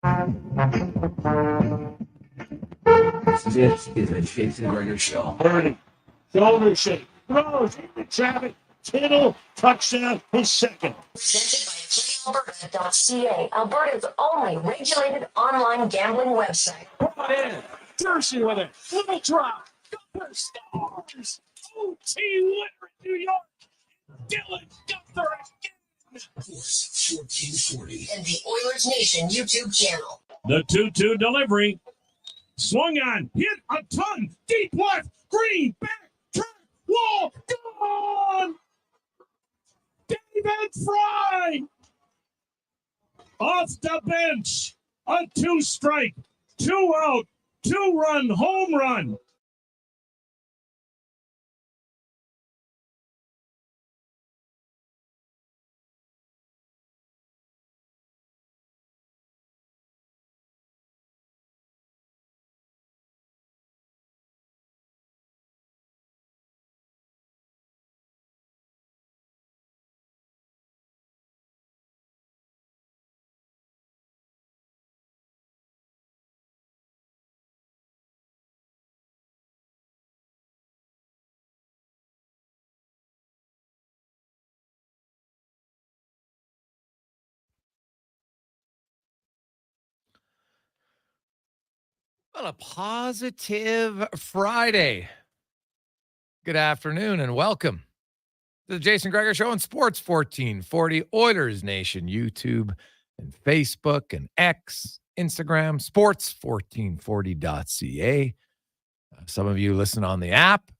This is a Jason Gregor Show. Birdie, shoulder shake, throws into traffic, Kittle, touchdown, his second. Presented by FreeAlberta.ca, Alberta's only regulated online gambling website. Brought in, Jersey with it, little drop, Gunther stars, OT winner in New York, Dylan Gunther again. Course 1440 and the Oilers Nation YouTube channel. The 2-2 delivery. Swung on, hit a ton, deep left, green, back, track, wall, gone! David Fry! Off the bench, a 2-strike, 2-out, 2-run home run. Well, a positive Friday. Good afternoon and welcome to the Jason Gregor Show on Sports 1440, Oilers Nation, YouTube and Facebook and X, Instagram, sports1440.ca. Some of you listen on the app.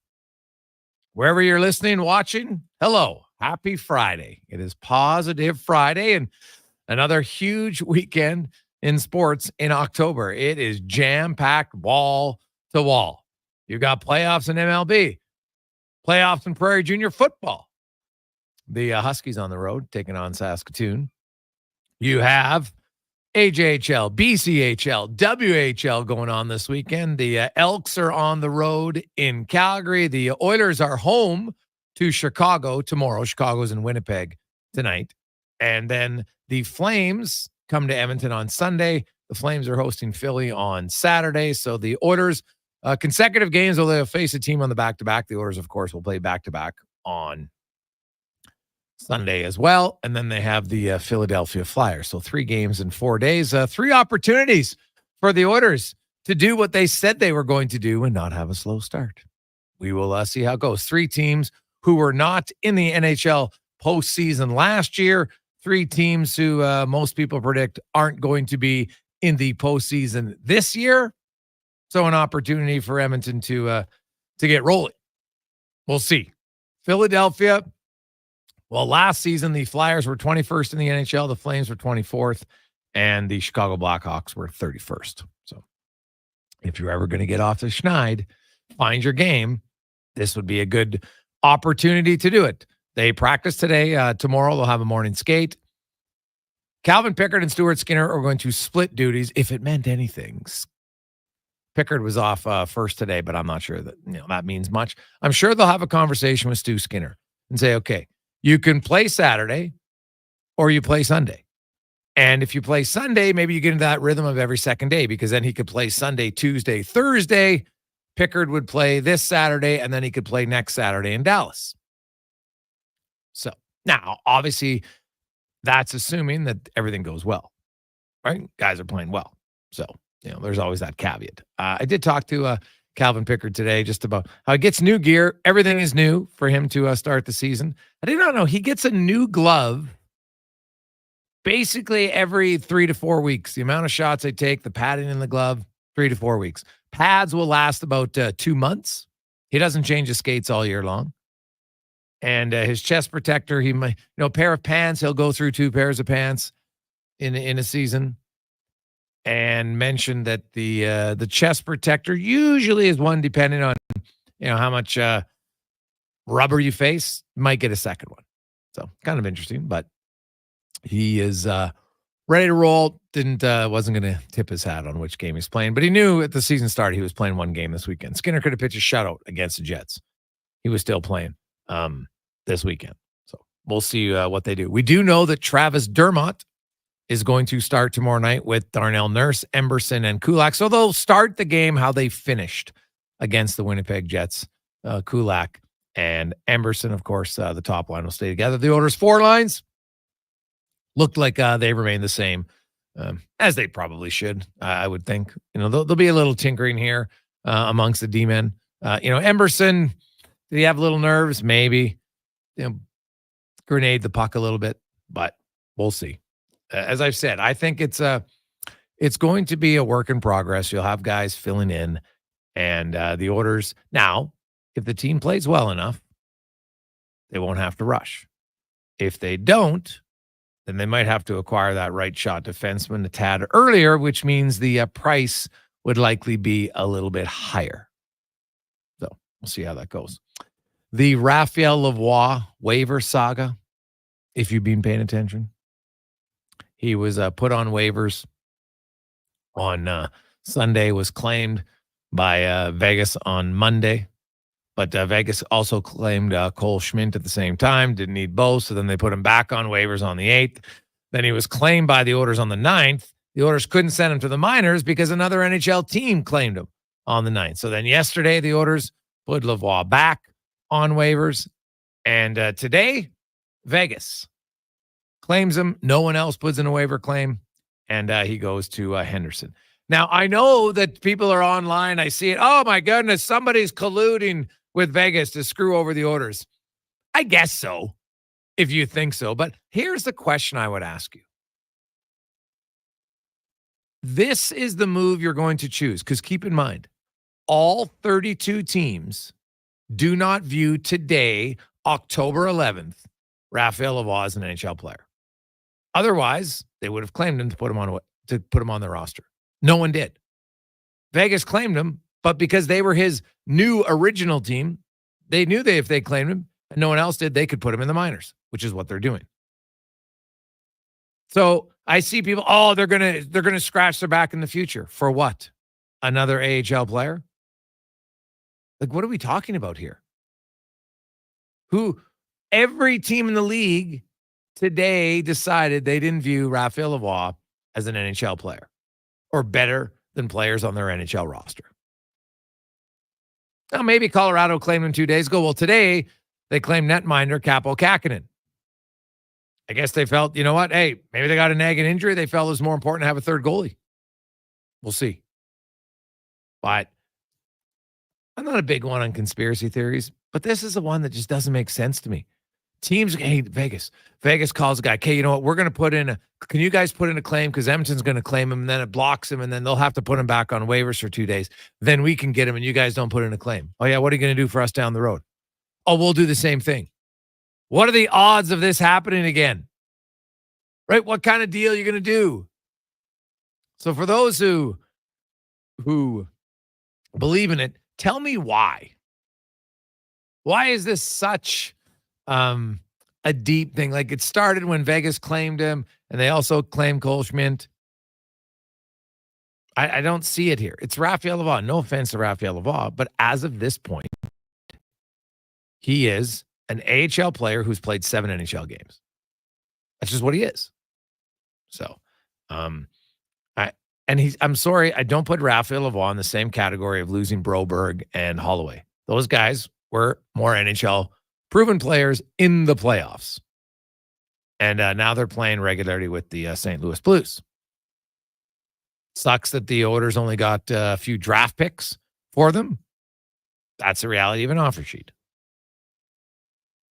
Wherever you're listening, watching, hello, happy Friday. It is positive Friday and another huge weekend in sports in October. It is jam-packed wall to wall. You've got playoffs in MLB, playoffs in Prairie Junior football. The Huskies on the road taking on Saskatoon. You have AJHL, BCHL, WHL going on this weekend. The Elks are on the road in Calgary. The Oilers are home to Chicago tomorrow. Chicago's in Winnipeg tonight. And then the Flames come to Edmonton on Sunday. The Flames are hosting Philly on Saturday. So the Oilers, consecutive games, will they'll face a team on the back-to-back. The Oilers, of course, will play back-to-back on Sunday as well. And then they have the Philadelphia Flyers. So 3 games in 4 days. 3 opportunities for the Oilers to do what they said they were going to do and not have a slow start. We will see how it goes. 3 teams who were not in the NHL postseason last year. 3 teams who most people predict aren't going to be in the postseason this year. So an opportunity for Edmonton to get rolling. We'll see. Philadelphia, well, last season, the Flyers were 21st in the NHL. The Flames were 24th, and the Chicago Blackhawks were 31st. So if you're ever going to get off the schneid, find your game, this would be a good opportunity to do it. They practice today. Tomorrow they'll have a morning skate. Calvin Pickard and Stuart Skinner are going to split duties if it meant anything. Pickard was off first today, but I'm not sure that that means much. I'm sure they'll have a conversation with Stu Skinner and say, okay, you can play Saturday or you play Sunday. And if you play Sunday, maybe you get into that rhythm of every second day, because then he could play Sunday, Tuesday, Thursday. Pickard would play this Saturday, and then he could play next Saturday in Dallas. So now, obviously, that's assuming that everything goes well, right? Guys are playing well. So, there's always that caveat. I did talk to Calvin Pickard today just about how he gets new gear. Everything is new for him to start the season. I did not know he gets a new glove basically every 3 to 4 weeks. The amount of shots they take, the padding in the glove, 3 to 4 weeks. Pads will last about 2 months. He doesn't change his skates all year long. And his chest protector, he might, a pair of pants, he'll go through 2 pairs of pants in a season. And mentioned that the chest protector usually is one depending on how much rubber you face. Might get a second one. So kind of interesting, but he is ready to roll. Wasn't going to tip his hat on which game he's playing, but he knew at the season start he was playing one game this weekend. Skinner could have pitched a shutout against the Jets. He was still playing this weekend. So we'll see what they do. We do know that Travis Dermott is going to start tomorrow night with Darnell Nurse, Emberson, and Kulak. So they'll start the game how they finished against the Winnipeg Jets. Kulak and Emberson, of course, the top line will stay together. The Oilers' four lines looked like they remain the same, as they probably should, I would think. There'll be a little tinkering here amongst the D-men. Emberson, did he have little nerves? Maybe. Grenade the puck a little bit, but we'll see. As I've said, I think it's going to be a work in progress. You'll have guys filling in, and the Oilers now, if the team plays well enough, they won't have to rush. If they don't, then they might have to acquire that right shot defenseman a tad earlier, which means the price would likely be a little bit higher. So we'll see how that goes. The Raphael Lavoie waiver saga, if you've been paying attention. He was put on waivers on Sunday, was claimed by Vegas on Monday. But Vegas also claimed Cole Schmidt at the same time, didn't need both. So then they put him back on waivers on the 8th. Then he was claimed by the Oilers on the 9th. The Oilers couldn't send him to the minors because another NHL team claimed him on the 9th. So then yesterday, the Oilers put Lavoie back on waivers. And today, Vegas claims him. No one else puts in a waiver claim. And he goes to Henderson. Now, I know that people are online. I see it. Oh, my goodness, somebody's colluding with Vegas to screw over the Oilers. I guess so, if you think so. But here's the question I would ask you. This is the move you're going to choose, because keep in mind, all 32 teams do not view today, October 11th, Raphael Lavoie as an NHL player. Otherwise, they would have claimed him to put him on their roster. No one did. Vegas claimed him, but because they were his new original team, they knew if they claimed him and no one else did, they could put him in the minors, which is what they're doing. So I see people, they're gonna scratch their back in the future. For what? Another AHL player? Like, what are we talking about here? Every team in the league today decided they didn't view Raphael Lavoie as an NHL player or better than players on their NHL roster. Now, maybe Colorado claimed him 2 days ago. Well, today they claimed netminder Kaapo Kähkönen. I guess they felt, you know what? Hey, maybe they got a nagging injury. They felt it was more important to have a third goalie. We'll see. But I'm not a big one on conspiracy theories, but this is the one that just doesn't make sense to me. Teams, hey, Vegas calls a guy, okay, you know what? We're going to can you guys put in a claim? Because Edmonton's going to claim him, and then it blocks him, and then they'll have to put him back on waivers for 2 days. Then we can get him, and you guys don't put in a claim. Oh, yeah, what are you going to do for us down the road? Oh, we'll do the same thing. What are the odds of this happening again? Right? What kind of deal are you going to do? So for those who believe in it, tell me why. Why is this such a deep thing? Like, it started when Vegas claimed him, and they also claimed Cole Schmidt. I don't see it here. It's Raphael Lavoie. No offense to Raphael Lavoie, but as of this point, he is an AHL player who's played 7 NHL games. That's just what he is. So, I'm sorry, I don't put Raphael Lavoie in the same category of losing Broberg and Holloway. Those guys were more NHL proven players in the playoffs. And now they're playing regularly with the St. Louis Blues. Sucks that the Oilers only got a few draft picks for them. That's the reality of an offer sheet.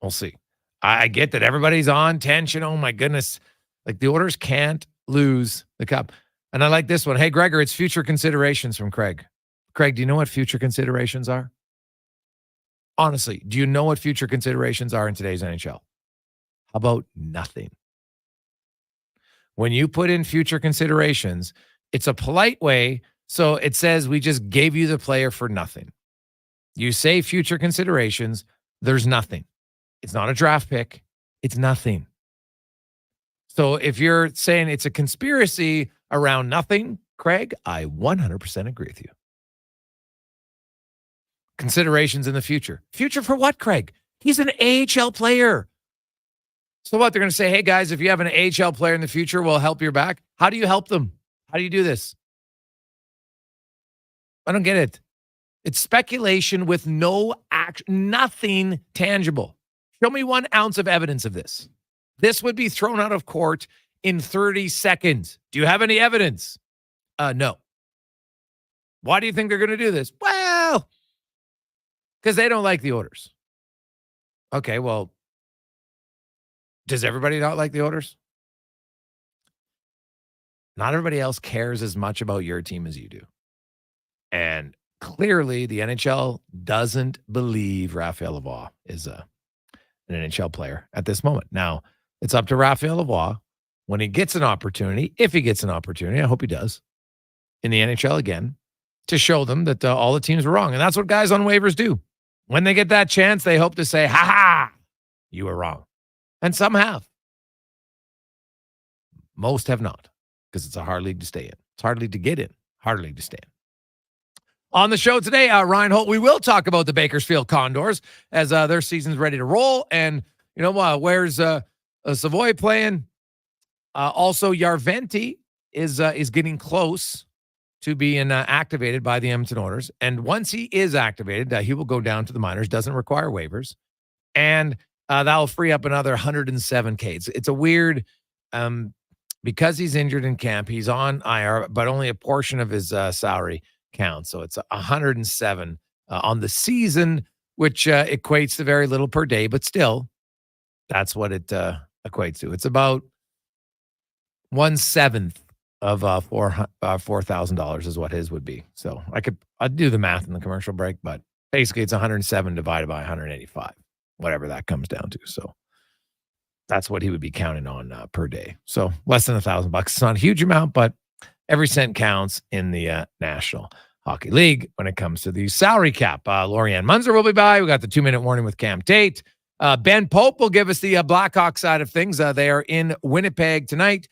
We'll see. I get that everybody's on tension. Oh, my goodness. Like, the Oilers can't lose the cup. And I like this one. Hey, Gregor, it's future considerations from Craig. Craig, do you know what future considerations are? Honestly, do you know what future considerations are in today's NHL? How about nothing? When you put in future considerations, it's a polite way. So it says we just gave you the player for nothing. You say future considerations, there's nothing. It's not a draft pick. It's nothing. So if you're saying it's a conspiracy around nothing, Craig, I 100% agree with you. Considerations in the future. Future for what, Craig? He's an AHL player. So what? They're going to say, hey, guys, if you have an AHL player in the future, we'll help your back. How do you help them? How do you do this? I don't get it. It's speculation with no nothing tangible. Show me 1 ounce of evidence of this. This would be thrown out of court in 30 seconds. Do you have any evidence? No. Why do you think they're going to do this? Well, because they don't like the Oilers. Okay, well, does everybody not like the Oilers? Not everybody else cares as much about your team as you do. And clearly, the NHL doesn't believe Raphael Lavoie is an NHL player at this moment. Now, it's up to Raphael Lavoie when he gets an opportunity, if he gets an opportunity, I hope he does, in the NHL again, to show them that all the teams were wrong. And that's what guys on waivers do. When they get that chance, they hope to say, ha, you were wrong. And some have. Most have not, because it's a hard league to stay in. It's hard league to get in, hard league to stay in. On the show today, Ryan Holt, we will talk about the Bakersfield Condors as their season's ready to roll. And, you know, where's Savoy playing? Also, Järventie is getting close to being activated by the Edmonton Oilers. And once he is activated, he will go down to the minors, doesn't require waivers. And that will free up another $107K. It's a weird, because he's injured in camp, he's on IR, but only a portion of his salary counts. So it's 107 on the season, which equates to very little per day, but still, that's what it equates to. It's about 1/7 of $4,000 is what his would be. So I'd do the math in the commercial break, but basically it's 107 divided by 185, whatever that comes down to. So that's what he would be counting on per day. So less than $1,000. It's not a huge amount, but every cent counts in the National Hockey League when it comes to the salary cap. Loriann Muenzer will be by. We got the 2-minute warning with Cam Tate. Ben Pope will give us the Blackhawks side of things. They are in Winnipeg tonight,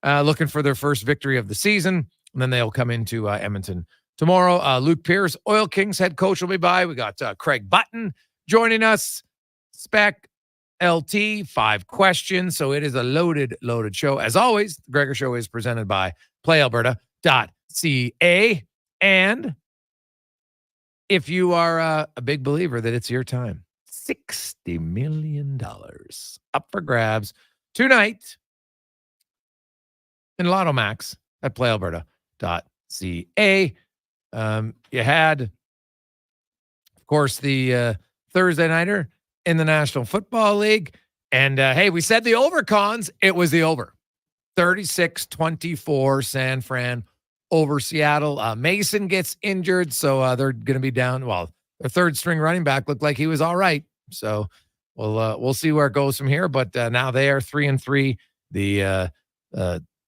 looking for their first victory of the season. And then they'll come into Edmonton tomorrow. Luke Pierce, Oil Kings head coach, will be by. We got Craig Button joining us. Spec LT, 5 questions. So it is a loaded show. As always, the Gregor Show is presented by playalberta.ca. And if you are a big believer that it's your time, $60 million up for grabs tonight in Lotto Max at playalberta.ca. You had, of course, the Thursday nighter in the National Football League. And hey, we said the over, Cons. It was the over. 36-24 San Fran over Seattle. Mason gets injured, so they're going to be down. Well, their third string running back looked like he was all right. So we'll see where it goes from here. But now they are 3-3. The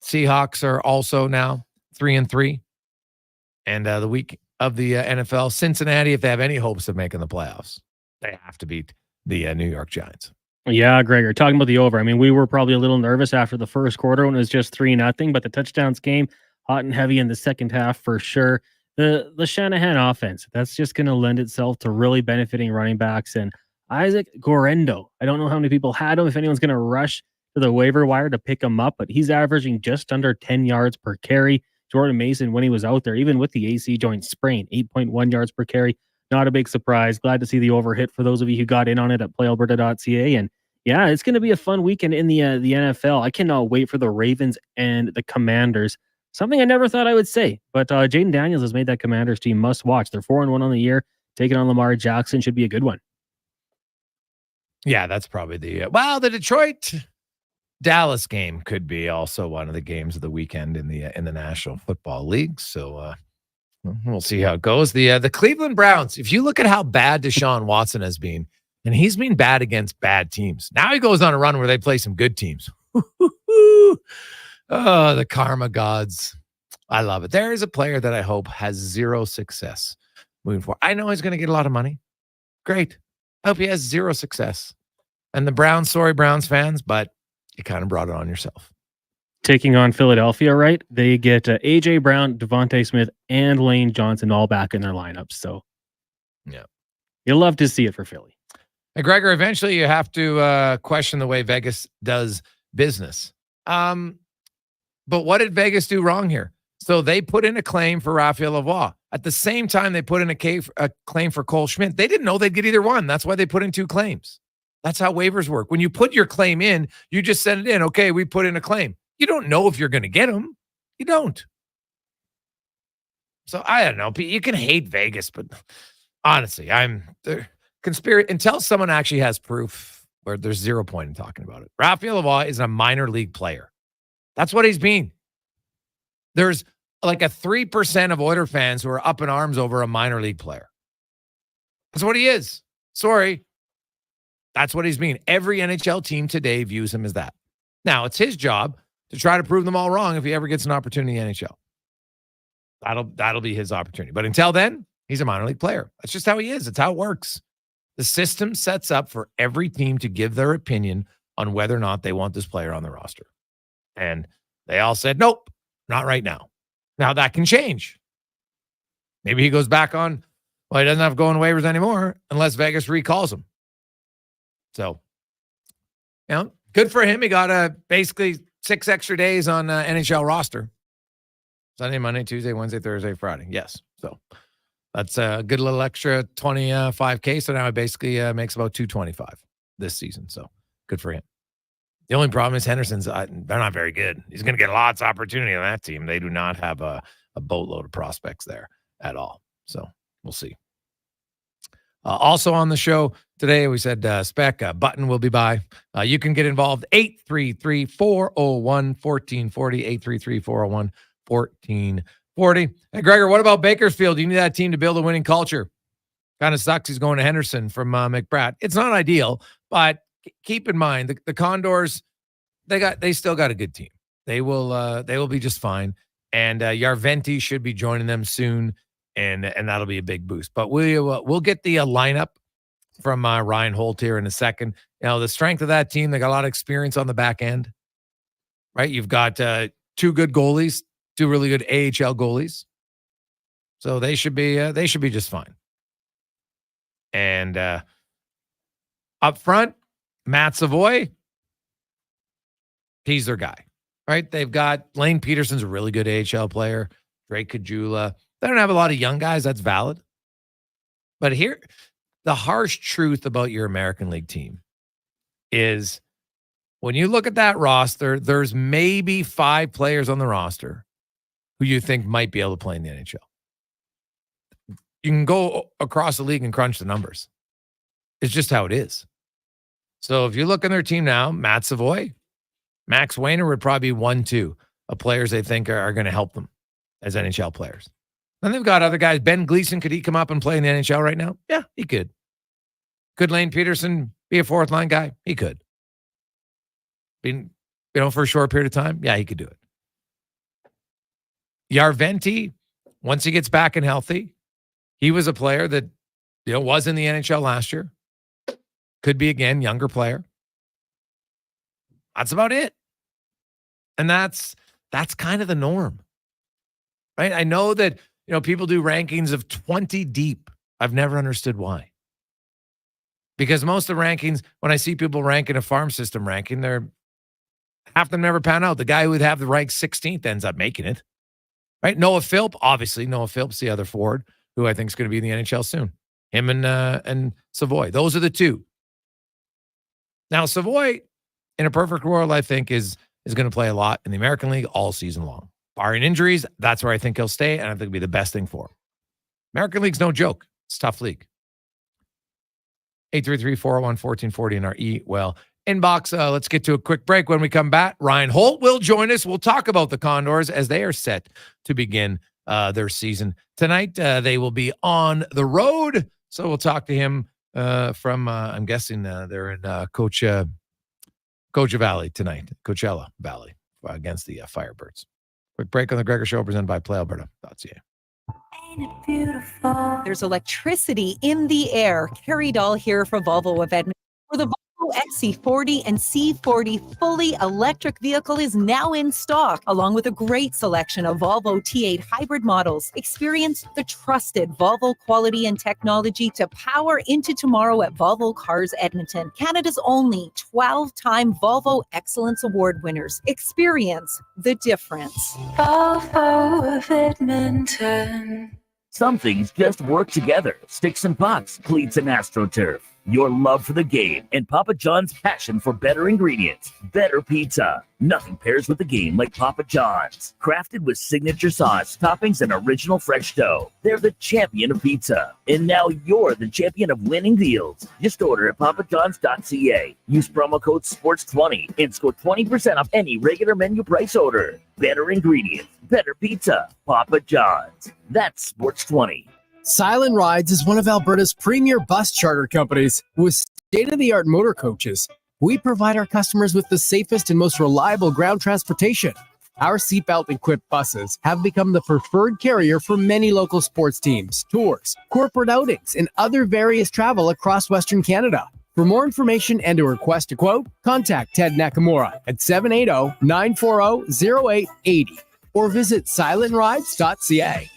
Seahawks are also now 3-3. And the week of the NFL, Cincinnati, if they have any hopes of making the playoffs, they have to beat the New York Giants. Yeah, Gregor, talking about the over. I mean, we were probably a little nervous after the first quarter when it was just 3-0, but the touchdowns came hot and heavy in the second half for sure. The Shanahan offense, that's just going to lend itself to really benefiting running backs. And Isaac Guerrero, I don't know how many people had him, if anyone's going to rush to the waiver wire to pick him up, but he's averaging just under 10 yards per carry. Jordan Mason, when he was out there, even with the AC joint sprain, 8.1 yards per carry. Not a big surprise. Glad to see the over hit for those of you who got in on it at playalberta.ca. And yeah, it's going to be a fun weekend in the NFL. I cannot wait for the Ravens and the Commanders. Something I never thought I would say, but Jaden Daniels has made that Commanders team must watch. They're 4-1 on the year. Taking on Lamar Jackson should be a good one. Yeah, that's probably the Detroit Dallas game could be also one of the games of the weekend in the National Football League. So we'll see how it goes. The Cleveland Browns, if you look at how bad Deshaun Watson has been, and he's been bad against bad teams. Now he goes on a run where they play some good teams. Oh, the karma gods. I love it. There is a player that I hope has zero success moving forward. I know he's going to get a lot of money. Great. I hope he has zero success. And the Browns, sorry, Browns fans, but you kind of brought it on yourself. Taking on Philadelphia, right? They get A.J. Brown, Devontae Smith, and Lane Johnson all back in their lineups. So, yeah, you'll love to see it for Philly. And Gregor, eventually you have to question the way Vegas does business. But what did Vegas do wrong here? So they put in a claim for Raphael Lavoie. At the same time, they put in a claim for Cole Schmidt. They didn't know they'd get either one. That's why they put in 2 claims. That's how waivers work. When you put your claim in, you just send it in. Okay, we put in a claim. You don't know if you're going to get them. You don't. So I don't know. You can hate Vegas, but honestly, conspiracy until someone actually has proof where there's 0 point in talking about it. Raphael Lavoie is a minor league player. That's what he's been. There's like a 3% of Oilers fans who are up in arms over a minor league player. That's what he is. Sorry. That's what he's been. Every NHL team today views him as that. Now, it's his job to try to prove them all wrong if he ever gets an opportunity in the NHL. That'll be his opportunity. But until then, he's a minor league player. That's just how he is. It's how it works. The system sets up for every team to give their opinion on whether or not they want this player on the roster. And they all said, nope, not right now. Now that can change. Maybe he goes back on, well, he doesn't have to go on waivers anymore unless Vegas recalls him. So, good for him. He got basically 6 extra days on NHL roster. Sunday, Monday, Tuesday, Wednesday, Thursday, Friday. Yes. So that's a good little extra 25K. So now it basically makes about 225 this season. So good for him. The only problem is Henderson's, they're not very good. He's going to get lots of opportunity on that team. They do not have a boatload of prospects there at all. So we'll see. Also on the show today, we said Spec Button will be by. You can get involved 833-401-1440, 833-401-1440. Hey, Gregor, what about Bakersfield? You need that team to build a winning culture. Kind of sucks he's going to Henderson from McBratt. It's not ideal, but keep in mind the Condors, they still got a good team. They will be just fine. And Järventie should be joining them soon, and that'll be a big boost. But we'll get the lineup from Ryan Holt here in a second. The strength of that team, they got a lot of experience on the back end, right? You've got 2 good goalies, 2 really good AHL goalies, so they should be just fine. And up front, Matt Savoy, he's their guy, right? They've got Lane Peterson's a really good AHL player. Drake Kajula. They don't have a lot of young guys. That's valid. But here, the harsh truth about your American League team is when you look at that roster, there's maybe 5 players on the roster who you think might be able to play in the NHL. You can go across the league and crunch the numbers. It's just how it is. So if you look at their team now, Matt Savoy, Max Wayner would probably be 1-2 of players they think are going to help them as NHL players. Then they've got other guys. Ben Gleason, could he come up and play in the NHL right now? Yeah, he could. Could Lane Peterson be a 4th line guy? He could. For a short period of time? Yeah, he could do it. Järventie, once he gets back and healthy, he was a player that was in the NHL last year. Could be again, younger player. That's about it. And that's kind of the norm. Right? I know that people do rankings of 20 deep. I've never understood why. Because most of the rankings, when I see people ranking a farm system ranking, half of them never pan out. The guy who would have the rank 16th ends up making it. Right? Noah Philp, obviously. Noah Philp's the other forward who I think is going to be in the NHL soon. Him and Savoy. Those are the 2. Now, Savoy, in a perfect world, I think is going to play a lot in the American League all season long. Barring injuries, that's where I think he'll stay, and I think it'll be the best thing for him. American League's no joke. It's a tough league. 833-401-1440 in our inbox. Let's get to a quick break. When we come back, Ryan Holt will join us. We'll talk about the Condors as they are set to begin their season tonight. They will be on the road, so we'll talk to him from, I'm guessing they're in Coachella Valley tonight, Coachella Valley against the Firebirds. Quick break on the Gregor Show presented by PlayAlberta.ca. There's electricity in the air. Carrie Dahl here for Volvo of Edmonton. For the Volvo Volvo XC40 and C40 fully electric vehicle is now in stock, along with a great selection of Volvo T8 hybrid models. Experience the trusted Volvo quality and technology to power into tomorrow at Volvo Cars Edmonton, Canada's only 12-time Volvo Excellence Award winners. Experience the difference. Volvo of Edmonton. Some things just work together. Sticks and pucks, cleats and AstroTurf. Your love for the game and Papa John's passion for better ingredients. Better pizza. Nothing pairs with the game like Papa John's. Crafted with signature sauce, toppings, and original fresh dough. They're the champion of pizza. And now you're the champion of winning deals. Just order at papajohns.ca. Use promo code SPORTS20 and score 20% off any regular menu price order. Better ingredients. Better pizza. Papa John's. That's SPORTS20. Silent Rides is one of Alberta's premier bus charter companies with state-of-the-art motor coaches. We provide our customers with the safest and most reliable ground transportation. Our seatbelt-equipped buses have become the preferred carrier for many local sports teams, tours, corporate outings, and other various travel across Western Canada. For more information and to request a quote, contact Ted Nakamura at 780-940-0880 or visit silentrides.ca.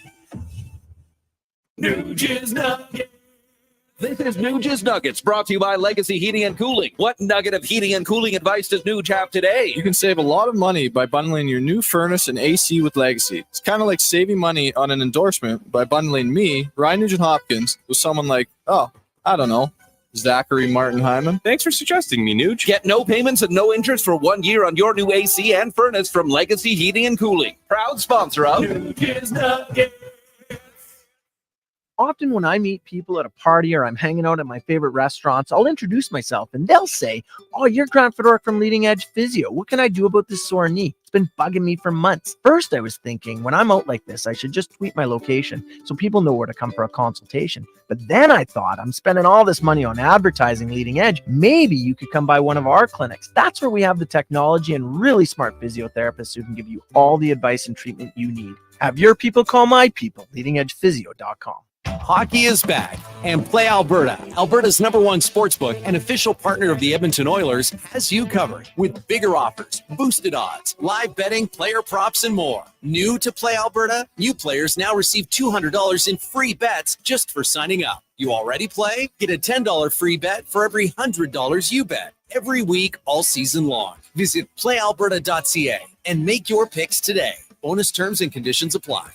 Nuges Nuggets. This is Nuges Nuggets, brought to you by Legacy Heating and Cooling. What nugget of heating and cooling advice does Nuge have today? You can save a lot of money by bundling your new furnace and AC with Legacy. It's kind of like saving money on an endorsement by bundling me, Ryan Nugent-Hopkins, with someone like, Zachary Martin Hyman. Thanks for suggesting me, Nuge. Get no payments and no interest for 1 year on your new AC and furnace from Legacy Heating and Cooling. Proud sponsor of Nuges Nuggets. Often when I meet people at a party or I'm hanging out at my favorite restaurants, I'll introduce myself and they'll say, "Oh, you're Grant Fedoruk from Leading Edge Physio. What can I do about this sore knee? It's been bugging me for months." First, I was thinking, when I'm out like this, I should just tweet my location so people know where to come for a consultation. But then I thought, I'm spending all this money on advertising Leading Edge. Maybe you could come by one of our clinics. That's where we have the technology and really smart physiotherapists who can give you all the advice and treatment you need. Have your people call my people, leadingedgephysio.com. Hockey is back, and Play Alberta, Alberta's #1 sportsbook and official partner of the Edmonton Oilers, has you covered with bigger offers, boosted odds, live betting, player props, and more. New to Play Alberta? New players now receive $200 in free bets just for signing up. You already play? Get a $10 free bet for every $100 you bet every week all season long. Visit playalberta.ca and make your picks today. Bonus terms and conditions apply.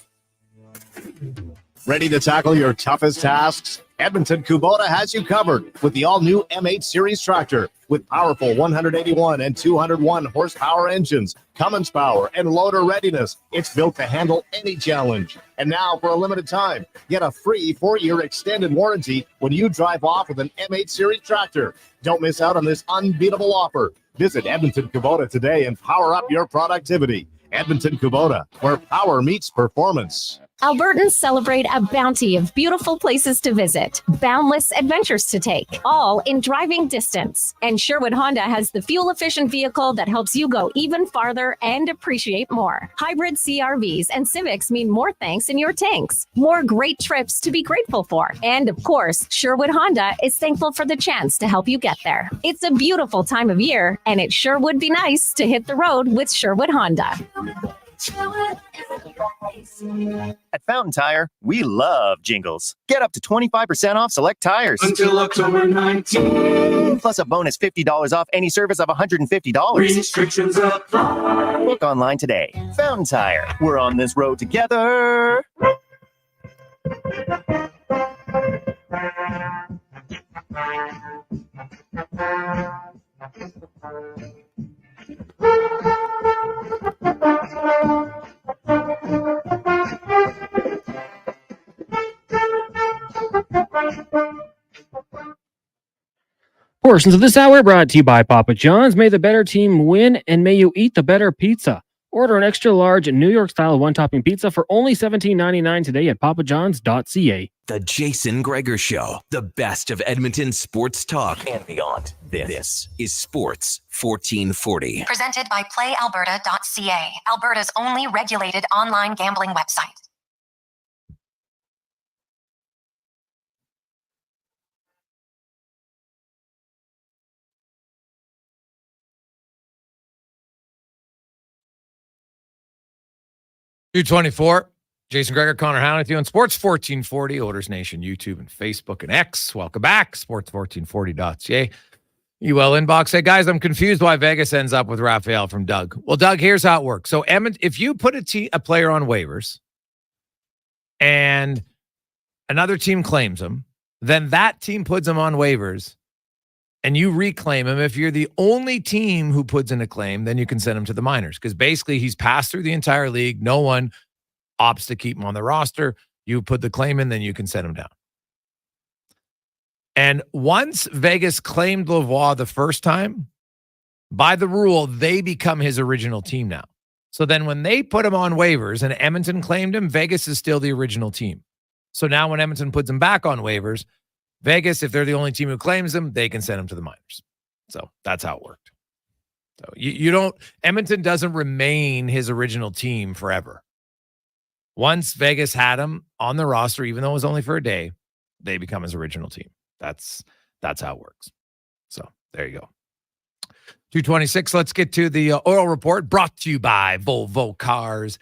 Ready to tackle your toughest tasks? Edmonton Kubota has you covered with the all-new M8 Series tractor with powerful 181 and 201 horsepower engines, Cummins power, and loader readiness. It's built to handle any challenge. And now, for a limited time, get a free 4-year extended warranty when you drive off with an M8 Series tractor. Don't miss out on this unbeatable offer. Visit Edmonton Kubota today and power up your productivity. Edmonton Kubota, where power meets performance. Albertans celebrate a bounty of beautiful places to visit, boundless adventures to take, all in driving distance. And Sherwood Honda has the fuel-efficient vehicle that helps you go even farther and appreciate more. Hybrid CRVs and Civics mean more thanks in your tanks, more great trips to be grateful for. And of course, Sherwood Honda is thankful for the chance to help you get there. It's a beautiful time of year, and it sure would be nice to hit the road with Sherwood Honda. At Fountain Tire, we love jingles. Get up to 25% off select tires until October 19th. Plus a bonus $50 off any service of $150. Restrictions apply. Book online today. Fountain Tire. We're on this road together. Portions of this hour brought to you by Papa John's. May the better team win, and may you eat the better pizza. Order an extra large New York style one-topping pizza for only $17.99 today at papajohns.ca. The Jason Gregor Show, the best of Edmonton sports talk and beyond. This is Sports 1440. Presented by playalberta.ca, Alberta's only regulated online gambling website. 224. Jason Gregor, Connor Halley with you on Sports 1440, Oilers Nation, YouTube and Facebook and X. Welcome back. Sports1440.ca. UL inbox. Hey, guys, I'm confused why Vegas ends up with Raphael from Doug. Well, Doug, here's how it works. So, if you put a player on waivers and another team claims him, then that team puts him on waivers and you reclaim him. If you're the only team who puts in a claim, then you can send him to the minors because basically he's passed through the entire league. No one opts to keep him on the roster. You put the claim in, then you can send him down. And once Vegas claimed Lavoie the first time, by the rule, they become his original team now. So then when they put him on waivers and Edmonton claimed him, Vegas is still the original team. So now when Edmonton puts him back on waivers, Vegas, if they're the only team who claims him, they can send him to the minors. So that's how it worked. So you don't, Edmonton doesn't remain his original team forever. Once Vegas had him on the roster, even though it was only for a day, they become his original team. That's how it works. So there you go. 226. Let's get to the oil report brought to you by Volvo Cars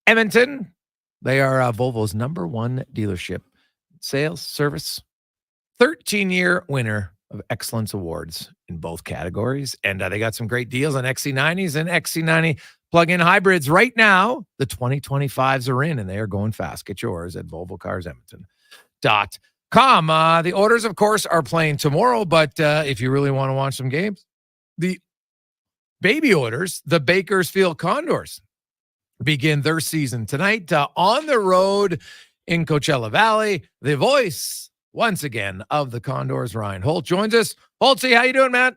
Edmonton. They are Volvo's #1 dealership. Sales, service, 13-year winner of excellence awards in both categories. And they got some great deals on XC90s and XC90 plug-in hybrids right now. The 2025s are in and they are going fast. Get yours at volvocarsedmonton.com. The Oilers, of course, are playing tomorrow, but if you really want to watch some games, the baby Oilers, the Bakersfield Condors, begin their season tonight on the road in Coachella Valley. The voice, once again, of the Condors, Ryan Holt, joins us. Holtzy, how you doing, man?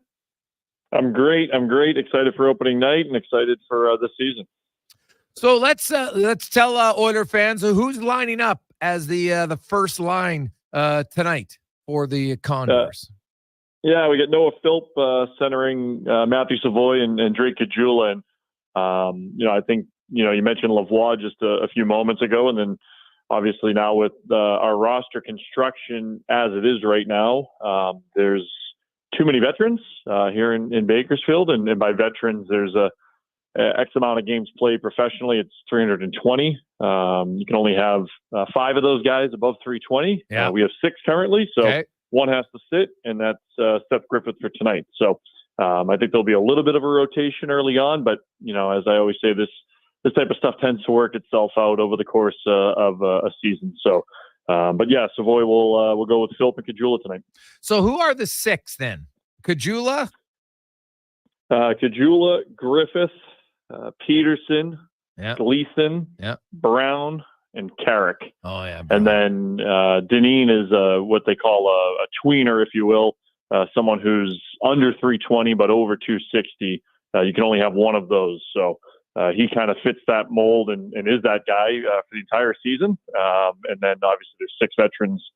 I'm great. Excited for opening night and excited for this season. So let's tell Oiler fans who's lining up as the first line tonight for the Condors. Yeah, we got Noah Philp centering Matthew Savoy and Drake Coachella. And, I think, you mentioned Lavoie just a few moments ago. And then obviously now with our roster construction as it is right now, there's too many veterans here in Bakersfield. And by veterans, there's a X amount of games played professionally. It's 320. You can only have 5 of those guys above 320. Yeah. We have 6 currently. So okay. One has to sit, and that's Seth Griffith for tonight. So I think there'll be a little bit of a rotation early on. But, as I always say, this type of stuff tends to work itself out over the course of a season. So, but yeah, Savoy will go with Philp and Coachella tonight. So who are the 6 then? Coachella? Coachella, Griffith, Peterson, Gleason, Brown, and Carrick. Oh, yeah. Brown. And then Deneen is what they call a tweener, if you will, someone who's under 320 but over 260. You can only have one of those. So he kind of fits that mold and is that guy for the entire season. And then obviously there's 6 veterans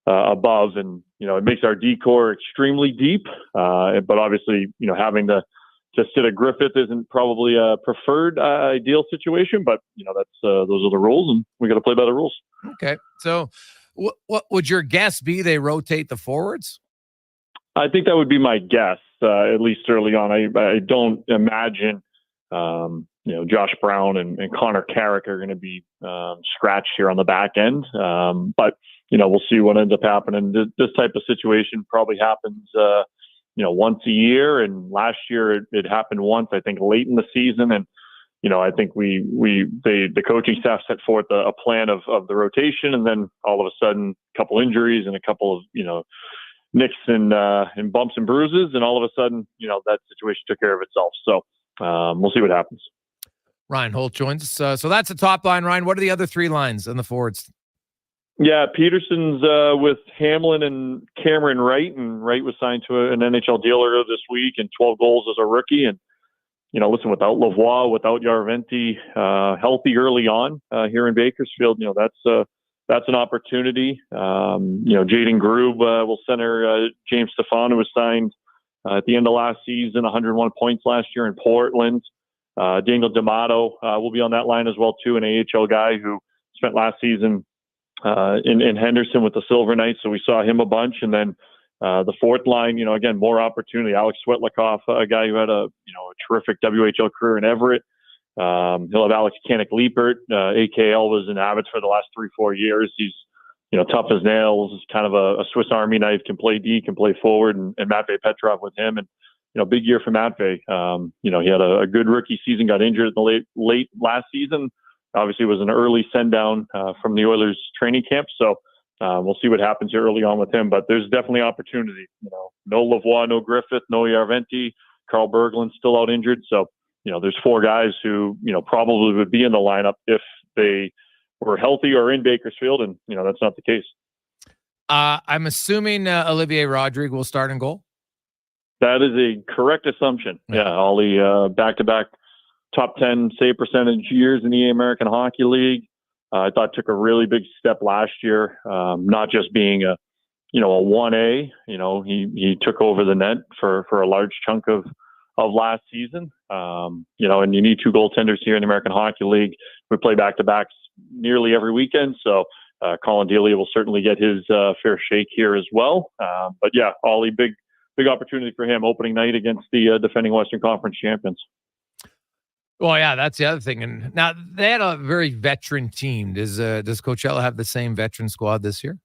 above, and it makes our decor extremely deep. But obviously, having to sit a Griffith isn't probably a preferred ideal situation. But that's those are the rules, and we got to play by the rules. Okay, so what would your guess be? They rotate the forwards? I think that would be my guess, at least early on. I don't imagine. Josh Brown and Connor Carrick are going to be scratched here on the back end. But, we'll see what ends up happening. This type of situation probably happens, once a year. And last year it happened once, I think, late in the season. And, I think the coaching staff set forth a plan of the rotation. And then all of a sudden, a couple injuries and a couple of, nicks and bumps and bruises. And all of a sudden, that situation took care of itself. So we'll see what happens. Ryan Holt joins us. So that's the top line, Ryan. What are the other 3 lines on the forwards? Yeah, Peterson's with Hamlin and Cameron Wright, and Wright was signed to an NHL deal earlier this week and 12 goals as a rookie. And, listen, without Lavoie, without Yaraventi healthy early on here in Bakersfield, that's an opportunity. Jaden Grube will center James Stefan, who was signed at the end of last season, 101 points last year in Portland. Daniel D'Amato will be on that line as well, too, an AHL guy who spent last season in Henderson with the Silver Knights. So we saw him a bunch. And then the 4th line, again, more opportunity. Alex Swetlikoff, a guy who had a terrific WHL career in Everett. He'll have Alex Kanik-Liepert. AKL was in Abbots for the last 3-4 years. He's, tough as nails, kind of a Swiss Army knife, can play D, can play forward, and Matvei Petrov with him. And, big year for Matvei. He had a good rookie season, got injured in the late last season. Obviously, it was an early send down from the Oilers training camp. So we'll see what happens here early on with him. But there's definitely opportunity. No Lavoie, no Griffith, no Järventie. Carl Berglund's still out injured. So, there's 4 guys who, probably would be in the lineup if they were healthy or in Bakersfield. And, that's not the case. I'm assuming Olivier Rodrigue will start in goal. That is a correct assumption. Yeah, Ollie, back-to-back top 10 save percentage years in the American Hockey League. I thought took a really big step last year, not just being a 1A. He took over the net for a large chunk of last season. And you need 2 goaltenders here in the American Hockey League. We play back-to-backs nearly every weekend, so Colin Delia will certainly get his fair shake here as well. But yeah, Ollie, big opportunity for him opening night against the defending Western Conference champions. Well, yeah, that's the other thing. And now they had a very veteran team. Does Coachella have the same veteran squad this year?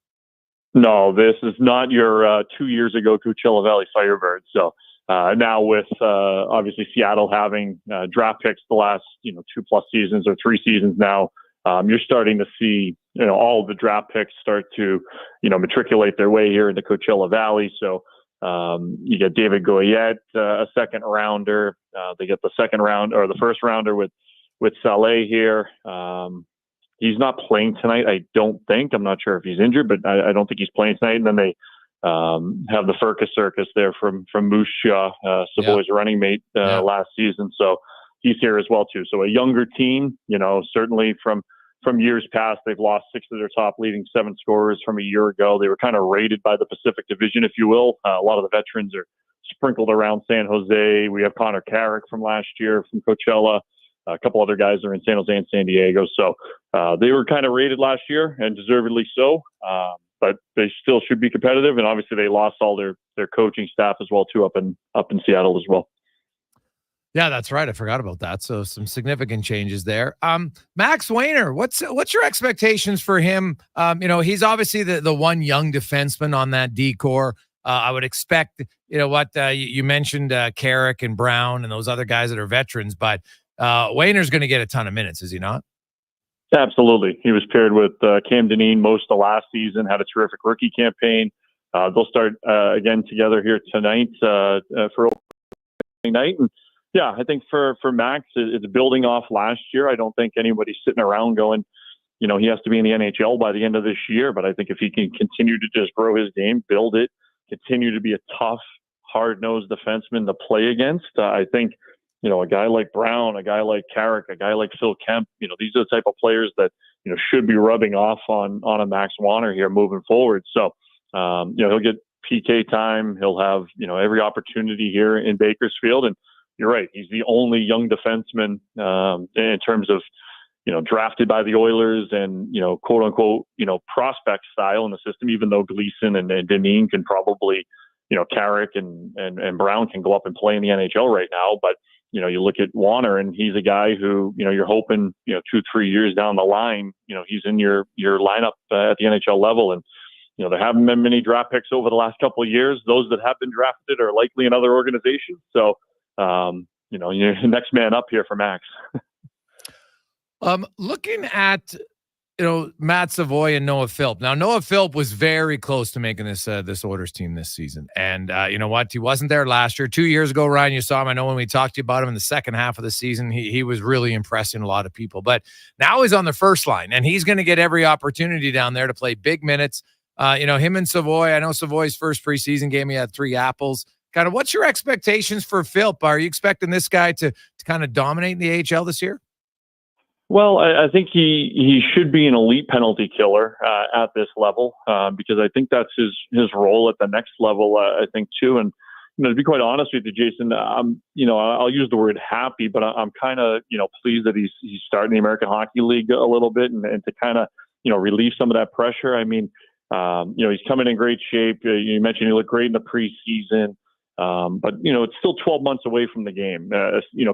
No, this is not your 2 years ago Coachella Valley Firebirds. So now with obviously Seattle having draft picks the last 2+ seasons or 3 seasons now, you're starting to see all the draft picks start to matriculate their way here into Coachella Valley. So you get David Goyette, a second rounder. They get the second round or the first rounder with Saleh here. He's not playing tonight, I don't think. I'm not sure if he's injured, but I don't think he's playing tonight. And then they have the Furka Circus there from Moose Shaw, Savoy's running mate last season. So he's here as well too. So a younger team, certainly from years past, they've lost 6 of their top leading 7 scorers from a year ago. They were kind of raided by the Pacific Division, if you will. A lot of the veterans are sprinkled around San Jose. We have Connor Carrick from last year from Coachella. A couple other guys are in San Jose and San Diego. So they were kind of raided last year, and deservedly so. But they still should be competitive. And obviously they lost all their coaching staff as well too up in Seattle as well. Yeah, that's right. I forgot about that. So some significant changes there. Max Wayner, what's your expectations for him? He's obviously the one young defenseman on that D-core. I would expect, you mentioned Carrick and Brown and those other guys that are veterans, but Wayner's going to get a ton of minutes, is he not? Absolutely. He was paired with Cam Dineen most of last season, had a terrific rookie campaign. They'll start again together here tonight for opening night. And yeah, I think for Max, it's building off last year. I don't think anybody's sitting around going, he has to be in the NHL by the end of this year. But I think if he can continue to just grow his game, build it, continue to be a tough, hard-nosed defenseman to play against, I think, a guy like Brown, a guy like Carrick, a guy like Phil Kemp, these are the type of players that, should be rubbing off on a Max Wayner here moving forward. So, he'll get PK time. He'll have, every opportunity here in Bakersfield. And you're right. He's the only young defenseman in terms of, drafted by the Oilers and, quote unquote, prospect style in the system, even though Gleason and Dineen can probably, Carrick and Brown can go up and play in the NHL right now. But, you look at Wayner and he's a guy who, you're hoping, 2-3 years down the line, he's in your lineup at the NHL level. And, there haven't been many draft picks over the last couple of years. Those that have been drafted are likely in other organizations. So, you're the next man up here for Max. Looking at, Matt Savoie and Noah Philp. Now, Noah Philp was very close to making this Oilers team this season. And you know what? He wasn't there last year. 2 years ago, Ryan, you saw him. I know when we talked to you about him in the second half of the season, he was really impressing a lot of people. But now he's on the first line, and he's going to get every opportunity down there to play big minutes. Him and Savoie, I know Savoie's first preseason game, he had 3 apples. Kind of what's your expectations for Philp? Are you expecting this guy to kind of dominate in the AHL this year? Well, I think he should be an elite penalty killer at this level because I think that's his role at the next level, I think, too. And, to be quite honest with you, Jason, I'll use the word happy, but I'm kind of, pleased that he's starting the American Hockey League a little bit and to kind of, relieve some of that pressure. I mean, he's coming in great shape. You mentioned he looked great in the preseason. But, it's still 12 months away from the game,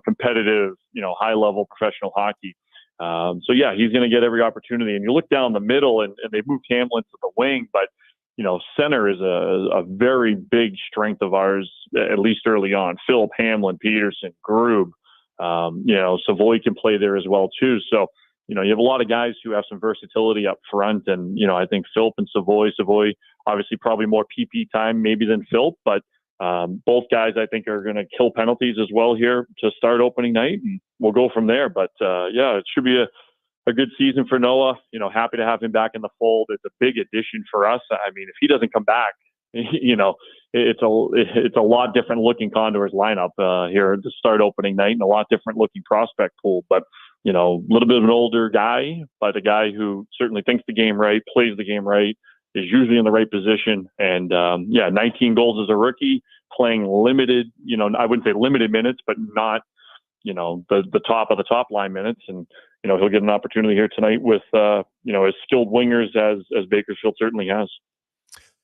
competitive, high-level professional hockey. So, yeah, he's going to get every opportunity. And you look down the middle, and they moved Hamlin to the wing, but, center is a very big strength of ours, at least early on. Philp, Hamlin, Peterson, Grube, Lavoie can play there as well, too. So, you have a lot of guys who have some versatility up front. And, I think Philp and Savoie, obviously probably more PP time maybe than Philp, but both guys I think are going to kill penalties as well here to start opening night. And we'll go from there. But, it should be a good season for Noah. Happy to have him back in the fold. It's a big addition for us. I mean, if he doesn't come back, it's a lot different looking Condors lineup here to start opening night, and a lot different looking prospect pool. But a little bit of an older guy, but a guy who certainly thinks the game right, plays the game right, is usually in the right position. And 19 goals as a rookie, playing limited, I wouldn't say limited minutes, but not, the top of the top line minutes. And, he'll get an opportunity here tonight with, as skilled wingers as Bakersfield certainly has.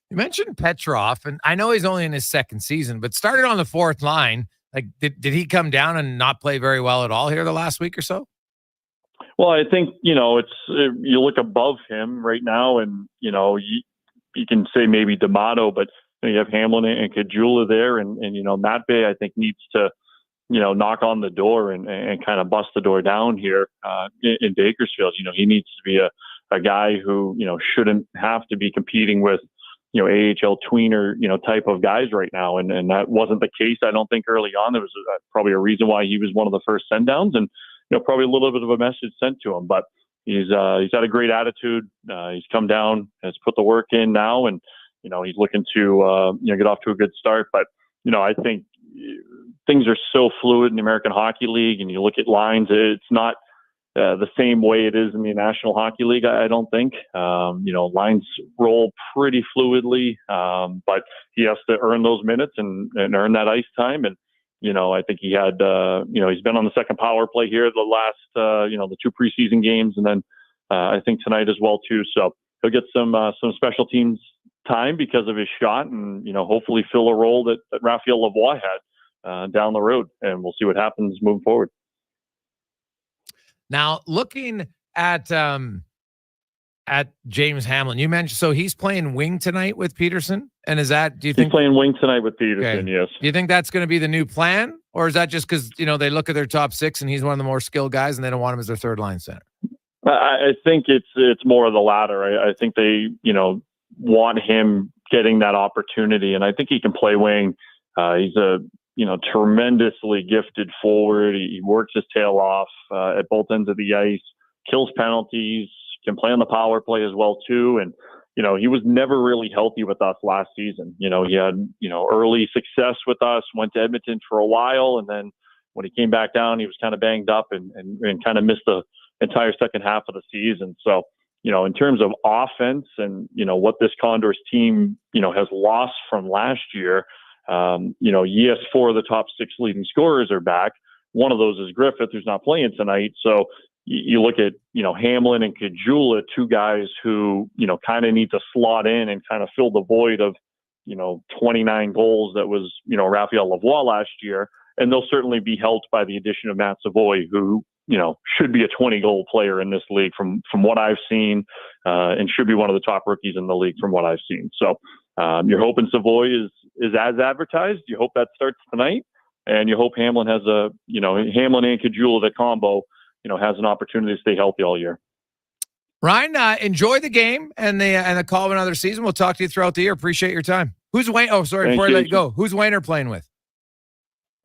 You mentioned Petrov, and I know he's only in his second season, but started on the fourth line. Like, did he come down and not play very well at all here the last week or so? Well, I think, you look above him right now, and, you can say maybe D'Amato, but you have Hamlin and Coachella there, and Matt Bay, I think, needs to, knock on the door and kind of bust the door down here in Bakersfield. He needs to be a guy who, shouldn't have to be competing with, AHL tweener, type of guys right now. And that wasn't the case, I don't think, early on. There was probably a reason why he was one of the first send downs, and, probably a little bit of a message sent to him. But he's had a great attitude. He's come down, has put the work in now, and, he's looking to, get off to a good start. But, I think things are so fluid in the American Hockey League, and you look at lines, it's not the same way it is in the National Hockey League, I don't think. Lines roll pretty fluidly, but he has to earn those minutes and earn that ice time. And, I think he had, he's been on the second power play here the last, the two preseason games, and then I think tonight as well, too. So he'll get some special teams time because of his shot, and, hopefully fill a role that Raphael Lavoie had down the road, and we'll see what happens moving forward. Now, looking at James Hamlin, you mentioned, so he's playing wing tonight with Peterson, and do you think he's playing wing tonight with Peterson? Okay. Yes. Do you think that's going to be the new plan, or is that just because they look at their top six and he's one of the more skilled guys, and they don't want him as their third line center? I think it's more of the latter. I think they want him getting that opportunity, and I think he can play wing. He's a tremendously gifted forward. He works his tail off at both ends of the ice, kills penalties, can play on the power play as well too. And, he was never really healthy with us last season. He had, early success with us, went to Edmonton for a while. And then when he came back down, he was kind of banged up and kind of missed the entire second half of the season. So, in terms of offense and, what this Condors team, has lost from last year, yes, 4 of the top 6 leading scorers are back. One of those is Griffith, who's not playing tonight. So you look at, Hamlin and Coachella, 2 guys who, kind of need to slot in and kind of fill the void of, 29 goals that was, Raphael Lavoie last year. And they'll certainly be helped by the addition of Matt Savoie, who, should be a 20-goal player in this league from what I've seen, and should be one of the top rookies in the league from what I've seen. So you're hoping Savoie is as advertised. You hope that starts tonight, and you hope Hamlin has Hamlin and Coachella, the combo, has an opportunity to stay healthy all year. Ryan, enjoy the game and the call of another season. We'll talk to you throughout the year. Appreciate your time. Who's Wayne? Oh, sorry. Before I let you go, who's Wayner playing with?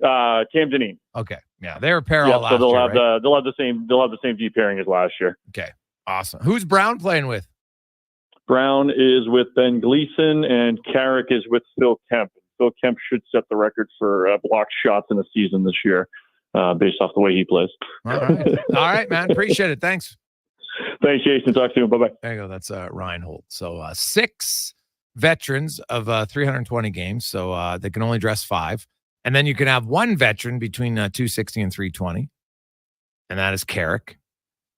Cam Deneen. Okay, yeah, they were a pair all last so they'll year, have right? they'll have the same D pairing as last year. Okay, awesome. Who's Brown playing with? Brown is with Ben Gleason, and Carrick is with Phil Kemp. Phil Kemp should set the record for blocked shots in a season this year, based off the way he plays. All right, man. Appreciate it. Thanks. Thanks, Jason. Talk to you. Bye-bye. There you go. That's Ryan Holt. So 6 veterans of 320 games, so they can only dress 5. And then you can have 1 veteran between 260 and 320, and that is Carrick.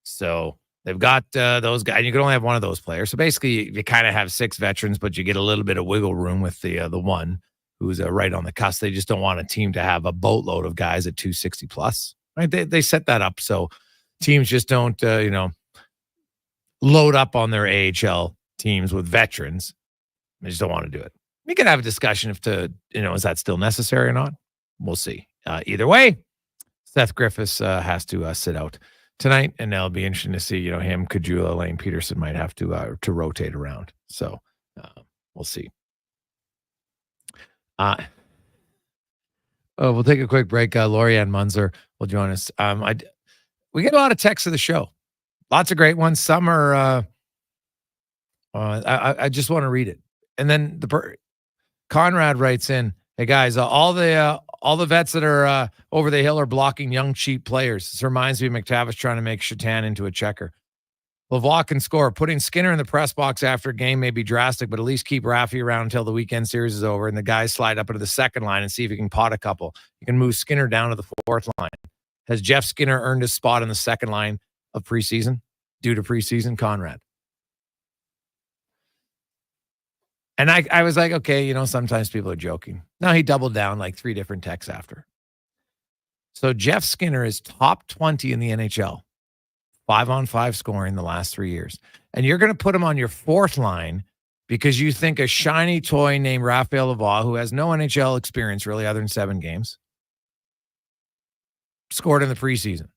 So they've got those guys. You can only have one of those players. So basically, you kind of have 6 veterans, but you get a little bit of wiggle room with the one who's right on the cusp. They just don't want a team to have a boatload of guys at 260 plus. Right? They set that up so teams just don't, load up on their AHL teams with veterans. They just don't want to do it. We can have a discussion is that still necessary or not? We'll see. Either way, Seth Griffiths has to sit out tonight, and that'll be interesting to see. Him, Kajula, Lane Peterson might have to rotate around. So we'll see. We'll take a quick break. Loriann Muenzer will join us. We get a lot of texts of the show. Lots of great ones. Some are. I just want to read it, and then Conrad writes in, "Hey guys, all the vets that are over the hill are blocking young, cheap players. This reminds me of McTavish trying to make Shatan into a checker. Lavoie can score. Putting Skinner in the press box after a game may be drastic, but at least keep Raffy around until the weekend series is over and the guys slide up into the second line and see if he can pot a couple. You can move Skinner down to the fourth line. Has Jeff Skinner earned his spot in the second line of preseason due to preseason? Conrad." And I was like, okay, sometimes people are joking. No, he doubled down like 3 different texts after. So Jeff Skinner is top 20 in the NHL. 5-on-5 scoring the last 3 years. And you're going to put him on your fourth line because you think a shiny toy named Raphael Lavoie, who has no NHL experience really other than 7 games, scored in the preseason.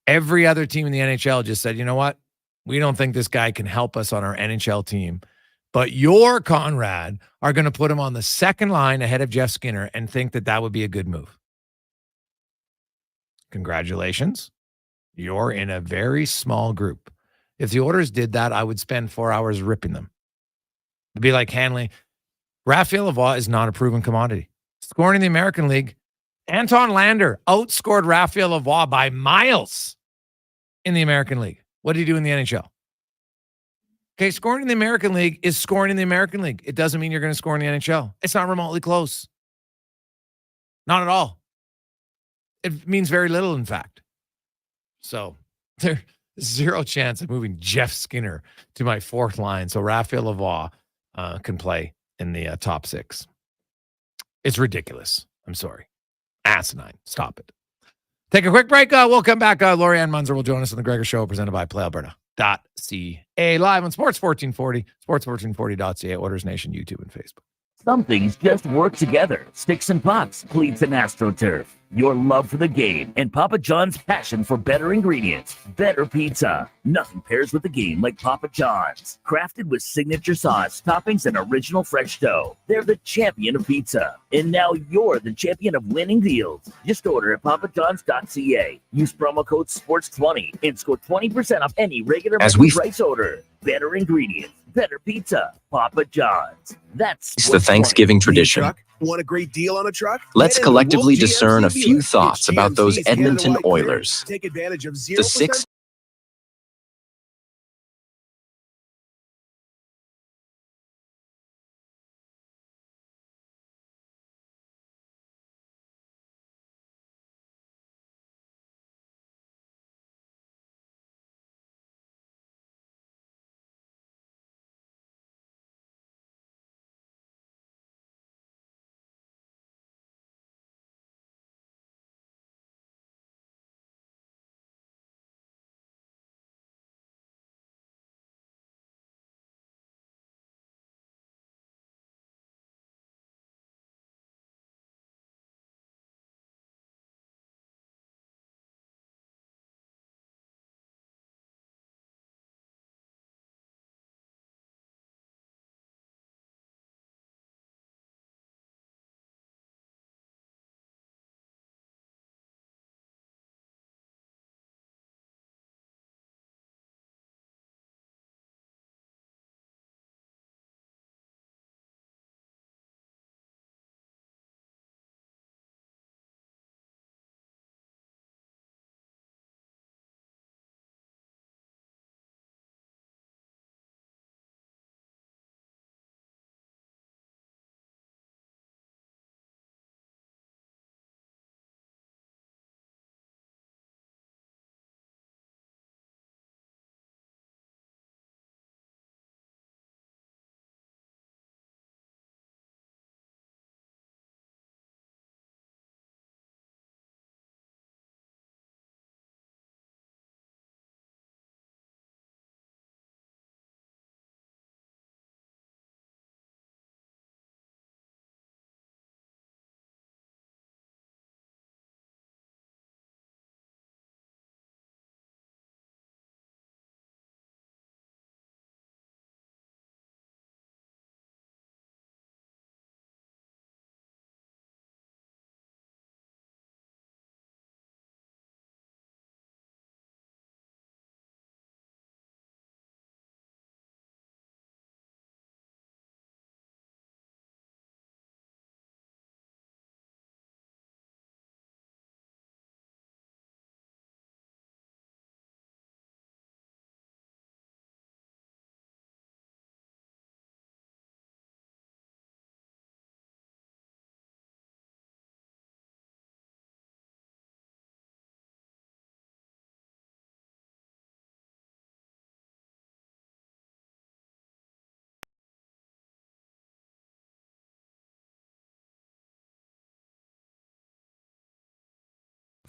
Every other team in the NHL just said, you know what? We don't think this guy can help us on our NHL team. But your Conrad are going to put him on the second line ahead of Jeff Skinner and think that would be a good move. Congratulations. You're in a very small group. If the Oilers did that, I would spend 4 hours ripping them. It'd be like Hanley. Raphael Lavoie is not a proven commodity. Scoring in the American League, Anton Lander outscored Raphael Lavoie by miles in the American League. What did he do in the NHL? Okay, scoring in the American League is scoring in the American League. It doesn't mean you're going to score in the NHL. It's not remotely close. Not at all. It means very little, in fact. So there's zero chance of moving Jeff Skinner to my fourth line so Raphael Lavoie can play in the top 6. It's ridiculous. I'm sorry. Asinine. Stop it. Take a quick break. We'll come back. Loriann Muenzer will join us on the Gregor Show presented by PlayAlberta.ca. Live on Sports 1440, sports1440.ca, Oilers Nation, YouTube, and Facebook. Some things just work together. Sticks and pucks, cleats and AstroTurf. Your love for the game and Papa John's passion for better ingredients. Better pizza. Nothing pairs with the game like Papa John's. Crafted with signature sauce, toppings, and original fresh dough. They're the champion of pizza. And now you're the champion of winning deals. Just order at papajohns.ca. Use promo code SPORTS20 and score 20% off any regular price order. Better ingredients. Better pizza. Papa John's. That's the Thanksgiving tradition. Want a great deal on a truck? Let's collectively discern a few thoughts about those Edmonton Oilers. Take advantage of 0% The 6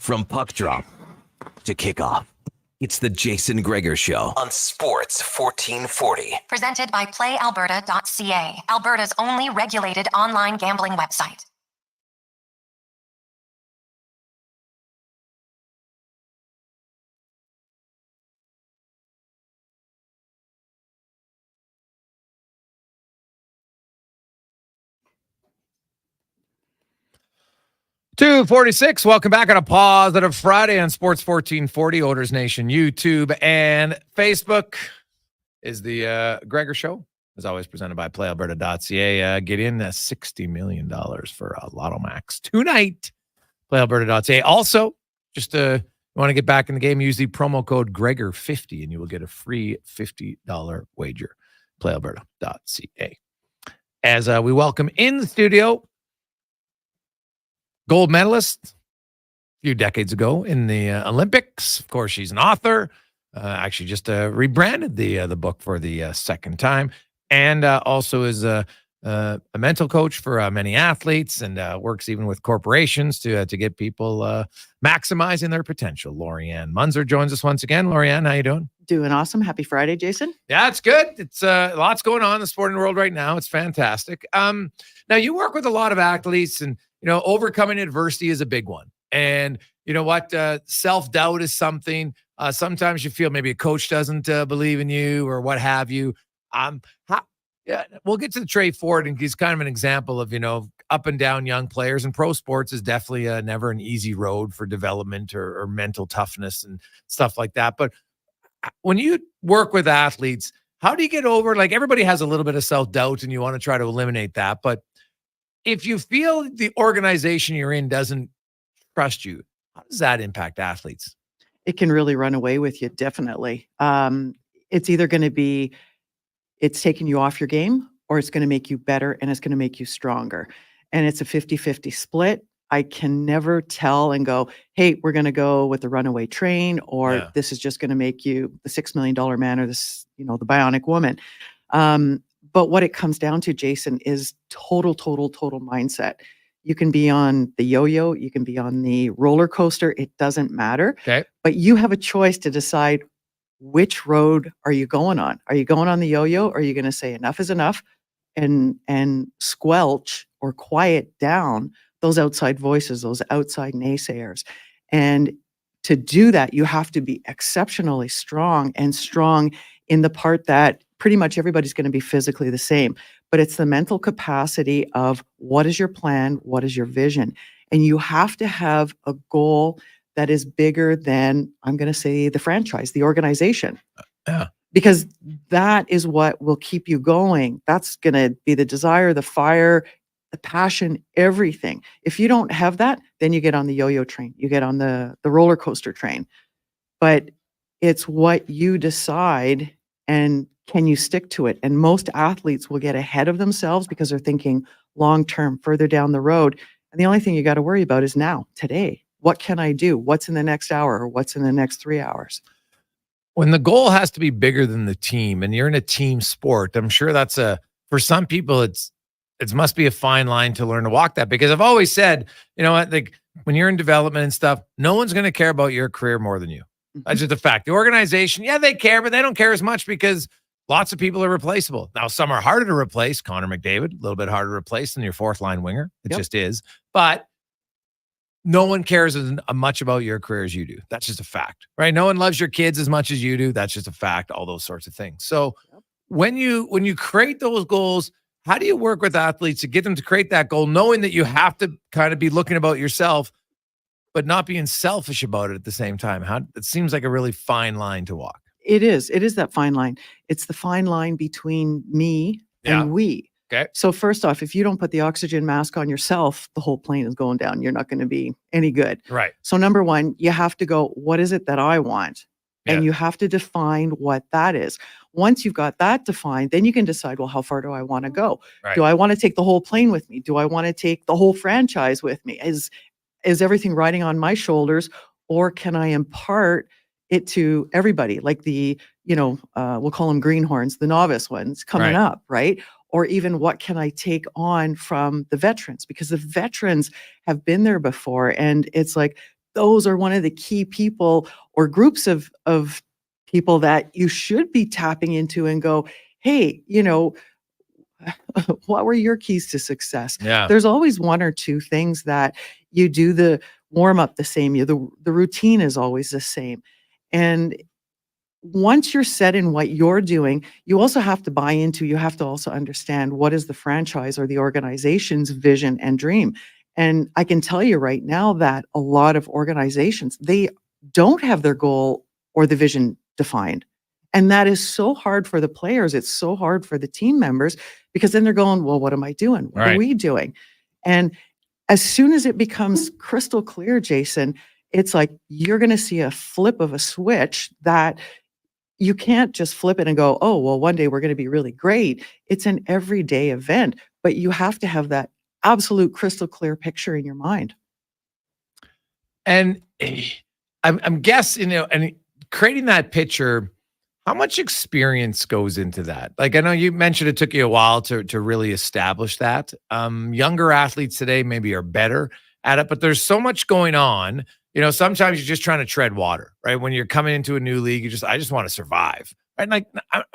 From puck drop to kickoff, it's the Jason Gregor Show on Sports 1440. Presented by PlayAlberta.ca, Alberta's only regulated online gambling website. .246. Welcome back on a positive Friday on Sports 1440, Oilers Nation, YouTube, and Facebook. Is the Gregor Show, as always, presented by PlayAlberta.ca. Get in $60 million for Lotto Max tonight. PlayAlberta.ca. Also, just you want to get back in the game, use the promo code Gregor50, and you will get a free $50 wager. PlayAlberta.ca. As we welcome in the studio, gold medalist a few decades ago in the Olympics. Of course, she's an author. Actually just rebranded the book for the second time, and also is a mental coach for many athletes, and works even with corporations to get people maximizing their potential. Loriann Muenzer joins us once again. Loriann, how you doing? Doing awesome. Happy Friday, Jason. Yeah, it's good. It's lots going on in the sporting world right now. It's fantastic. Now you work with a lot of athletes, and overcoming adversity is a big one. And you know what? Self-doubt is something. Sometimes you feel maybe a coach doesn't believe in you or what have you. We'll get to the Trey Ford, and he's kind of an example of, up and down young players. And pro sports is definitely never an easy road for development or mental toughness and stuff like that. But when you work with athletes, how do you get over, like, everybody has a little bit of self-doubt and you want to try to eliminate that. But if you feel the organization you're in doesn't trust you, how does that impact athletes? It can really run away with you, definitely. It's either going to be, it's taking you off your game, or it's going to make you better and it's going to make you stronger. And it's a 50-50 split. I can never tell and go, hey, we're going to go with the runaway train, or this is just going to make you the $6 million man, or this, the bionic woman. But what it comes down to, Jason, is total mindset. You can be on the yo-yo, you can be on the roller coaster. It doesn't matter. Okay. But you have a choice to decide which road are you going on. Are you going on the yo-yo, or are you going to say enough is enough and squelch or quiet down those outside voices, those outside naysayers? And to do that, you have to be exceptionally strong, and strong in the part that pretty much everybody's going to be physically the same. But it's the mental capacity of, what is your plan? What is your vision? And you have to have a goal that is bigger than, I'm going to say, the franchise, the organization. Because that is what will keep you going. That's going to be the desire, the fire, the passion, everything. If you don't have that, then you get on the yo-yo train. You get on the roller coaster train. But it's what you decide, and can you stick to it? And most athletes will get ahead of themselves because they're thinking long-term, further down the road. And the only thing you got to worry about is now, today. What can I do? What's in the next hour, or what's in the next 3 hours? When the goal has to be bigger than the team, and you're in a team sport, I'm sure that's for some people, it must be a fine line to learn to walk that. Because I've always said, like, when you're in development and stuff, no one's going to care about your career more than you. That's just a fact. The organization, they care, but they don't care as much because lots of people are replaceable. Now, some are harder to replace. Connor McDavid, a little bit harder to replace than your fourth line winger. It just is. But no one cares as much about your career as you do. That's just a fact, right? No one loves your kids as much as you do. That's just a fact. All those sorts of things. So when you create those goals, how do you work with athletes to get them to create that goal, knowing that you have to kind of be looking about yourself, but not being selfish about it at the same time? It seems like a really fine line to walk. It is that fine line. It's the fine line between me and we. Okay. So first off, if you don't put the oxygen mask on yourself, the whole plane is going down. You're not going to be any good. Right. So number one, you have to go, what is it that I want? And you have to define what that is. Once you've got that defined, then you can decide, well, how far do I want to go? Right. Do I want to take the whole plane with me? Do I want to take the whole franchise with me? Is everything riding on my shoulders, or can I impart it to everybody? Like we'll call them greenhorns, the novice ones coming up, right? Or even, what can I take on from the veterans? Because the veterans have been there before, and it's like, those are one of the key people or groups of people that you should be tapping into and go, hey, what were your keys to success? Yeah. There's always one or two things that you do the warm up the same. The routine is always the same. And once you're set in what you're doing, you also have to buy into, you have to also understand what is the franchise or the organization's vision and dream. And I can tell you right now that a lot of organizations, they don't have their goal or the vision defined. And that is so hard for the players. It's so hard for the team members because then they're going, well, what am I doing? What are we doing? And as soon as it becomes crystal clear, Jason, it's like you're going to see a flip of a switch that you can't just flip it and go, oh, well, one day we're going to be really great. It's an everyday event, but you have to have that absolute crystal clear picture in your mind. And I'm guessing, and creating that picture, how much experience goes into that? Like, I know you mentioned it took you a while to really establish that. Younger athletes today maybe are better at it, but there's so much going on. Sometimes you're just trying to tread water, right? When you're coming into a new league, I just want to survive, right? Like,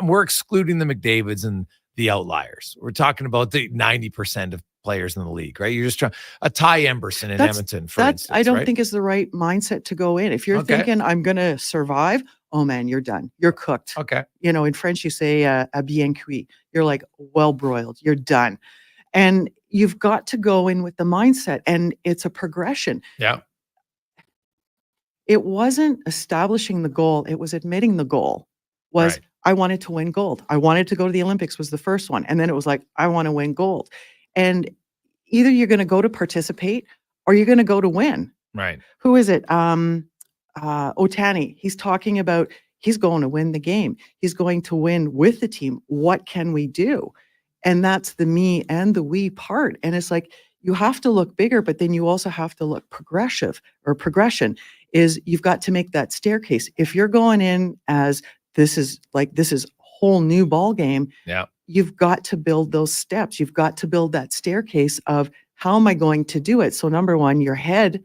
we're excluding the McDavids and the outliers. We're talking about the 90% of players in the league, right? You're just trying a Ty Emberson in Edmonton, for instance. I don't right? think is the right mindset to go in. If you're thinking I'm going to survive, oh man, you're done. You're cooked. Okay. In French, you say a bien cuit. You're like well broiled. You're done. And you've got to go in with the mindset, and it's a progression. Yeah. It wasn't establishing the goal. It was admitting the goal was Right. I wanted to win gold. I wanted to go to the Olympics was the first one. And then it was like, I want to win gold. And either you're going to go to participate or you're going to go to win. Right. Who is it? Otani. He's talking about he's going to win the game. He's going to win with the team. What can we do? And that's the me and the we part. And it's like, you have to look bigger, but then you also have to look progression is you've got to make that staircase. If you're going in as this is whole new ball game, yeah, you've got to build those steps. You've got to build that staircase of how am I going to do it? So number one, your head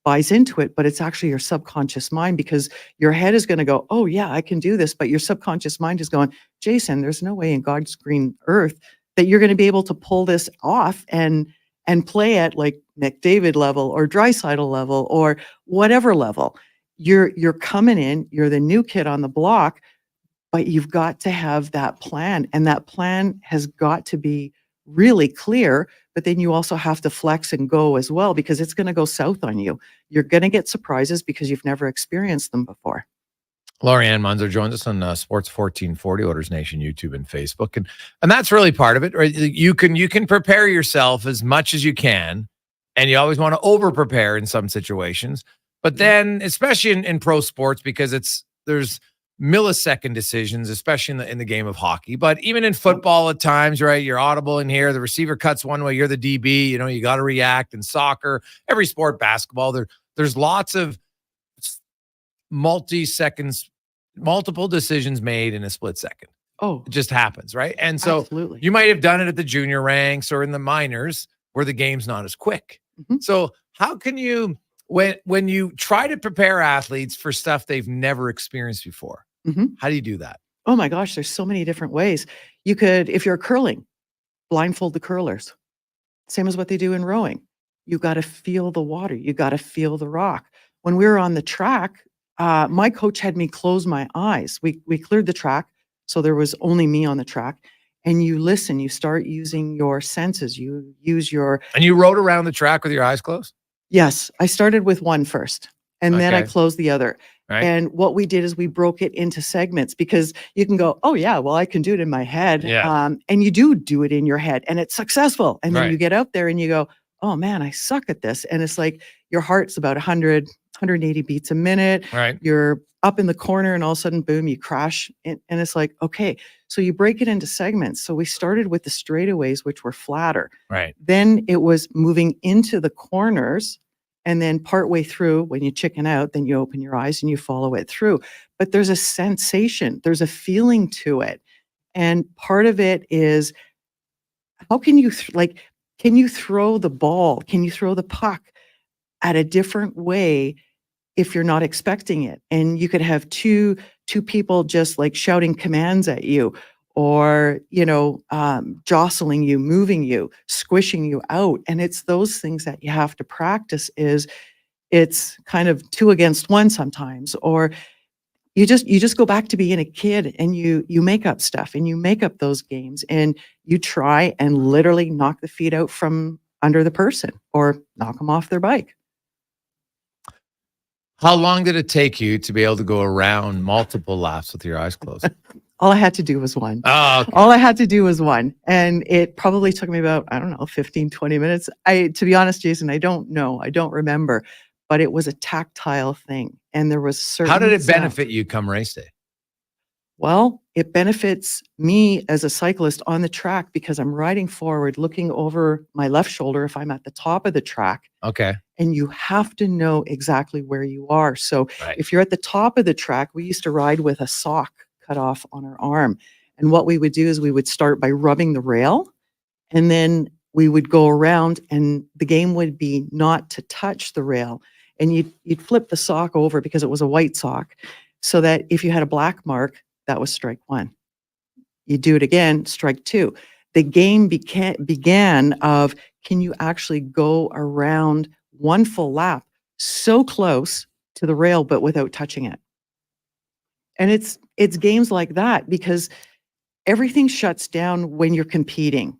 buys into it, but it's actually your subconscious mind, because your head is going to go, oh yeah, I can do this. But your subconscious mind is going, Jason, there's no way in God's green earth that you're going to be able to pull this off and play at like McDavid level or Draisaitl level or whatever level. You're coming in, you're the new kid on the block, but you've got to have that plan, and that plan has got to be really clear. But then you also have to flex and go as well, because it's going to go south on you. You're going to get surprises because you've never experienced them before. Loriann Muenzer joins us on Sports 1440, Oilers Nation, YouTube and Facebook. And that's really part of it, right? You can prepare yourself as much as you can, and you always want to over prepare in some situations. But then, especially in pro sports, because there's millisecond decisions, especially in the game of hockey. But even in football at times, right? You're audible in here. The receiver cuts one way. You're the DB. You got to react. In soccer, every sport, basketball, there's lots of multiple decisions made in a split second. Oh, it just happens, right? And so absolutely. You might have done it at the junior ranks or in the minors where the game's not as quick. Mm-hmm. So how can you, when you try to prepare athletes for stuff they've never experienced before, mm-hmm. how do you do that? Oh my gosh, there's so many different ways. You could, if you're curling, blindfold the curlers. Same as what they do in rowing. You got to feel the water. You got to feel the rock. When we were on the track, my coach had me close my eyes. We cleared the track, so there was only me on the track. And you listen, you start using your senses. You use your... And you rode around the track with your eyes closed? Yes. I started with one first, and then I closed the other. Right. And what we did is we broke it into segments, because you can go, oh yeah, well, I can do it in my head. Yeah. And you do it in your head, and it's successful. And then you get out there and you go, oh man, I suck at this. And it's like your heart's about 180 beats a minute. Right. You're up in the corner, and all of a sudden, boom, you crash. And it's like, okay, so you break it into segments. So we started with the straightaways, which were flatter. Right. Then it was moving into the corners. And then partway through, when you chicken out, then you open your eyes and you follow it through. But there's a sensation, there's a feeling to it. And part of it is, how can you, can you throw the ball? Can you throw the puck at a different way if you're not expecting it. And you could have two people just like shouting commands at you, or, jostling you, moving you, squishing you out. And it's those things that you have to practice. It's kind of 2 against 1 sometimes, or you just go back to being a kid, and you make up stuff, and you make up those games, and you try and literally knock the feet out from under the person or knock them off their bike. How long did it take you to be able to go around multiple laps with your eyes closed? All I had to do was one. Oh, okay. All I had to do was one. And it probably took me about, 15, 20 minutes. To be honest, Jason, I don't know. I don't remember. But it was a tactile thing. And there was certain How did it sound. benefit you come race day? Well, it benefits me as a cyclist on the track because I'm riding forward, looking over my left shoulder if I'm at the top of the track. Okay. And you have to know exactly where you are. So if you're at the top of the track, we used to ride with a sock cut off on our arm. And what we would do is we would start by rubbing the rail, and then we would go around, and the game would be not to touch the rail. And you'd flip the sock over because it was a white sock, so that if you had a black mark, that was strike 1. You do it again, strike 2. The game began of, can you actually go around one full lap so close to the rail but without touching it? And it's games like that, because everything shuts down when you're competing,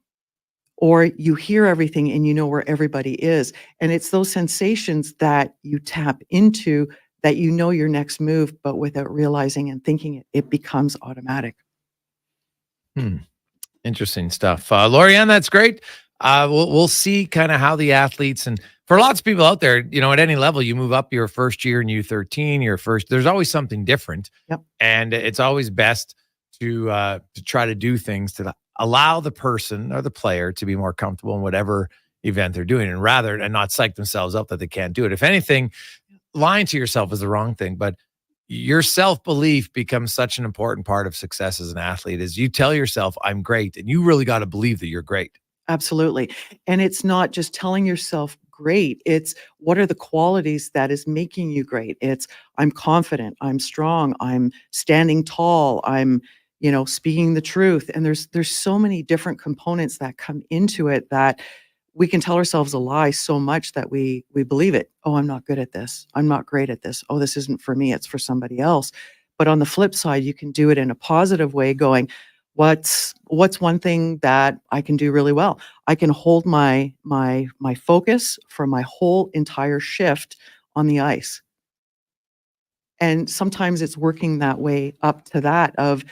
or you hear everything and you know where everybody is. And it's those sensations that you tap into, that you know your next move, but without realizing and thinking it becomes automatic. Interesting stuff. Loriann, that's great. We'll see kind of how the athletes, and for lots of people out there, at any level, you move up your first year in U13, there's always something different. Yep. And it's always best to try to do things to allow the person or the player to be more comfortable in whatever event they're doing, and not psych themselves up that they can't do it. If anything, lying to yourself is the wrong thing, but your self-belief becomes such an important part of success as an athlete. As you tell yourself, I'm great, and you really got to believe that you're great. Absolutely. And it's not just telling yourself great. It's what are the qualities that is making you great? It's I'm confident, I'm strong, I'm standing tall, I'm, speaking the truth. And there's so many different components that come into it that we can tell ourselves a lie so much that we believe it. Oh, I'm not good at this. I'm not great at this. Oh, this isn't for me. It's for somebody else. But on the flip side, you can do it in a positive way, going, what's one thing that I can do really well? I can hold my focus for my whole entire shift on the ice. And sometimes it's working that way up to that of,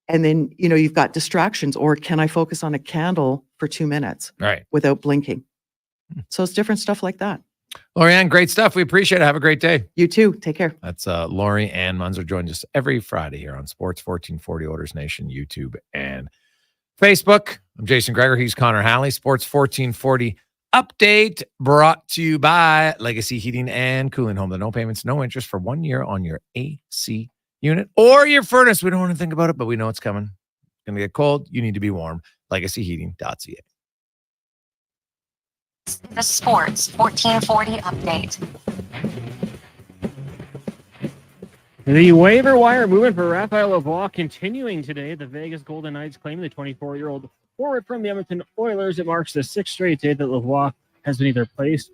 and then, you've got distractions, or can I focus on a candle for 2 minutes without blinking? So it's different stuff like that. Loriann, great stuff. We appreciate it. Have a great day. You too. Take care. That's Loriann Muenzer, joins us every Friday here on Sports 1440 Oilers Nation, YouTube and Facebook. I'm Jason Gregor. He's Connor Halley. Sports 1440 update brought to you by Legacy Heating and Cooling. Home to no payments, no interest for 1 year on your AC unit or your furnace. We don't want to think about it, but we know it's coming. It's going to get cold. You need to be warm. LegacyHeating.ca. The Sports 1440 update. The waiver wire movement for Raphael Lavoie continuing today. The Vegas Golden Knights claim the 24-year-old forward from the Edmonton Oilers. It marks the 6th straight day that Lavoie has been either placed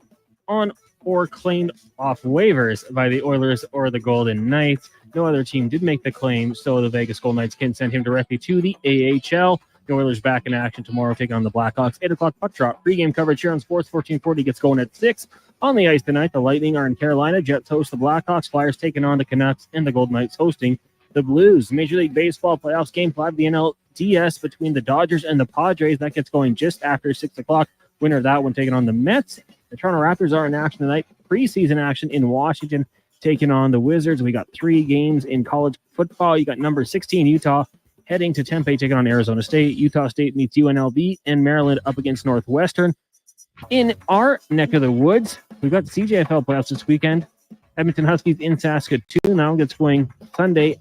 on or claimed off waivers by the Oilers or the Golden Knights. No other team did make the claim, so the Vegas Golden Knights can send him directly to the AHL. The Oilers back in action tomorrow, taking on the Blackhawks. 8 o'clock puck drop. Pre-game coverage here on Sports 1440 gets going at 6. On the ice tonight, the Lightning are in Carolina. Jets host the Blackhawks. Flyers taking on the Canucks, and the Golden Knights hosting the Blues. Major League Baseball playoffs, Game 5 of the NLDS between the Dodgers and the Padres. That gets going just after 6 o'clock. Winner of that one taking on the Mets. The Toronto Raptors are in action tonight. Preseason action in Washington, taking on the Wizards. We got 3 games in college football. You got number 16, Utah, heading to Tempe, taking on Arizona State. Utah State meets UNLV, and Maryland up against Northwestern. In our neck of the woods, we've got the CJFL playoffs this weekend. Edmonton Huskies in Saskatoon. Now gets going Sunday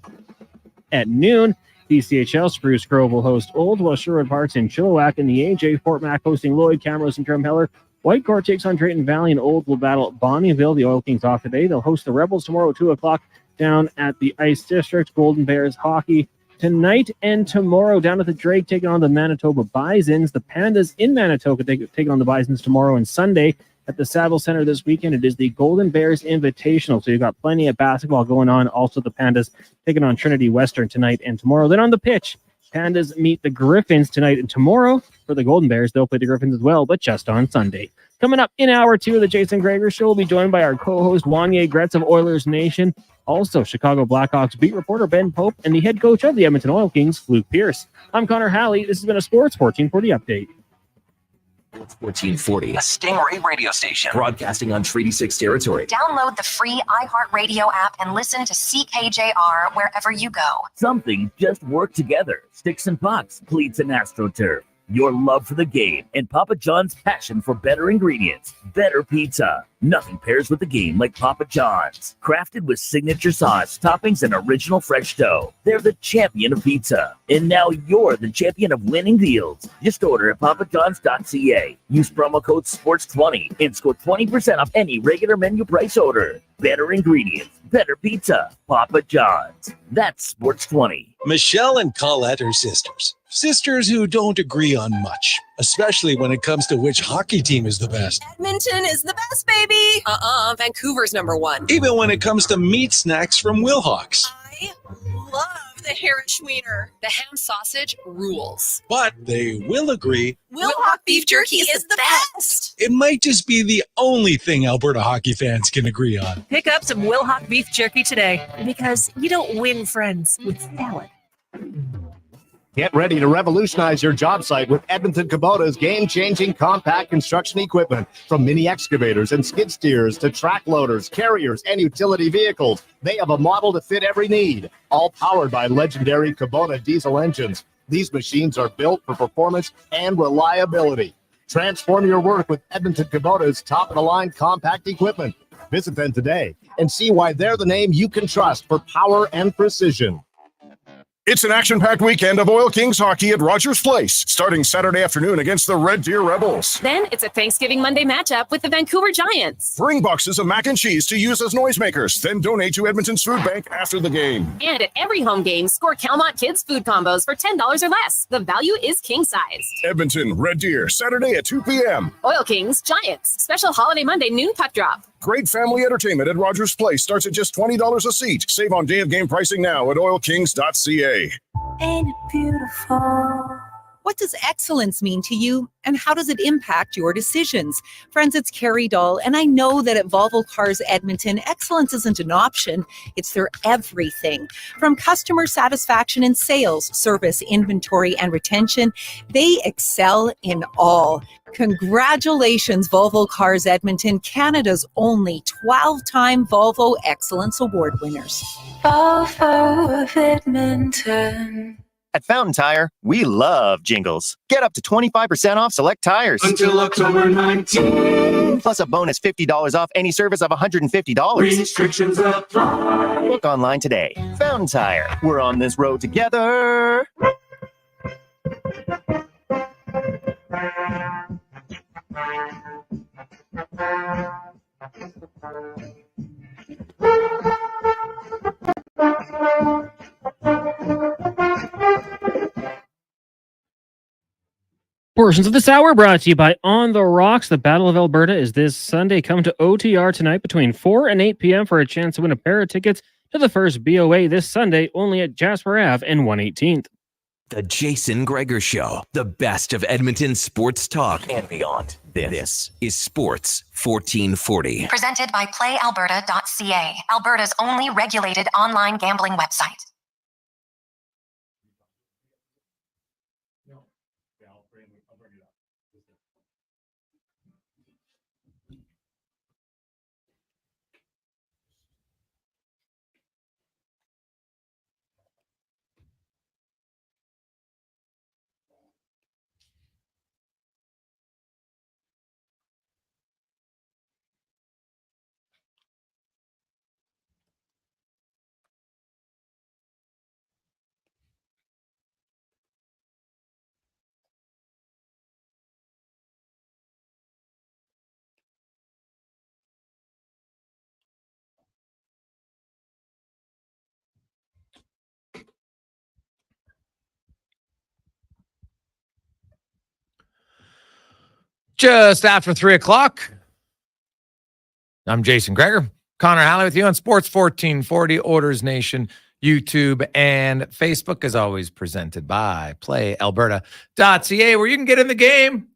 at noon. DCHL, Spruce Grove will host Old, while Sherwood Park's in Chilliwack, and the AJ Fort Mac hosting Lloyd, Camrose, and Drumheller. Whitecourt takes on Drayton Valley, and Old will battle Bonnyville. The Oil Kings off today. They'll host the Rebels tomorrow at 2 o'clock down at the Ice District. Golden Bears hockey tonight and tomorrow down at the Drake, taking on the Manitoba Bisons. The Pandas in Manitoba taking on the Bisons tomorrow and Sunday at the Saville Center this weekend. It is the Golden Bears Invitational, so you've got plenty of basketball going on. Also, the Pandas taking on Trinity Western tonight and tomorrow. Then on the pitch, Pandas meet the Griffins tonight and tomorrow. For the Golden Bears, they'll play the Griffins as well, but just on Sunday. Coming up in hour 2 of the Jason Gregor Show, we'll be joined by our co-host Wanye Gretz of Oilers Nation, also Chicago Blackhawks beat reporter Ben Pope, and the head coach of the Edmonton Oil Kings, Luke Pierce. I'm Connor Halley. This has been a Sports 1440 update. 1440, a Stingray radio station broadcasting on Treaty 6 territory. Download the free iHeartRadio app and listen to CKJR wherever you go. Something just worked together. Sticks and pucks, cleats and AstroTurf. Your love for the game and Papa John's passion for better ingredients. Better pizza. Nothing pairs with the game like Papa John's. Crafted with signature sauce, toppings, and original fresh dough. They're the champion of pizza. And now you're the champion of winning deals. Just order at papajohns.ca. Use promo code SPORTS20 and score 20% off any regular menu price order. Better ingredients, better pizza. Papa John's. That's SPORTS20. Michelle and Colette are sisters. Sisters who don't agree on much, especially when it comes to which hockey team is the best. Edmonton is the best, baby. Vancouver's number one. Even when it comes to meat snacks from Wilhawks. I love the Harris Wiener. The ham sausage rules. But they will agree Wilhawk beef jerky is the best. it might just be the only thing Alberta hockey fans can agree on. Pick up some Wilhawk beef jerky today because you don't win friends with salad. Get ready to revolutionize your job site with Edmonton Kubota's game-changing compact construction equipment. From mini excavators and skid steers to track loaders, carriers, and utility vehicles, they have a model to fit every need, all powered by legendary Kubota diesel engines. These machines are built for performance and reliability. Transform your work with Edmonton Kubota's top-of-the-line compact equipment. Visit them today and see why they're the name you can trust for power and precision. It's an action-packed weekend of Oil Kings hockey at Rogers Place, starting Saturday afternoon against the Red Deer Rebels. Then it's a Thanksgiving Monday matchup with the Vancouver Giants. Bring boxes of mac and cheese to use as noisemakers, then donate to Edmonton's Food Bank after the game. And at every home game, score Calmont Kids food combos for $10 or less. The value is king-sized. Edmonton, Red Deer, Saturday at 2 p.m. Oil Kings, Giants. Special holiday Monday noon puck drop. Great family entertainment at Rogers Place starts at just $20 a seat. Save on day of game pricing now at oilkings.ca. Ain't it beautiful? What does excellence mean to you, and how does it impact your decisions? Friends, it's Carrie Dahl, and I know that at Volvo Cars Edmonton, excellence isn't an option, it's their everything. From customer satisfaction in sales, service, inventory, and retention, they excel in all. Congratulations, Volvo Cars Edmonton, Canada's only 12-time Volvo Excellence Award winners. Volvo of Edmonton. At Fountain Tire, we love jingles. Get up to 25% off select tires. Until October 19th. Plus a bonus $50 off any service of $150. Restrictions apply. Book online today. Fountain Tire. We're on this road together. Portions of this hour brought to you by On the Rocks. The Battle of Alberta is this Sunday. Come to OTR tonight between 4 and 8 p.m. for a chance to win a pair of tickets to the first BOA this Sunday, only at Jasper Ave and 118th. The Jason Gregor Show, the best of Edmonton sports talk and beyond. This is Sports 1440. Presented by PlayAlberta.ca, Alberta's only regulated online gambling website. Just after 3 o'clock. I'm Jason Gregor. Connor Halley with you on Sports 1440, Orders Nation, YouTube, and Facebook, as always, presented by PlayAlberta.ca, where you can get in the game.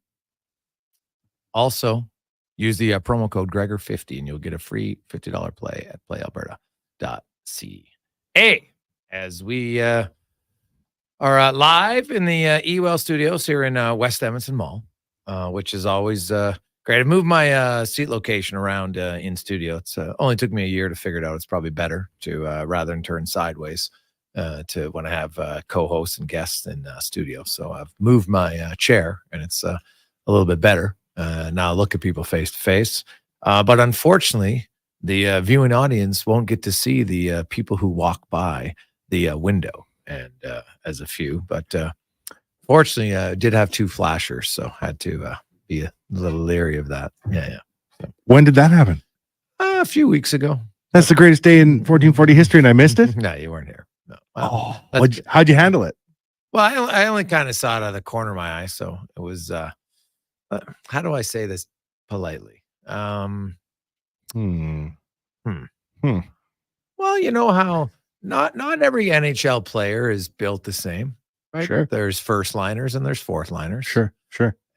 Also, use the promo code Gregor50, and you'll get a free $50 play at PlayAlberta.ca. As we are live in the eWell studios here in West Edmonton Mall, which is always great. I moved my seat location around in studio. It's only took me a year to figure it out. It's probably better to rather than turn sideways to when I have co-hosts and guests in studio. So I've moved my chair, and it's a little bit better. Now I look at people face to face. But unfortunately, the viewing audience won't get to see the people who walk by the window, and as a few. But fortunately, I did have 2 flashers, so had to be a little leery of that. Yeah. So, when did that happen? a few weeks ago. That's the greatest day in 1440 history, and I missed it? No, you weren't here. No. Well, how'd you handle it? Well, I only kind of saw it out of the corner of my eye, so it was, how do I say this politely? Well, you know how not every NHL player is built the same, right? Sure. There's first liners and there's fourth liners. Sure.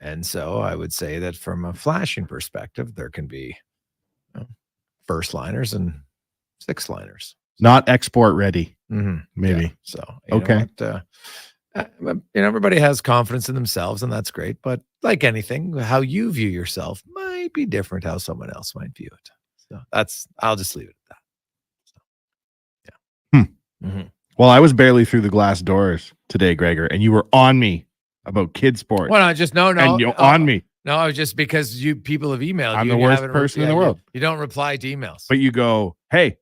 And so I would say that from a flashing perspective, there can be first liners and sixth liners. Not export ready. Maybe. Yeah. So, okay. Everybody has confidence in themselves, and that's great. But like anything, how you view yourself might be different how someone else might view it. So I'll just leave it at that. So, Well, I was barely through the glass doors today, Gregor, and you were on me about kid sport. Well, I just no. And you're on me. No, it's just because people have emailed I'm you. the worst person in the world. You don't reply to emails. But you go, hey,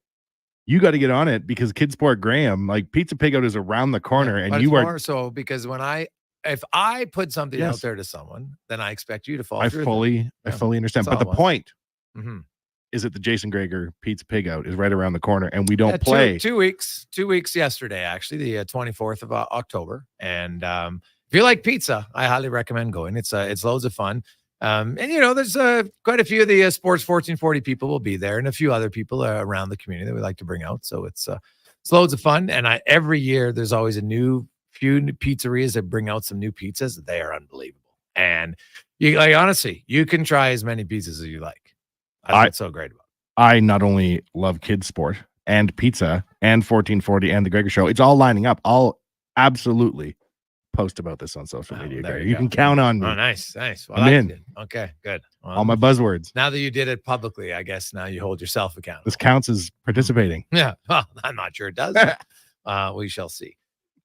you got to get on it because Kid Sport Graham, like Pizza Pig Out is around the corner, and you are more so because if I put something out there to someone, then I expect you to follow through. I fully understand. That's But the all I point is that the Jason Gregor Pizza Pig Out is right around the corner, and we don't play. 2 weeks yesterday, actually, the 24th of October. And if you like pizza, I highly recommend going. It's loads of fun. And there's quite a few of the Sports 1440 people will be there, and a few other people around the community that we like to bring out. So it's loads of fun. And every year there's always few new pizzerias that bring out some new pizzas. They are unbelievable. And honestly, you can try as many pizzas as you like. That's what's so great about it. I not only love Kid Sport and pizza and 1440 and the Gregor Show. It's all lining up. I'll absolutely post about this on social media. There you can count on me. Oh, nice. Well, I'm in. Good. Okay, good. Well, all my buzzwords. Now that you did it publicly, I guess now you hold yourself accountable. This counts as participating. Yeah. Well, I'm not sure it does. We shall see.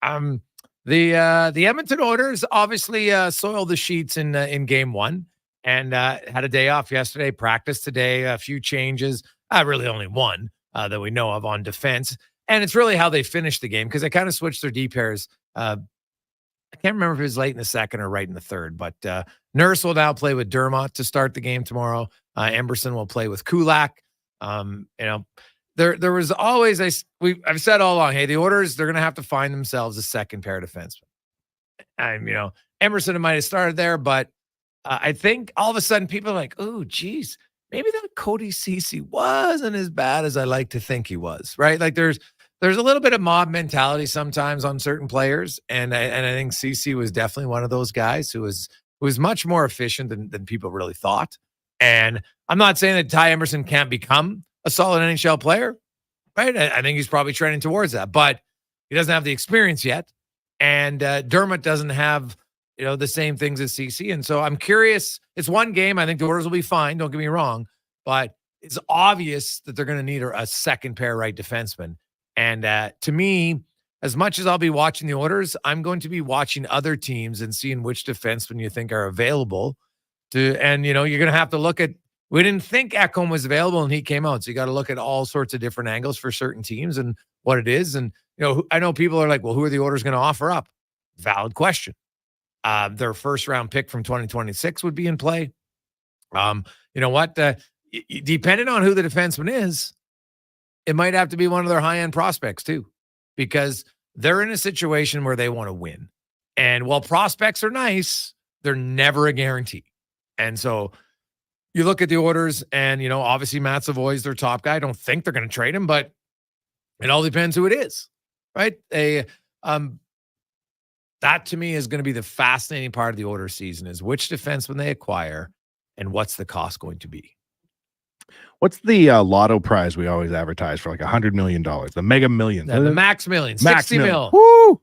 The Edmonton Oilers obviously soiled the sheets in game 1 and had a day off yesterday, practiced today, a few changes, really only one that we know of on defense. And it's really how they finished the game because they kind of switched their D pairs. I can't remember if it was late in the second or right in the third, but Nurse will now play with Dermott to start the game tomorrow. Emberson will play with Kulak. There was always I've said all along, hey, the Oilers, they're going to have to find themselves a second pair of defensemen. Emberson might have started there, but I think all of a sudden people are like, oh, geez, maybe that Cody Ceci wasn't as bad as I like to think he was, right? Like there's a little bit of mob mentality sometimes on certain players, and I think Ceci was definitely one of those guys who was much more efficient than people really thought. And I'm not saying that Ty Emerson can't become a solid NHL player, right? I think he's probably trending towards that, but he doesn't have the experience yet. And Dermott doesn't have, the same things as Ceci. And so I'm curious. It's one game. I think the Oilers will be fine. Don't get me wrong, but it's obvious that they're going to need a second pair right defenseman. And to me, as much as I'll be watching the Oilers, I'm going to be watching other teams and seeing which defensemen you think are available and you're going to have to look at, we didn't think Ekholm was available and he came out. So you got to look at all sorts of different angles for certain teams and what it is. And, I know people are like, well, who are the Oilers going to offer up? Valid question. Their first round pick from 2026 would be in play. You know what? Depending on who the defenseman is, it might have to be one of their high-end prospects too, because they're in a situation where they want to win. And while prospects are nice, they're never a guarantee. And so you look at the orders and, obviously Matt Savoy is their top guy. I don't think they're going to trade him, but it all depends who it is, right? That to me is going to be the fascinating part of the order season is which defenseman they acquire and what's the cost going to be. What's the lotto prize we always advertise for like $100 million? The mega millions. The max million, 60 mil. Woo!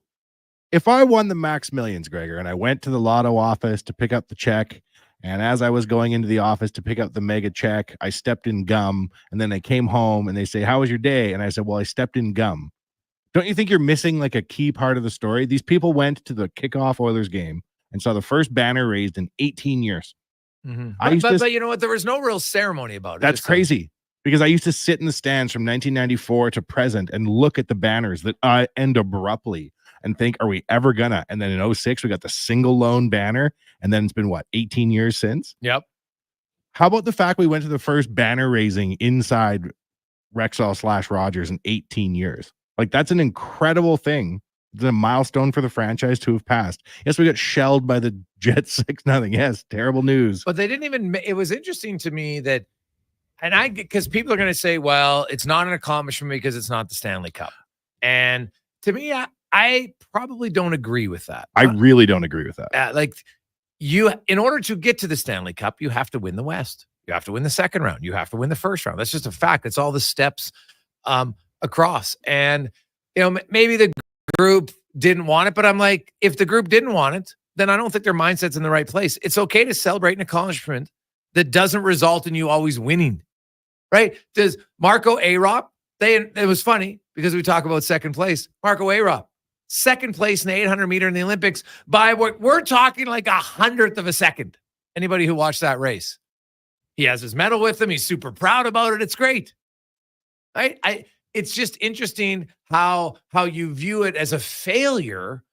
If I won the max millions, Gregor, and I went to the lotto office to pick up the check, and as I was going into the office to pick up the mega check, I stepped in gum, and then I came home and they say, "How was your day?" And I said, "Well, I stepped in gum." Don't you think you're missing like a key part of the story? These people went to the kickoff Oilers game and saw the first banner raised in 18 years. Mm-hmm. But But you know what? There was no real ceremony about it. That's crazy because I used to sit in the stands from 1994 to present and look at the banners that end abruptly and think, are we ever gonna? And then in 06, we got the single lone banner. And then it's been 18 years since? Yep. How about the fact we went to the first banner raising inside Rexall/Rogers in 18 years? Like, that's an incredible thing. It's a milestone for the franchise to have passed. Yes, we got shelled by the Jets 6-0. Yes, terrible news. But they didn't even, it was interesting to me that, because people are going to say, well, it's not an accomplishment because it's not the Stanley Cup. And to me, I probably don't agree with that. I really don't agree with that. In order to get to the Stanley Cup, you have to win the West. You have to win the second round. You have to win the first round. That's just a fact. It's all the steps across. And, maybe the group didn't want it, but I'm like, if the group didn't want it, then I don't think their mindset's in the right place. It's okay to celebrate an accomplishment that doesn't result in you always winning, right? Does Marco Arop, it was funny because we talk about second place. Marco Arop, second place in the 800 meter in the Olympics by what we're talking like 100th of a second. Anybody who watched that race, he has his medal with him. He's super proud about it. It's great. It's just interesting how you view it as a failure,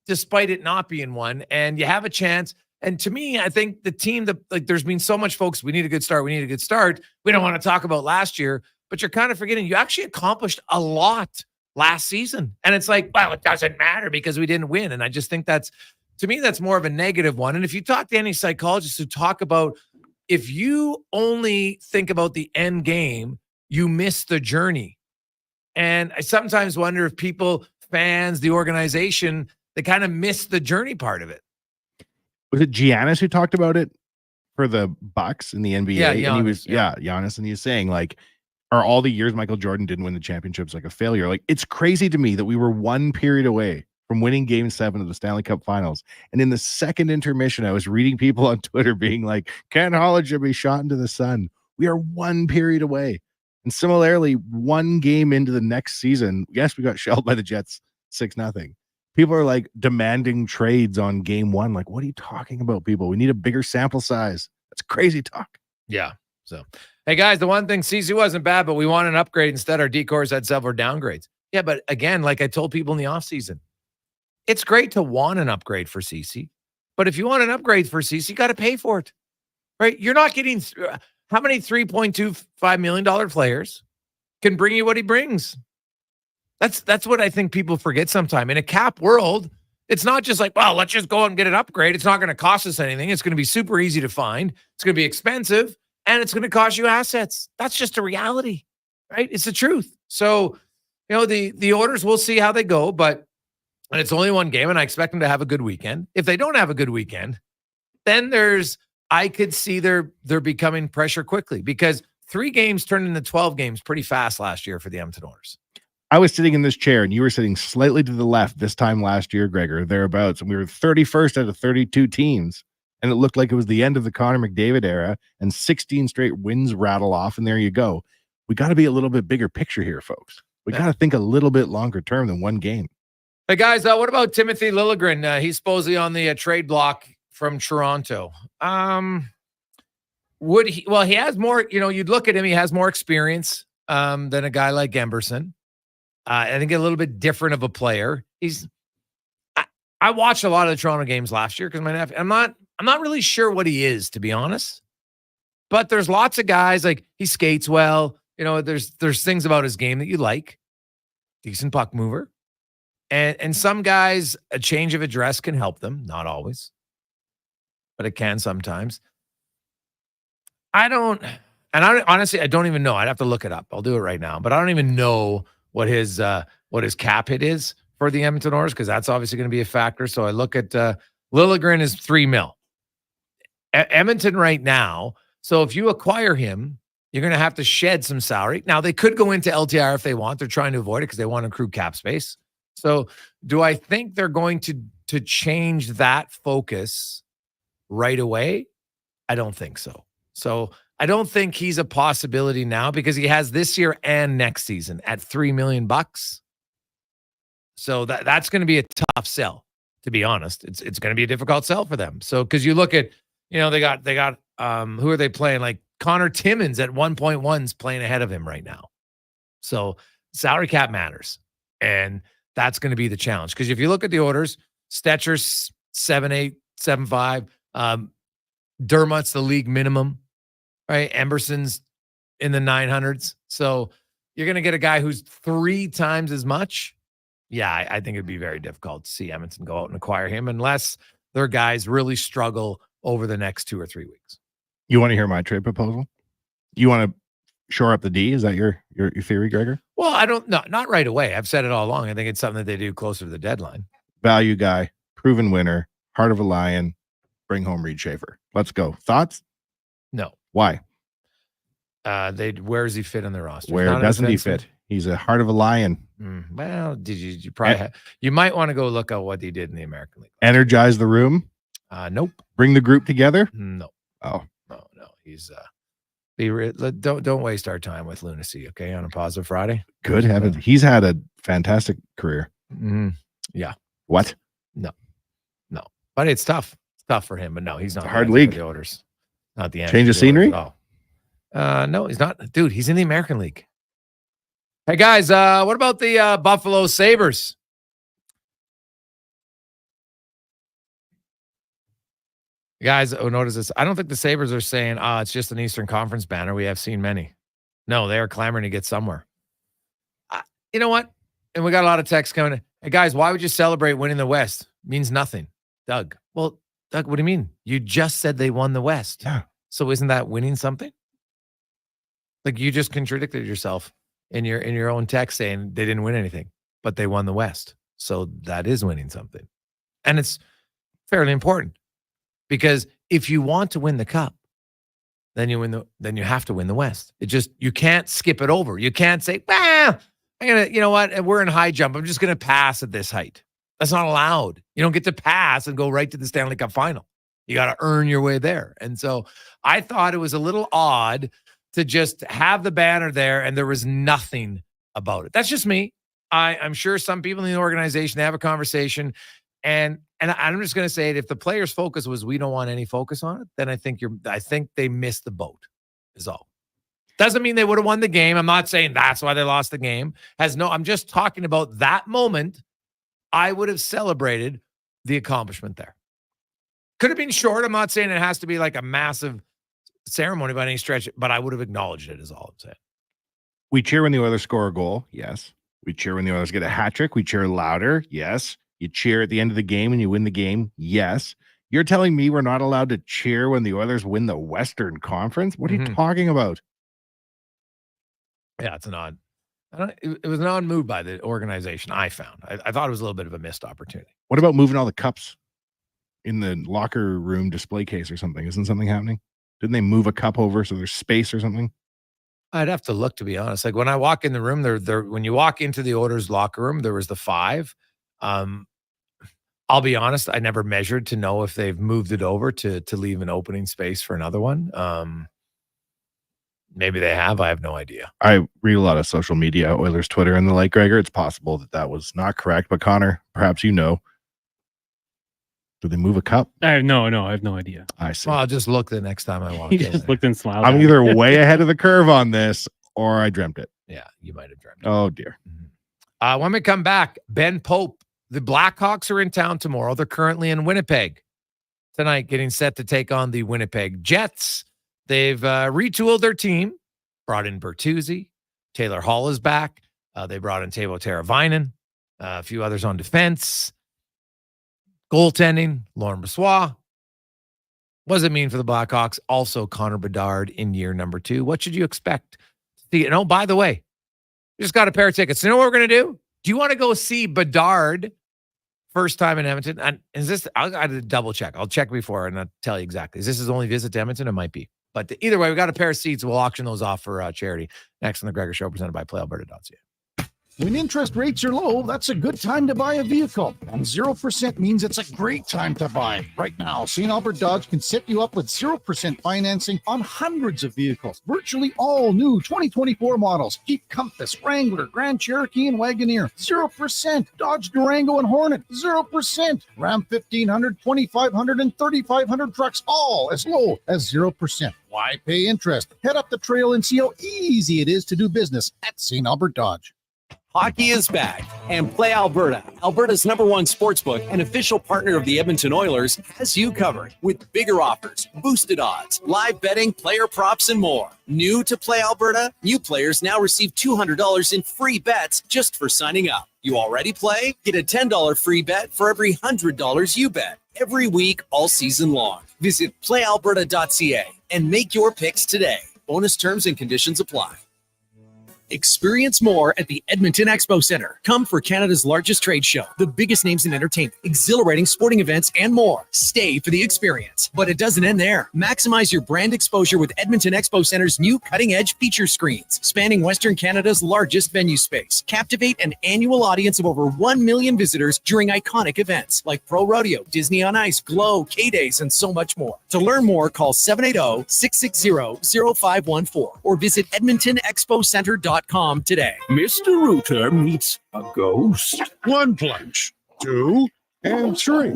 despite it not being one. And you have a chance. And to me, I think the team there's been so much folks. We need a good start. We need a good start. We don't want to talk about last year, but you're kind of forgetting you actually accomplished a lot last season. And it's like, well, it doesn't matter because we didn't win. And I just think that's more of a negative one. And if you talk to any psychologists who talk about, if you only think about the end game, you miss the journey. And I sometimes wonder if people, fans, the organization, they kind of miss the journey part of it. Was it Giannis who talked about it for the Bucks in the NBA? Yeah, and Giannis, Giannis, and he's saying like, are all the years Michael Jordan didn't win the championships like a failure? Like, it's crazy to me that we were one period away from winning Game 7 of the Stanley Cup Finals, and in the second intermission, I was reading people on Twitter being like, Ken Holland should be shot into the sun. We are one period away. And similarly, one game into the next season, yes, we got shelled by the Jets 6-0. People are like demanding trades on game 1. Like, what are you talking about, people? We need a bigger sample size. That's crazy talk. Yeah. So, hey guys, the one thing, CC wasn't bad, but we want an upgrade. Instead, our decors had several downgrades. Yeah, but again, like I told people in the offseason, it's great to want an upgrade for CC. But if you want an upgrade for CC, you got to pay for it, right? You're not getting how many $3.25 million players can bring you what he brings? That's what I think people forget sometime. In a cap world, it's not just like, well, let's just go and get an upgrade. It's not going to cost us anything. It's going to be super easy to find. It's going to be expensive, and it's going to cost you assets. That's just a reality, right? It's the truth. So, the orders, we'll see how they go, but it's only one game, and I expect them to have a good weekend. If they don't have a good weekend, then I could see they're becoming pressure quickly, because 3 games turned into 12 games pretty fast last year for the Edmonton Oilers. I was sitting in this chair and you were sitting slightly to the left this time last year, Gregor, thereabouts. And we were 31st out of 32 teams. And it looked like it was the end of the Connor McDavid era, and 16 straight wins rattle off. And there you go. We got to be a little bit bigger picture here, folks. We got to think a little bit longer term than one game. Hey guys, what about Timothy Liljegren? He's supposedly on the trade block from Toronto. Would he? Well, he has more. You'd look at him. He has more experience than a guy like Emberson. I think a little bit different of a player. I watched a lot of the Toronto games last year because my nephew. I'm not really sure what he is, to be honest. But there's lots of guys, like, he skates well. There's things about his game that you like. Decent puck mover. And some guys, a change of address can help them. Not always, but it can sometimes. Honestly, I don't even know. I'd have to look it up. I'll do it right now, but I don't even know what his cap hit is for the Edmonton Oilers, because that's obviously going to be a factor. So I look at Liljegren is $3 million. Edmonton right now. So if you acquire him, you're going to have to shed some salary. Now they could go into LTIR if they want. They're trying to avoid it because they want to accrue cap space. So do I think they're going to change that focus right away? I don't think so. So I don't think he's a possibility now because he has this year and next season at $3 million. So that's going to be a tough sell, to be honest. It's going to be a difficult sell for them. So because you look at, they got who are they playing? Like Connor Timmins at 1.1 is playing ahead of him right now. So salary cap matters, and that's going to be the challenge. Because if you look at the orders, Stetcher's 7.8, 7.5. Dermott's the league minimum, right? Emberson's in the 900s. So you're going to get a guy who's 3 times as much. Yeah, I think it'd be very difficult to see Edmonton go out and acquire him unless their guys really struggle over the next 2 or 3 weeks. You want to hear my trade proposal? You want to shore up the D? Is that your theory, Gregor? Well, I don't know. Not right away. I've said it all along. I think it's something that they do closer to the deadline. Value guy, proven winner, heart of a lion, bring home Reed Schaefer. Let's go. Thoughts? No. Where does he fit on the roster? Where doesn't he fit? He's a heart of a lion. Well, you probably you might want to go look at what he did in the American League. Energize the room? Nope. Bring the group together? No. Oh. No. He's don't waste our time with lunacy, okay, on a positive Friday. Good heavens. He's had a fantastic career. Yeah. What? No. But it's tough. It's tough for him, but no, he's not. It's a hard league. The orders. Not the change of scenery? No, he's not. Dude, he's in the American League. Hey guys, what about the Buffalo Sabres? Guys, notice this. I don't think the Sabres are saying, it's just an Eastern Conference banner. We have seen many. No, they are clamoring to get somewhere. You know what? And we got a lot of texts coming. Hey guys, why would you celebrate winning the West? Means nothing. Doug. Well, Doug, what do you mean? You just said they won the West. Yeah. So isn't that winning something? Like you just contradicted yourself in your own text saying they didn't win anything, but they won the West. So that is winning something. And it's fairly important because if you want to win the cup, then you have to win the West. You can't skip it over. You can't say, you know what? We're in high jump. I'm just going to pass at this height. That's not allowed. You don't get to pass and go right to the Stanley Cup final. You got to earn your way there. And so I thought it was a little odd to just have the banner there and there was nothing about it. That's just me. I'm sure some people in the organization, they have a conversation. And I'm just going to say it. If the players' focus was, we don't want any focus on it, then I think they missed the boat is all. Doesn't mean they would have won the game. I'm not saying that's why they lost the game. I'm just talking about that moment. I would have celebrated the accomplishment there. Could have been short. I'm not saying it has to be like a massive ceremony by any stretch, but I would have acknowledged it is all I'm saying. We cheer when the Oilers score a goal. Yes. We cheer when the Oilers get a hat trick. We cheer louder. Yes. You cheer at the end of the game when you win the game. Yes. You're telling me we're not allowed to cheer when the Oilers win the Western Conference? What are you talking about? Yeah, it's an odd. It was an odd move by the organization, I found. I thought it was a little bit of a missed opportunity. What about moving all the cups in the locker room display case or something? Isn't something happening? Didn't they move a cup over so there's space or something? I'd have to look, to be honest. Like when I walk in the room, when you walk into the Oilers locker room, there was the 5. I'll be honest, I never measured to know if they've moved it over to leave an opening space for another one. Maybe they have. I have no idea. I read a lot of social media, Oilers Twitter and the like, Gregor. It's possible that was not correct. But Connor, perhaps you know. Did they move a cup? I have no idea. I see. Well, I'll just look the next time I walk He in. just looked and smiled. I'm either way ahead of the curve on this or I dreamt it. Yeah, you might have dreamt it. Oh, dear. When we come back, Ben Pope, the Blackhawks are in town tomorrow. They're currently in Winnipeg tonight, getting set to take on the Winnipeg Jets. They've retooled their team, brought in Bertuzzi. Taylor Hall is back. They brought in Teuvo Teravainen, a few others on defense. Goaltending, Lauren Brossoit. What does it mean for the Blackhawks? Also, Connor Bedard in year number 2. What should you expect? See, by the way, you just got a pair of tickets. You know what we're going to do? Do you want to go see Bedard first time in Edmonton? And is this, I got to double check. I'll check before and I'll tell you exactly. Is this his only visit to Edmonton? It might be. But either way, we got a pair of seats. We'll auction those off for charity. Next on the Gregor Show, presented by PlayAlberta.ca. When interest rates are low, that's a good time to buy a vehicle. And 0% means it's a great time to buy. Right now, St. Albert Dodge can set you up with 0% financing on hundreds of vehicles. Virtually all new 2024 models. Jeep Compass, Wrangler, Grand Cherokee, and Wagoneer. 0%. Dodge Durango and Hornet. 0%. Ram 1500, 2500, and 3500 trucks, all as low as 0%. Why pay interest? Head up the trail and see how easy it is to do business at St. Albert Dodge. Hockey is back, and Play Alberta, Alberta's #1 sportsbook and official partner of the Edmonton Oilers, has you covered with bigger offers, boosted odds, live betting, player props, and more. New to Play Alberta? New players now receive $200 in free bets just for signing up. You already play? Get a $10 free bet for every $100 you bet. Every week, all season long. Visit playalberta.ca and make your picks today. Bonus terms and conditions apply. Experience more at the Edmonton Expo Center. Come for Canada's largest trade show, the biggest names in entertainment, exhilarating sporting events, and more. Stay for the experience. But it doesn't end there. Maximize your brand exposure with Edmonton Expo Center's new cutting-edge feature screens, spanning Western Canada's largest venue space. Captivate an annual audience of over 1 million visitors during iconic events like Pro Rodeo, Disney on Ice, Glow, K-Days, and so much more. To learn more, call 780-660-0514 or visit edmontonexpocenter.com today. Mr. Rooter meets a ghost. 1 plunge, 2, and 3. A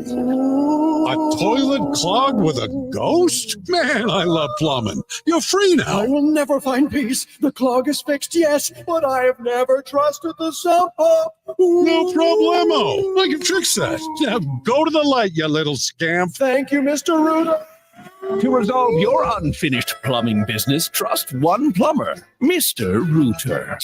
toilet clogged with a ghost? Man, I love plumbing. You're free now. I will never find peace. The clog is fixed, yes, but I have never trusted the sump pump. No problemo. I can fix that. Now go to the light, you little scamp. Thank you, Mr. Rooter. To resolve your unfinished plumbing business, trust one plumber, Mr. Rooter.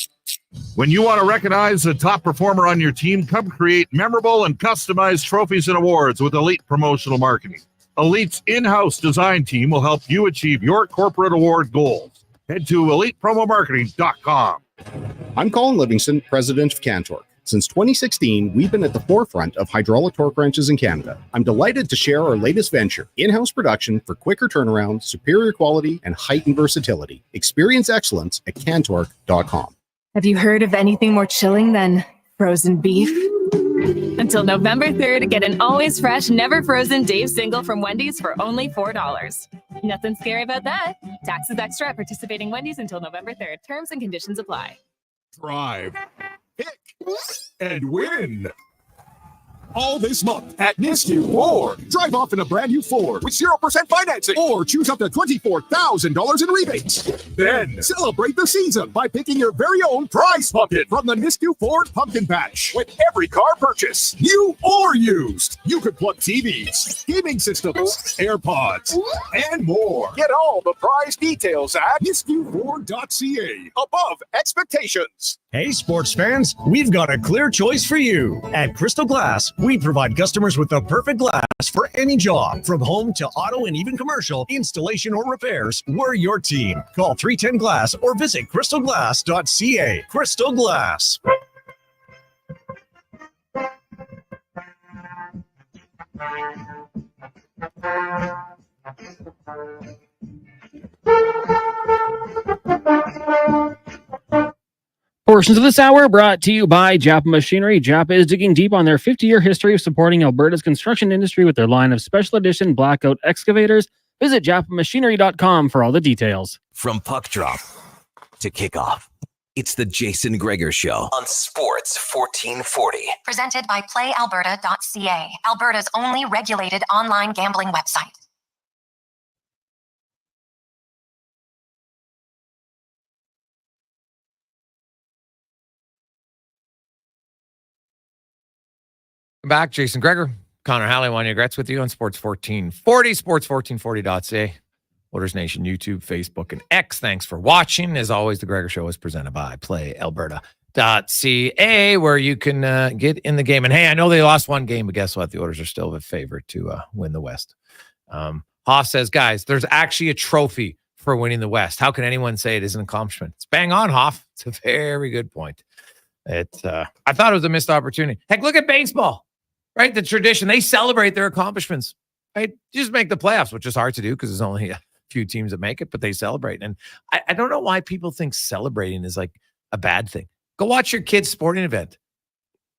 When you want to recognize the top performer on your team, come create memorable and customized trophies and awards with Elite Promotional Marketing. Elite's in-house design team will help you achieve your corporate award goals. Head to elitepromomarketing.com. I'm Colin Livingston, president of Cantork. Since 2016, we've been at the forefront of hydraulic torque wrenches in Canada. I'm delighted to share our latest venture, in-house production for quicker turnaround, superior quality, and heightened versatility. Experience excellence at cantork.com. Have you heard of anything more chilling than frozen beef? Until November 3rd, get an always fresh, never frozen Dave's single from Wendy's for only $4. Nothing scary about that. Taxes extra at participating Wendy's until November 3rd. Terms and conditions apply. Drive, pick, and win. All this month at Nisku Ford. Drive off in a brand new Ford with 0% financing or choose up to $24,000 in rebates. Then celebrate the season by picking your very own prize pumpkin from the Nisku Ford Pumpkin Patch. With every car purchase, new or used, you could plug TVs, gaming systems, AirPods, and more. Get all the prize details at niskuford.ca. Above expectations. Hey, sports fans, we've got a clear choice for you. At Crystal Glass, we provide customers with the perfect glass for any job. From home to auto and even commercial, installation or repairs, we're your team. Call 310 Glass or visit crystalglass.ca. Crystal Glass. Portions of this hour brought to you by Japa Machinery. Japa is digging deep on their 50-year history of supporting Alberta's construction industry with their line of special edition blackout excavators. Visit japamachinery.com for all the details. From puck drop to kickoff, it's the Jason Gregor Show on Sports 1440. Presented by PlayAlberta.ca, Alberta's only regulated online gambling website. Back, Jason Gregor, Connor Halley, Wanya Gretz with you on Sports 1440, sports1440.ca, Oilers Nation, YouTube, Facebook, and X. Thanks for watching. As always, the Gregor Show is presented by PlayAlberta.ca, where you can get in the game. And hey, I know they lost one game, but guess what? The Oilers are still the favorite to win the West. Hoff says, guys, there's actually a trophy for winning the West. How can anyone say it isn't an accomplishment? It's bang on, Hoff. It's a very good point. I thought it was a missed opportunity. Heck, look at baseball, right? The tradition, they celebrate their accomplishments, right? You just make the playoffs, which is hard to do because there's only a few teams that make it, but they celebrate. And I don't know why people think celebrating is like a bad thing. Go watch your kid's sporting event,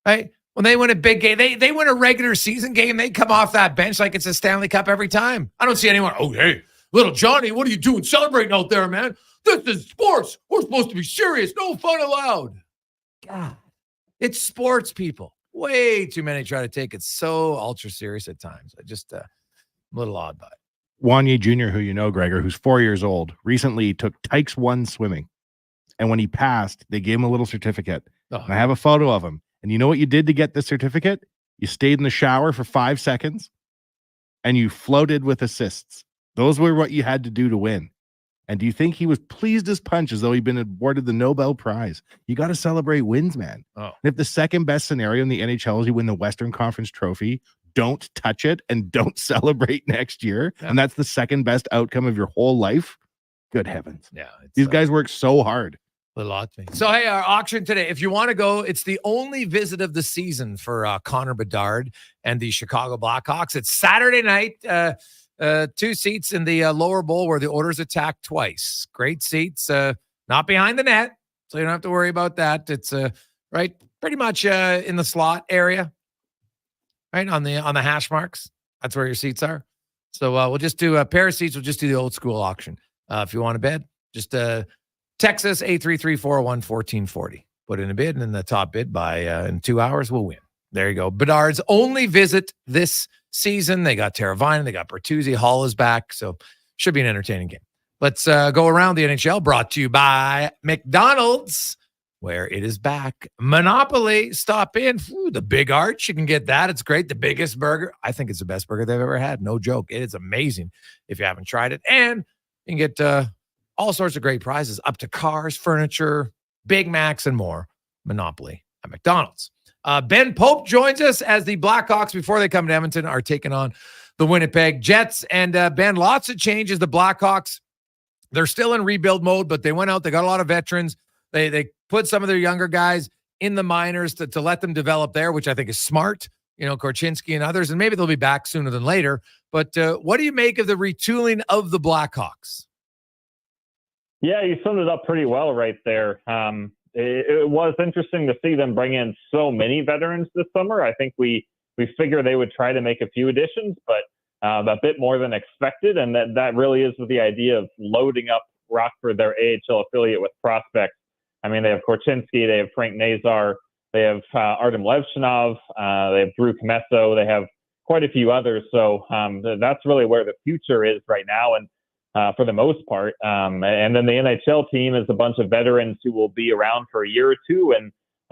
right? When they win a big game, they win a regular season game, they come off that bench like it's a Stanley Cup every time. I don't see anyone, oh, hey, little Johnny, what are you doing celebrating out there, man? This is sports. We're supposed to be serious. No fun allowed. God, it's sports, people. Way too many try to take it so ultra serious at times. I just a little odd by it. Wanye Jr., who you know, Gregor, who's 4 years old, recently took Tykes 1 swimming. And when he passed, they gave him a little certificate. Oh. And I have a photo of him. And you know what you did to get this certificate? You stayed in the shower for 5 seconds and you floated with assists. Those were what you had to do to win. And do you think he was pleased as punch as though he'd been awarded the Nobel Prize? You got to celebrate wins, man. Oh. And if the second best scenario in the NHL is you win the Western Conference Trophy, don't touch it and don't celebrate next year. Yeah. And that's the second best outcome of your whole life. Good heavens. Yeah. These guys work so hard. A lot to me. So, hey, our auction today, if you want to go, it's the only visit of the season for Connor Bedard and the Chicago Blackhawks. It's Saturday night, 2 seats in the lower bowl where the Oilers attack twice. Great seats, not behind the net, so you don't have to worry about that. It's right pretty much in the slot area, right on the hash marks. That's where your seats are. So we'll just do a pair of seats. We'll just do the old school auction. If you want to bid, just text us 833-401-1440. Put in a bid, and then the top bid by in 2 hours will win. There you go. Bedard's only visit this season. They got Teravainen, they got Bertuzzi, Hall is back, so should be an entertaining game. Let's go around the NHL, brought to you by McDonald's, where it is back. Monopoly, stop in. Ooh, the Big Arch, you can get that. It's great. The biggest burger. I think it's the best burger they've ever had. No joke. It is amazing if you haven't tried it. And you can get all sorts of great prizes, up to cars, furniture, Big Macs, and more. Monopoly at McDonald's. Ben Pope joins us as the Blackhawks, before they come to Edmonton, are taking on the Winnipeg Jets. And Ben, lots of changes. The Blackhawks, they're still in rebuild mode, but they went out. They got a lot of veterans. They put some of their younger guys in the minors to let them develop there, which I think is smart. You know, Korchinski and others, and maybe they'll be back sooner than later. But what do you make of the retooling of the Blackhawks? Yeah, you summed it up pretty well right there. It was interesting to see them bring in so many veterans this summer. I think we figured they would try to make a few additions, but a bit more than expected. And that really is with the idea of loading up Rockford, their AHL affiliate, with prospects. I mean, they have Korchinski, they have Frank Nazar, they have Artem Levchinov, they have Drew Comesso, they have quite a few others. So that's really where the future is right now. And for the most part. And then the NHL team is a bunch of veterans who will be around for a year or two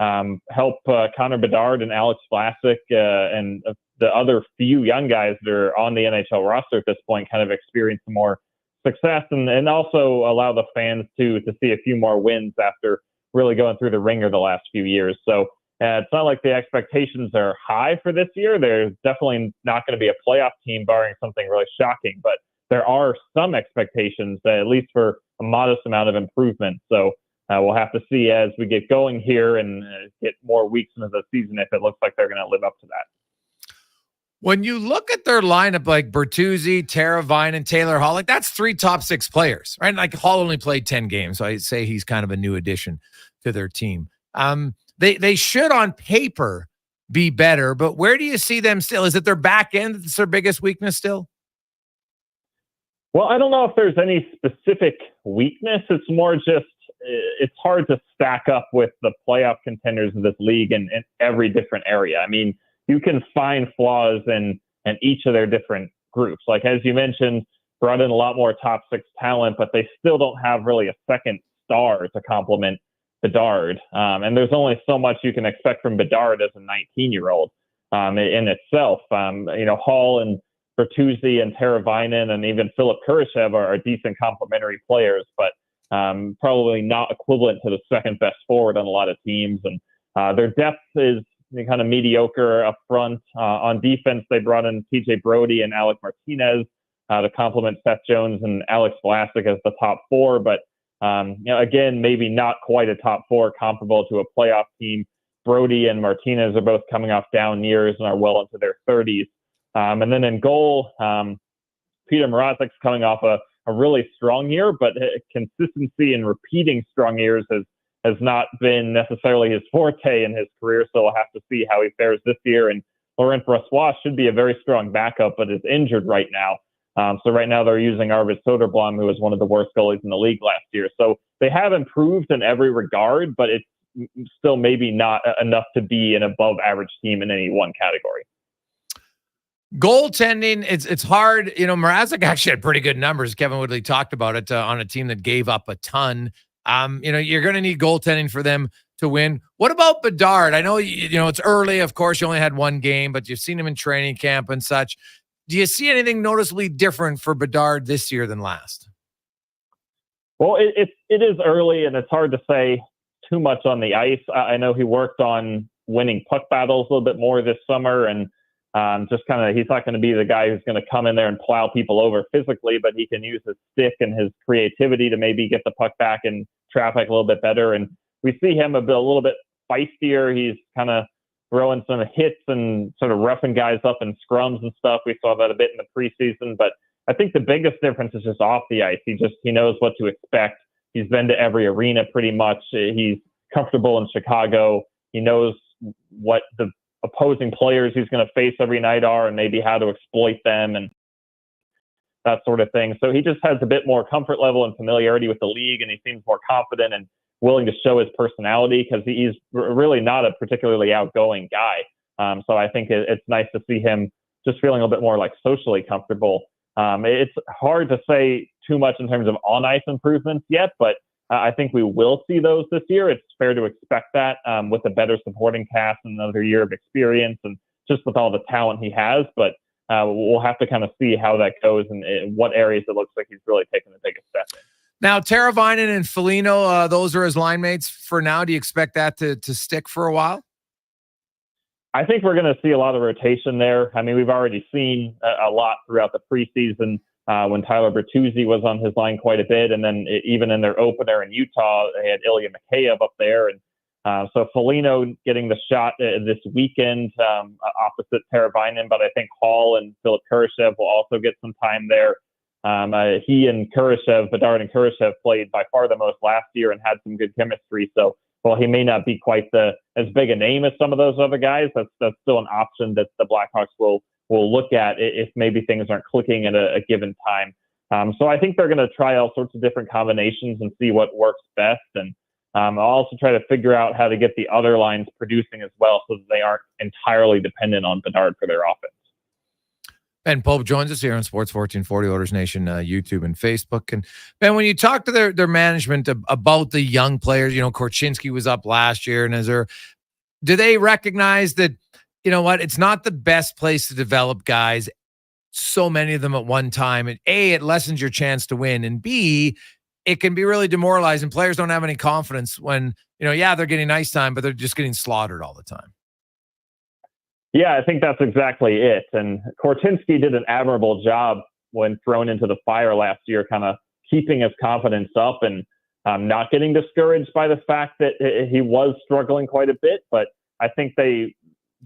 and help Connor Bedard and Alex Vlasic and the other few young guys that are on the NHL roster at this point kind of experience some more success and also allow the fans to see a few more wins after really going through the ringer the last few years. So it's not like the expectations are high for this year. There's definitely not going to be a playoff team barring something really shocking, but there are some expectations, at least for a modest amount of improvement. So we'll have to see as we get going here and get more weeks into the season if it looks like they're going to live up to that. When you look at their lineup, like Bertuzzi, Teravainen, and Taylor Hall, like that's 3 top 6 players, right? Like Hall only played 10 games, so I say he's kind of a new addition to their team. They should on paper be better, but where do you see them still? Is it their back end that's their biggest weakness still? Well, I don't know if there's any specific weakness. It's more just it's hard to stack up with the playoff contenders of this league in every different area. I mean, you can find flaws in each of their different groups. Like, as you mentioned, brought in a lot more top 6 talent, but they still don't have really a second star to complement Bedard. And there's only so much you can expect from Bedard as a 19-year-old in itself. Hall and Bertuzzi and Teravainen and even Philip Kurashev are decent complementary players, but probably not equivalent to the second best forward on a lot of teams. And their depth is kind of mediocre up front. On defense, they brought in TJ Brody and Alec Martinez. to complement Seth Jones and Alex Vlasic as the top four. But, again, maybe not quite a top four comparable to a playoff team. Brody and Martinez are both coming off down years and are well into their 30s. And then in goal, Peter Mrazek's coming off a really strong year, but consistency in repeating strong years has not been necessarily his forte in his career. So we'll have to see how he fares this year. And Laurent Brossoit should be a very strong backup, but is injured right now. So right now they're using Arvid Soderblom, who was one of the worst goalies in the league last year. So they have improved in every regard, but it's still maybe not enough to be an above average team in any one category. Goaltending, it's hard. Mrazek actually had pretty good numbers. Kevin Woodley talked about it on a team that gave up a ton. You're going to need goaltending for them to win. What about Bedard? I know, it's early. Of course, you only had one game, but you've seen him in training camp and such. Do you see anything noticeably different for Bedard this year than last? Well, it is early, and it's hard to say too much on the ice. I know he worked on winning puck battles a little bit more this summer, and he's not going to be the guy who's going to come in there and plow people over physically, but he can use his stick and his creativity to maybe get the puck back in traffic a little bit better. And we see him a little bit feistier. He's kind of throwing some hits and sort of roughing guys up in scrums and stuff. We saw that a bit in the preseason, but I think the biggest difference is just off the ice. He knows what to expect. He's been to every arena pretty much. He's comfortable in Chicago. He knows what the opposing players he's going to face every night are and maybe how to exploit them and that sort of thing. So he just has a bit more comfort level and familiarity with the league, and he seems more confident and willing to show his personality because he's really not a particularly outgoing guy. So I think it's nice to see him just feeling a little bit more like socially comfortable. It's hard to say too much in terms of on-ice improvements yet, but I think we will see those this year. It's fair to expect that with a better supporting cast and another year of experience and just with all the talent he has. But we'll have to kind of see how that goes and in what areas it looks like he's really taking the biggest step in. Now, Teravainen and Foligno, those are his line mates for now. Do you expect that to stick for a while? I think we're going to see a lot of rotation there. I mean, we've already seen a lot throughout the preseason when Tyler Bertuzzi was on his line quite a bit. And then even in their opener in Utah, they had Ilya Mikheyev up there. And so Foligno getting the shot this weekend opposite Teravainen, but I think Hall and Philip Kurashev will also get some time there. He and Kurashev, Bedard and Kurashev played by far the most last year and had some good chemistry. So while he may not be quite as big a name as some of those other guys, that's still an option that the Blackhawks will look at if maybe things aren't clicking at a given time. So I think they're going to try all sorts of different combinations and see what works best. And I'll also try to figure out how to get the other lines producing as well so that they aren't entirely dependent on Bedard for their offense. Ben Pope joins us here on Sports 1440, Oilers Nation, YouTube and Facebook. And Ben, when you talk to their management about the young players, Korchinski was up last year, and do they recognize that, it's not the best place to develop guys, so many of them at one time? And A, it lessens your chance to win, and B, it can be really demoralizing. Players don't have any confidence when, they're getting ice time, but they're just getting slaughtered all the time. Yeah, I think that's exactly it. And Korchinski did an admirable job when thrown into the fire last year, kind of keeping his confidence up and not getting discouraged by the fact that he was struggling quite a bit. But I think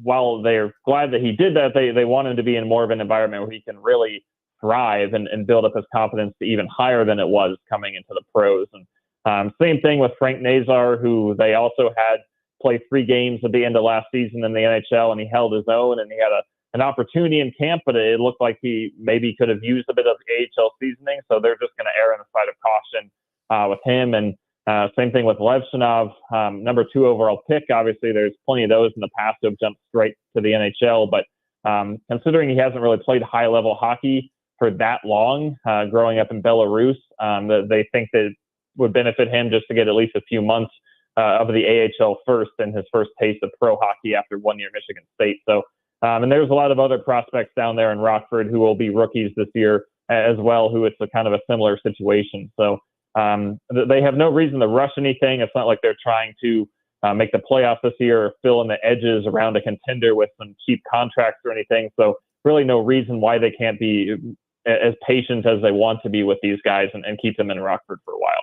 while they're glad that he did that, they want him to be in more of an environment where he can really thrive and build up his confidence to even higher than it was coming into the pros. And same thing with Frank Nazar, who they also had played 3 games at the end of last season in the NHL, and he held his own, and he had an opportunity in camp, but it looked like he maybe could have used a bit of AHL seasoning. So they're just going to err on the side of caution with him. And same thing with Levchinov, number 2 overall pick. Obviously, there's plenty of those in the past who have jumped straight to the NHL, but considering he hasn't really played high-level hockey for that long, growing up in Belarus, they think that it would benefit him just to get at least a few months of the AHL first and his first taste of pro hockey after 1 year at Michigan State. So, and there's a lot of other prospects down there in Rockford who will be rookies this year as well, who it's a kind of a similar situation. So they have no reason to rush anything. It's not like they're trying to make the playoffs this year or fill in the edges around a contender with some cheap contracts or anything. So really no reason why they can't be as patient as they want to be with these guys and keep them in Rockford for a while.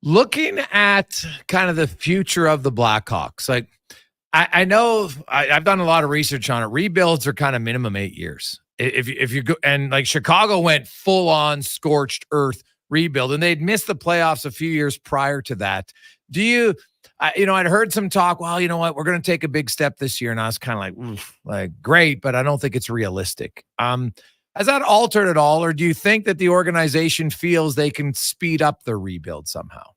Looking at kind of the future of the Blackhawks, like I know I've done a lot of research on it. Rebuilds are kind of minimum 8 years. If you go, and like Chicago went full on scorched earth rebuild, and they'd missed the playoffs a few years prior to that. Do you, I'd heard some talk, well, you know what, we're going to take a big step this year. And I was kind of like, oof, like great, but I don't think it's realistic. Has that altered at all? Or do you think that the organization feels they can speed up the rebuild somehow?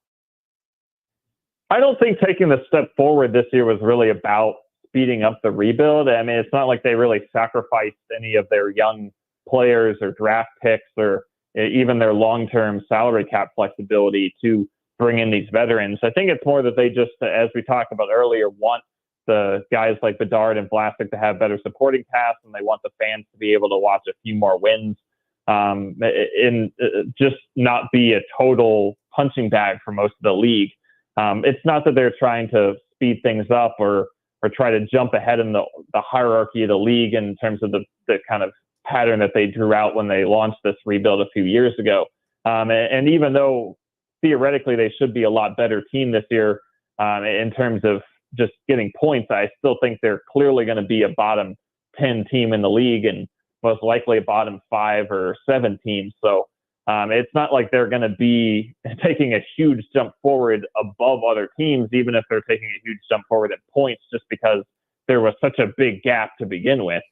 I don't think taking the step forward this year was really about speeding up the rebuild. I mean, it's not like they really sacrificed any of their young players or draft picks or even their long-term salary cap flexibility to bring in these veterans. I think it's more that they just, as we talked about earlier, want the guys like Bedard and Vlasic to have better supporting cast, and they want the fans to be able to watch a few more wins and just not be a total punching bag for most of the league. It's not that they're trying to speed things up or try to jump ahead in the hierarchy of the league in terms of the kind of pattern that they drew out when they launched this rebuild a few years ago. And even though theoretically they should be a lot better team this year in terms of just getting points, I still think they're clearly going to be a bottom 10 team in the league and most likely a bottom 5 or 7 team. So it's not like they're going to be taking a huge jump forward above other teams, even if they're taking a huge jump forward in points, just because there was such a big gap to begin with.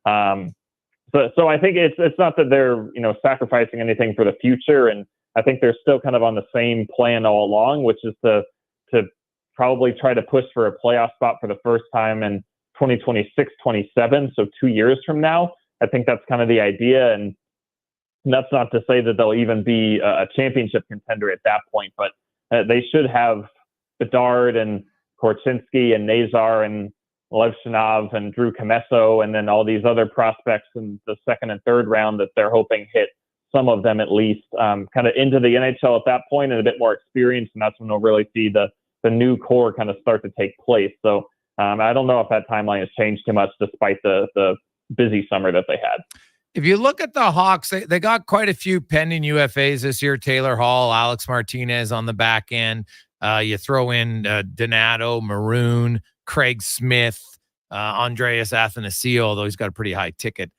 So I think it's not that they're sacrificing anything for the future, and I think they're still kind of on the same plan all along, which is to probably try to push for a playoff spot for the first time in 2026-27, so 2 years from now. I think that's kind of the idea, and that's not to say that they'll even be a championship contender at that point, but they should have Bedard and Korchinski and Nazar and Levchinov and Drew Comesso, and then all these other prospects in the second and third round that they're hoping hit, some of them at least, kind of into the NHL at that point and a bit more experience, and that's when we'll really see the new core kind of start to take place. So I don't know if that timeline has changed too much despite the busy summer that they had. If you look at the Hawks, they got quite a few pending UFAs this year. Taylor Hall, Alex Martinez on the back end. You throw in Donato, Maroon, Craig Smith, Andreas Athanasiou, although he's got a pretty high ticket.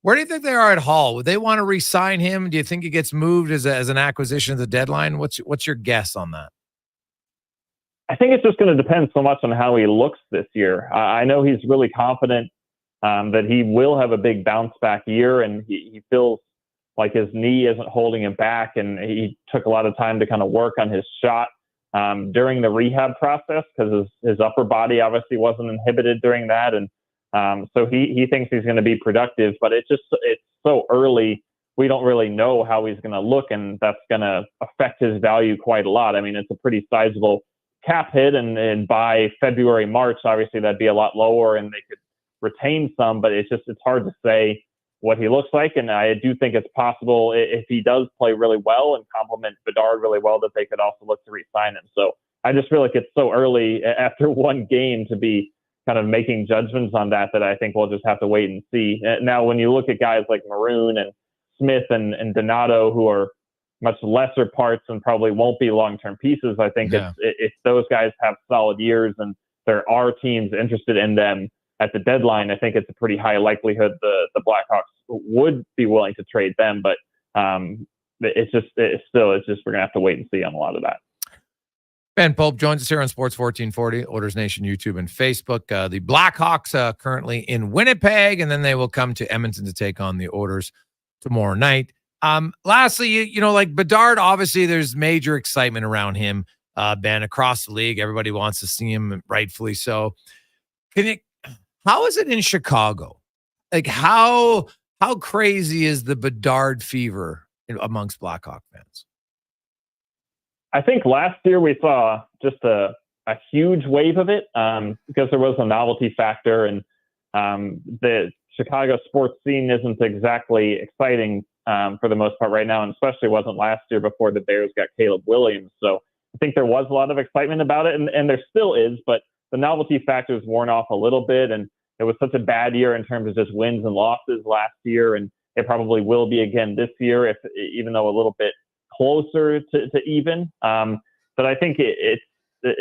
Where do you think they are at Hall? Would they want to re-sign him? Do you think he gets moved as an acquisition at the deadline? What's your guess on that? I think it's just going to depend so much on how he looks this year. I know he's really confident that he will have a big bounce back year, and he feels like his knee isn't holding him back, and he took a lot of time to kind of work on his shot during the rehab process because his upper body obviously wasn't inhibited during that, and so he thinks he's going to be productive, but it's so early. We don't really know how he's going to look, and that's going to affect his value quite a lot. I mean, it's a pretty sizable cap hit, and by February, March, obviously that'd be a lot lower, and they could retain some, but it's hard to say what he looks like. And I do think it's possible if he does play really well and complement Bedard really well, that they could also look to re-sign him. So I just feel like it's so early after one game to be kind of making judgments on that I think we'll just have to wait and see. Now, when you look at guys like Maroon and Smith and Donato, who are much lesser parts and probably won't be long-term pieces, I think if those guys have solid years and there are teams interested in them at the deadline, I think it's a pretty high likelihood the Blackhawks would be willing to trade them. But we're going to have to wait and see on a lot of that. Ben Philp joins us here on Sports 1440, Oilers Nation, YouTube, and Facebook. The Blackhawks currently in Winnipeg, and then they will come to Edmonton to take on the Oilers tomorrow night. Lastly, like Bedard, obviously there's major excitement around him, Ben, across the league. Everybody wants to see him, rightfully so. How is it in Chicago? Like how crazy is the Bedard fever amongst Blackhawk fans? I think last year we saw just a huge wave of it because there was a novelty factor, and the Chicago sports scene isn't exactly exciting for the most part right now, and especially wasn't last year before the Bears got Caleb Williams. So I think there was a lot of excitement about it, and there still is, but the novelty factor is worn off a little bit, and it was such a bad year in terms of just wins and losses last year, and it probably will be again this year, even though a little bit closer to even. But I think it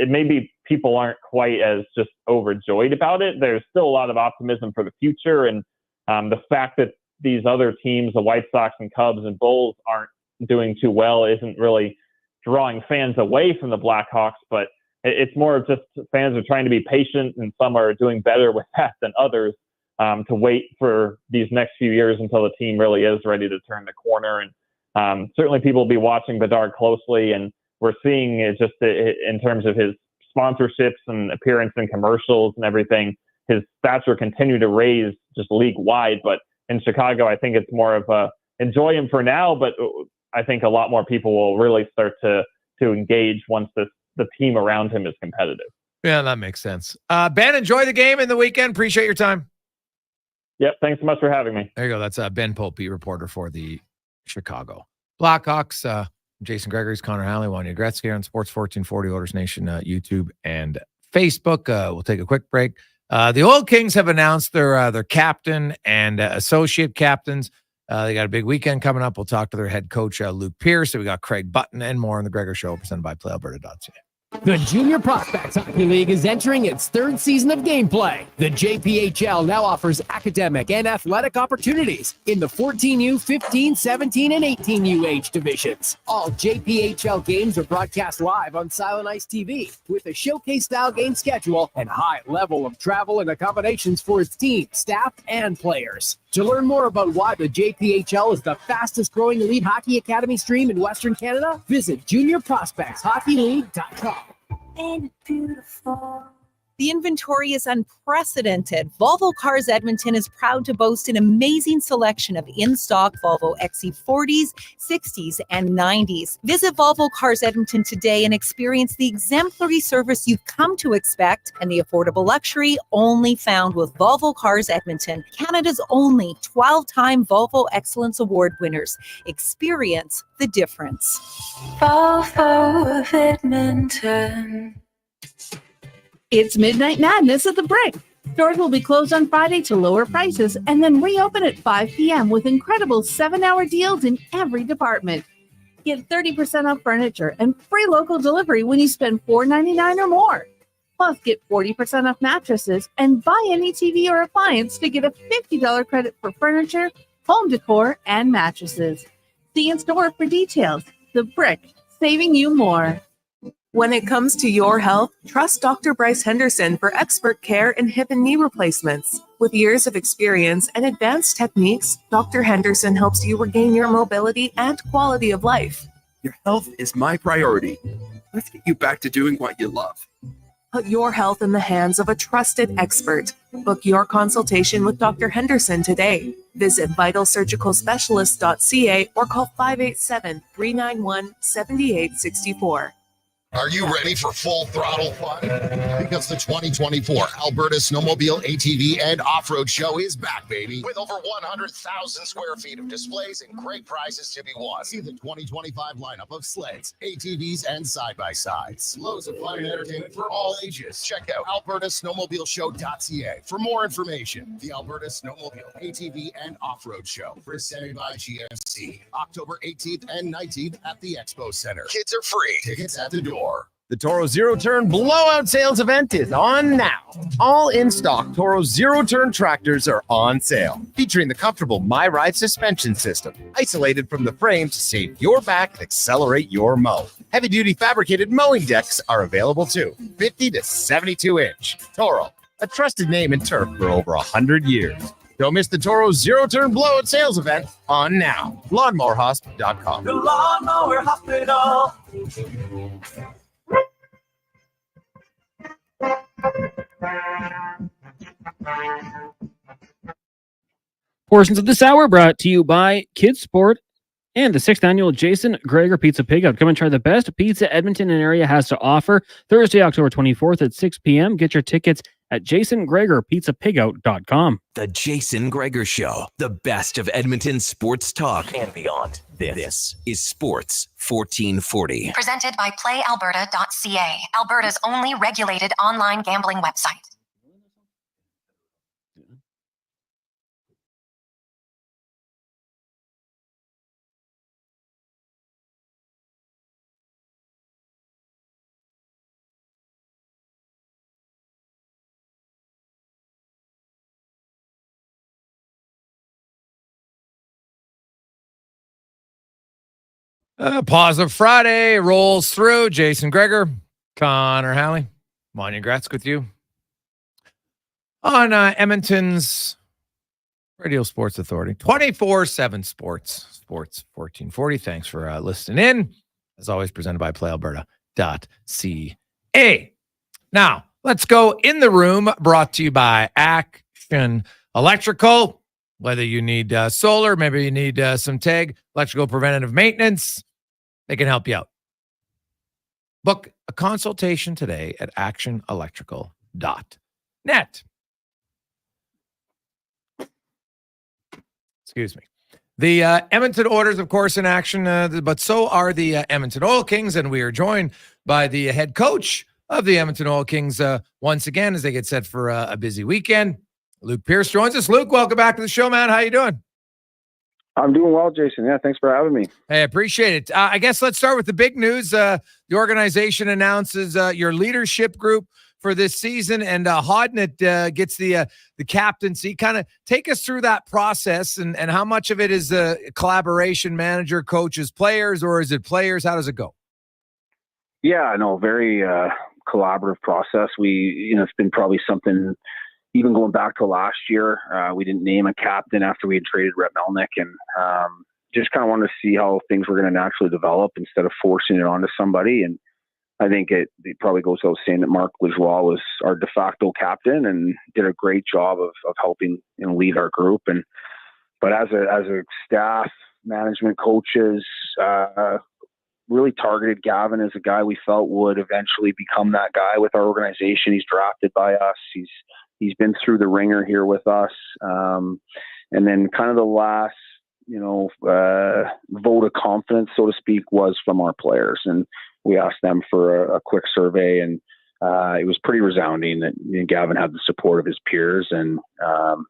maybe people aren't quite as just overjoyed about it. There's still a lot of optimism for the future, and the fact that these other teams, the White Sox and Cubs and Bulls, aren't doing too well isn't really drawing fans away from the Blackhawks, but it's more of just fans are trying to be patient, and some are doing better with that than others, to wait for these next few years until the team really is ready to turn the corner. And certainly people will be watching Bedard closely, and we're seeing it just in terms of his sponsorships and appearance in commercials and everything. His stats will continue to raise just league wide, but in Chicago, I think it's more of a enjoy him for now, but I think a lot more people will really start to engage once the team around him is competitive. Yeah, that makes sense. Ben, enjoy the game in the weekend. Appreciate your time. Yep, thanks so much for having me. There you go. That's Ben Philp, beat reporter for the Chicago Blackhawks. Jason Gregor, Connor Halley, Wanya Gretzky on Sports 1440, Oilers Nation, YouTube and Facebook. We'll take a quick break. The Oil Kings have announced their captain and associate captains. They got a big weekend coming up. We'll talk to their head coach, Luke Pierce. So we got Craig Button and more on the Gregor Show, presented by PlayAlberta.ca. The Junior Prospects Hockey League is entering its third season of gameplay. The JPHL now offers academic and athletic opportunities in the 14U, 15, 17, and 18U age divisions. All JPHL games are broadcast live on Silent Ice TV with a showcase-style game schedule and high level of travel and accommodations for its team, staff, and players. To learn more about why the JPHL is the fastest-growing elite hockey academy stream in Western Canada, visit juniorprospectshockeyleague.com. And beautiful. The inventory is unprecedented. Volvo Cars Edmonton is proud to boast an amazing selection of in-stock Volvo XC40s, 60s, and 90s. Visit Volvo Cars Edmonton today and experience the exemplary service you've come to expect and the affordable luxury only found with Volvo Cars Edmonton, Canada's only 12-time Volvo Excellence Award winners. Experience the difference. Volvo of Edmonton. It's Midnight Madness at the Brick. Stores will be closed on Friday to lower prices and then reopen at 5 p.m. with incredible 7-hour deals in every department. Get 30% off furniture and free local delivery when you spend $4.99 or more. Plus, get 40% off mattresses and buy any TV or appliance to get a $50 credit for furniture, home decor, and mattresses. See in store for details. The Brick, saving you more. When it comes to your health, trust Dr. Bryce Henderson for expert care in hip and knee replacements. With years of experience and advanced techniques, Dr. Henderson helps you regain your mobility and quality of life. Your health is my priority. Let's get you back to doing what you love. Put your health in the hands of a trusted expert. Book your consultation with Dr. Henderson today. Visit vitalsurgicalspecialist.ca or call 587-391-7864. Are you ready for full throttle fun? Because the 2024 Alberta Snowmobile ATV and Off-Road Show is back, baby. With over 100,000 square feet of displays and great prizes to be won. See the 2025 lineup of sleds, ATVs, and side-by-sides. Loads of fun and entertainment for all ages. Check out albertasnowmobileshow.ca for more information. The Alberta Snowmobile ATV and Off-Road Show, presented by GMC. October 18th and 19th at the Expo Center. Kids are free. Tickets at the door. The Toro Zero Turn Blowout Sales event is on now. All in-stock Toro Zero Turn tractors are on sale, featuring the comfortable MyRide suspension system, isolated from the frame to save your back and accelerate your mow. Heavy-duty fabricated mowing decks are available too, 50 to 72-inch. Toro, a trusted name in turf for over 100 years. Don't miss the Toro Zero Turn Blowout Sales event on now. LawnmowerHospital.com. The Lawnmower Hospital. Portions of this hour brought to you by Kids Sport and the 6th annual Jason Gregor Pizza Pig-Out. Come and try the best pizza Edmonton and area has to offer. Thursday, October 24th at 6 p.m. Get your tickets at jasongregorpizzapigout.com. The Jason Gregor Show, the best of Edmonton sports talk and beyond. This is Sports 1440. Presented by PlayAlberta.ca, Alberta's only regulated online gambling website. Positive Friday rolls through. Jason Gregor, Connor Halley, Monia Gratz with you on Edmonton's Radio Sports Authority, 24/7 Sports 1440. Thanks for listening in. As always, presented by PlayAlberta.ca. Now, let's go in the room, brought to you by Action Electrical. Whether you need solar, maybe you need some TAG, electrical preventative maintenance, they can help you out. Book a consultation today at actionelectrical.net. Excuse me. The Edmonton Oilers, of course, in action, but so are the Edmonton Oil Kings, and we are joined by the head coach of the Edmonton Oil Kings once again as they get set for a busy weekend. Luke Pierce joins us. Luke, welcome back to the show, man. How you doing? I'm doing well, Jason. Yeah, thanks for having me. Hey, I appreciate it. I guess let's start with the big news. The organization announces your leadership group for this season, and Hodnett gets the captaincy. Kind of take us through that process and how much of it is collaboration, manager, coaches, players, or is it players? How does it go? Yeah, no, very collaborative process. It's been probably something even going back to last year. We didn't name a captain after we had traded Rhett Melnick, and just kind of wanted to see how things were going to naturally develop instead of forcing it onto somebody. And I think it probably goes without saying that Marc Lajoie was our de facto captain and did a great job of helping lead our group. But as a staff, management, coaches, really targeted Gavin as a guy we felt would eventually become that guy with our organization. He's drafted by us. He's been through the ringer here with us. And then kind of the last, vote of confidence, so to speak, was from our players. And we asked them for a quick survey, and it was pretty resounding that Gavin had the support of his peers. And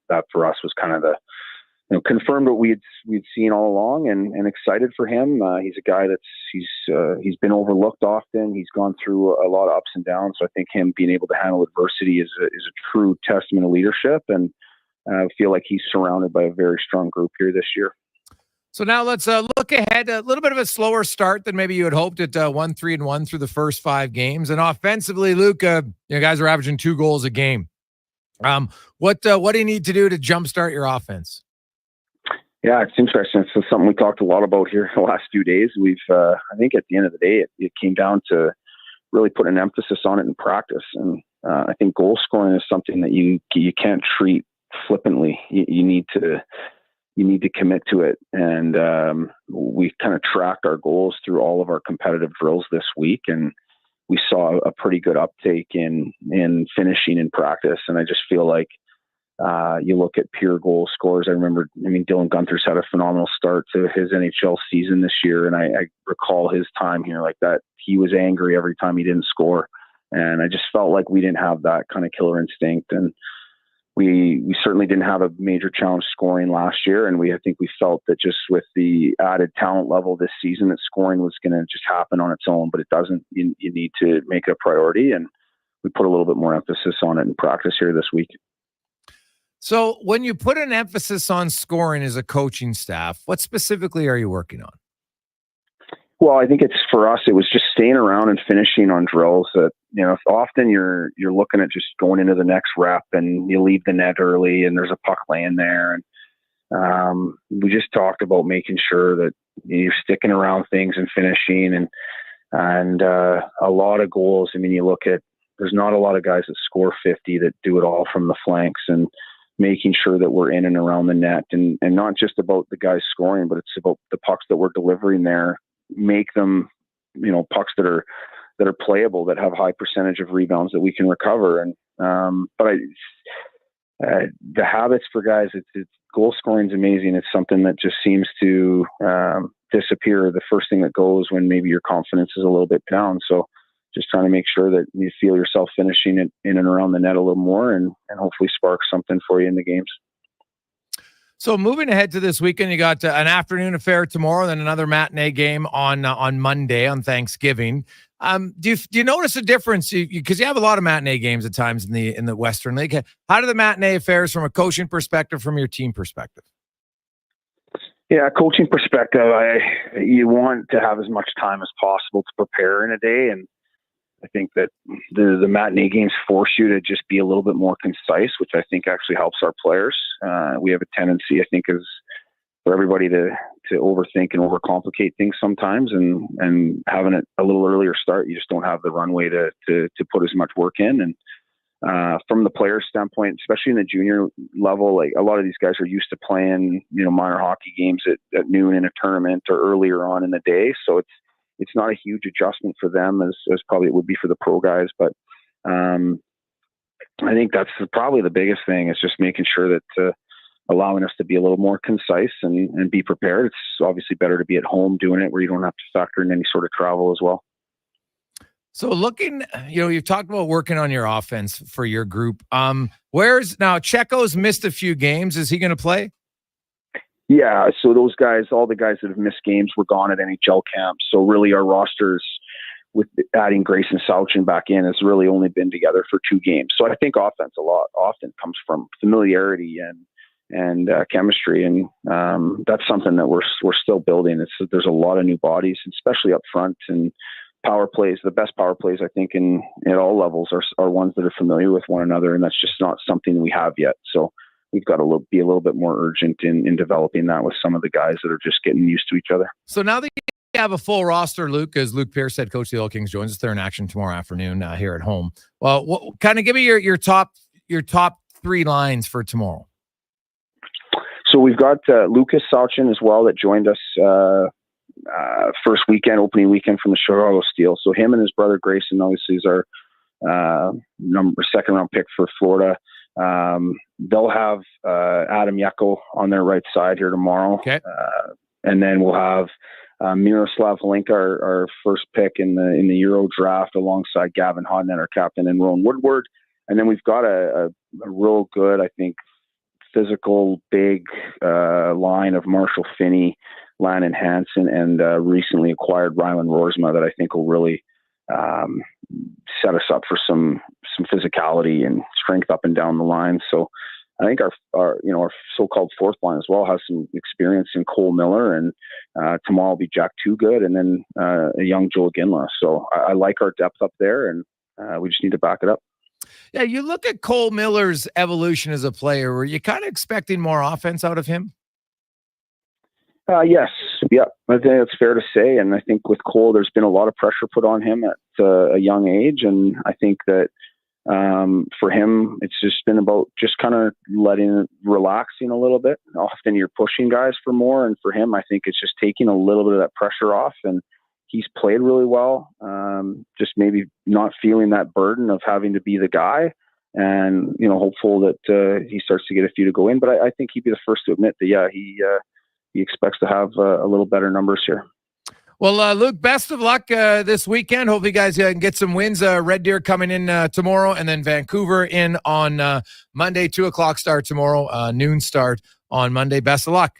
that for us was kind of confirmed what we'd seen all along, and excited for him. He's a guy he's been overlooked often. He's gone through a lot of ups and downs. So I think him being able to handle adversity is a true testament of leadership. And I feel like he's surrounded by a very strong group here this year. So now let's look ahead. A little bit of a slower start than maybe you had hoped at 1-3-1 through the first 5 games. And offensively, Luke, guys are averaging 2 goals a game. What do you need to do to jumpstart your offense? Yeah, it's interesting. It's something we talked a lot about here the last few days. I think at the end of the day, it came down to really putting an emphasis on it in practice. And I think goal scoring is something that you can't treat flippantly. You need to commit to it. And we kind of tracked our goals through all of our competitive drills this week, and we saw a pretty good uptake in finishing in practice. And I just feel like you look at pure goal scorers. Dylan Guenther's had a phenomenal start to his NHL season this year, and I recall his time here like that. He was angry every time he didn't score, and I just felt like we didn't have that kind of killer instinct. And we certainly didn't have a major challenge scoring last year, and I think we felt that just with the added talent level this season, that scoring was going to just happen on its own. But it doesn't. You need to make it a priority, and we put a little bit more emphasis on it in practice here this week. So when you put an emphasis on scoring as a coaching staff, what specifically are you working on? Well, I think for us, it was just staying around and finishing on drills that, often you're looking at just going into the next rep and you leave the net early and there's a puck laying there. And we just talked about making sure that you're sticking around things and finishing and a lot of goals. You look at, there's not a lot of guys that score 50 that do it all from the flanks, and making sure that we're in and around the net, and not just about the guys scoring, but it's about the pucks that we're delivering there. Make them, pucks that are playable, that have high percentage of rebounds that we can recover. And the habits for guys, it's goal scoring is amazing. It's something that just seems to disappear the first thing that goes when maybe your confidence is a little bit down. So just trying to make sure that you feel yourself finishing it in and around the net a little more, and hopefully spark something for you in the games. So moving ahead to this weekend, you got an afternoon affair tomorrow, then another matinee game on Monday on Thanksgiving. Do you notice a difference? Because you have a lot of matinee games at times in the Western League. How do the matinee affairs from a coaching perspective, from your team perspective? Yeah, coaching perspective, you want to have as much time as possible to prepare in a day, and I think that the matinee games force you to just be a little bit more concise, which I think actually helps our players. We have a tendency, I think, is for everybody to overthink and overcomplicate things sometimes, and having it a little earlier start, you just don't have the runway to put as much work in. And from the player standpoint, especially in the junior level, like a lot of these guys are used to playing, minor hockey games at noon in a tournament or earlier on in the day. So it's not a huge adjustment for them as probably it would be for the pro guys. But I think that's probably the biggest thing, is just making sure that allowing us to be a little more concise and be prepared. It's obviously better to be at home doing it where you don't have to factor in any sort of travel as well. So looking, you've talked about working on your offense for your group. Where's now Checo's missed a few games. Is he going to play? Yeah. So those guys, all the guys that have missed games were gone at NHL camp. So really our rosters with adding Grayson Sauchin back in has really only been together for 2 games. So I think offense often comes from familiarity and chemistry. And that's something that we're still building. There's a lot of new bodies, especially up front, and power plays. The best power plays, I think, at all levels are ones that are familiar with one another, and that's just not something we have yet. So we've got to be a little bit more urgent in developing that with some of the guys that are just getting used to each other. So now that you have a full roster, Luke, as Luke Pierce, head coach of the Oil Kings, joins us there in action tomorrow afternoon here at home. Well, kind of give me your top 3 lines for tomorrow. So we've got Lucas Sauchin as well that joined us opening weekend from the Chicago Steel. So him and his brother Grayson obviously is our second round pick for Florida. They'll have Adam Yeko on their right side here tomorrow. Okay. And then we'll have Miroslav Holinka, our first pick in the Euro draft, alongside Gavin Hodnett, our captain, and Rowan Woodward. And then we've got a real good, I think, physical, big line of Marshall Finney, Landon Hansen, and recently acquired Ryland Roersma that I think will really set us up for some physicality and strength up and down the line. So I think our so-called fourth line as well has some experience in Cole Miller, and tomorrow will be Jack Toogood, and then a young Joel Ginla. So I like our depth up there, and we just need to back it up. Yeah, you look at Cole Miller's evolution as a player. Were you kind of expecting more offense out of him? Yes. Yeah, I think that's fair to say. And I think with Cole, there's been a lot of pressure put on him at a young age. And I think that for him, it's just been about just kind of relaxing a little bit. Often you're pushing guys for more. And for him, I think it's just taking a little bit of that pressure off. And he's played really well. Just maybe not feeling that burden of having to be the guy. And, hopeful that he starts to get a few to go in. But I think he'd be the first to admit that, yeah, he expects to have a little better numbers here. Well, Luke, best of luck this weekend. Hope you guys can get some wins. Red Deer coming in tomorrow, and then Vancouver in on Monday, 2:00 start tomorrow, noon start on Monday. Best of luck.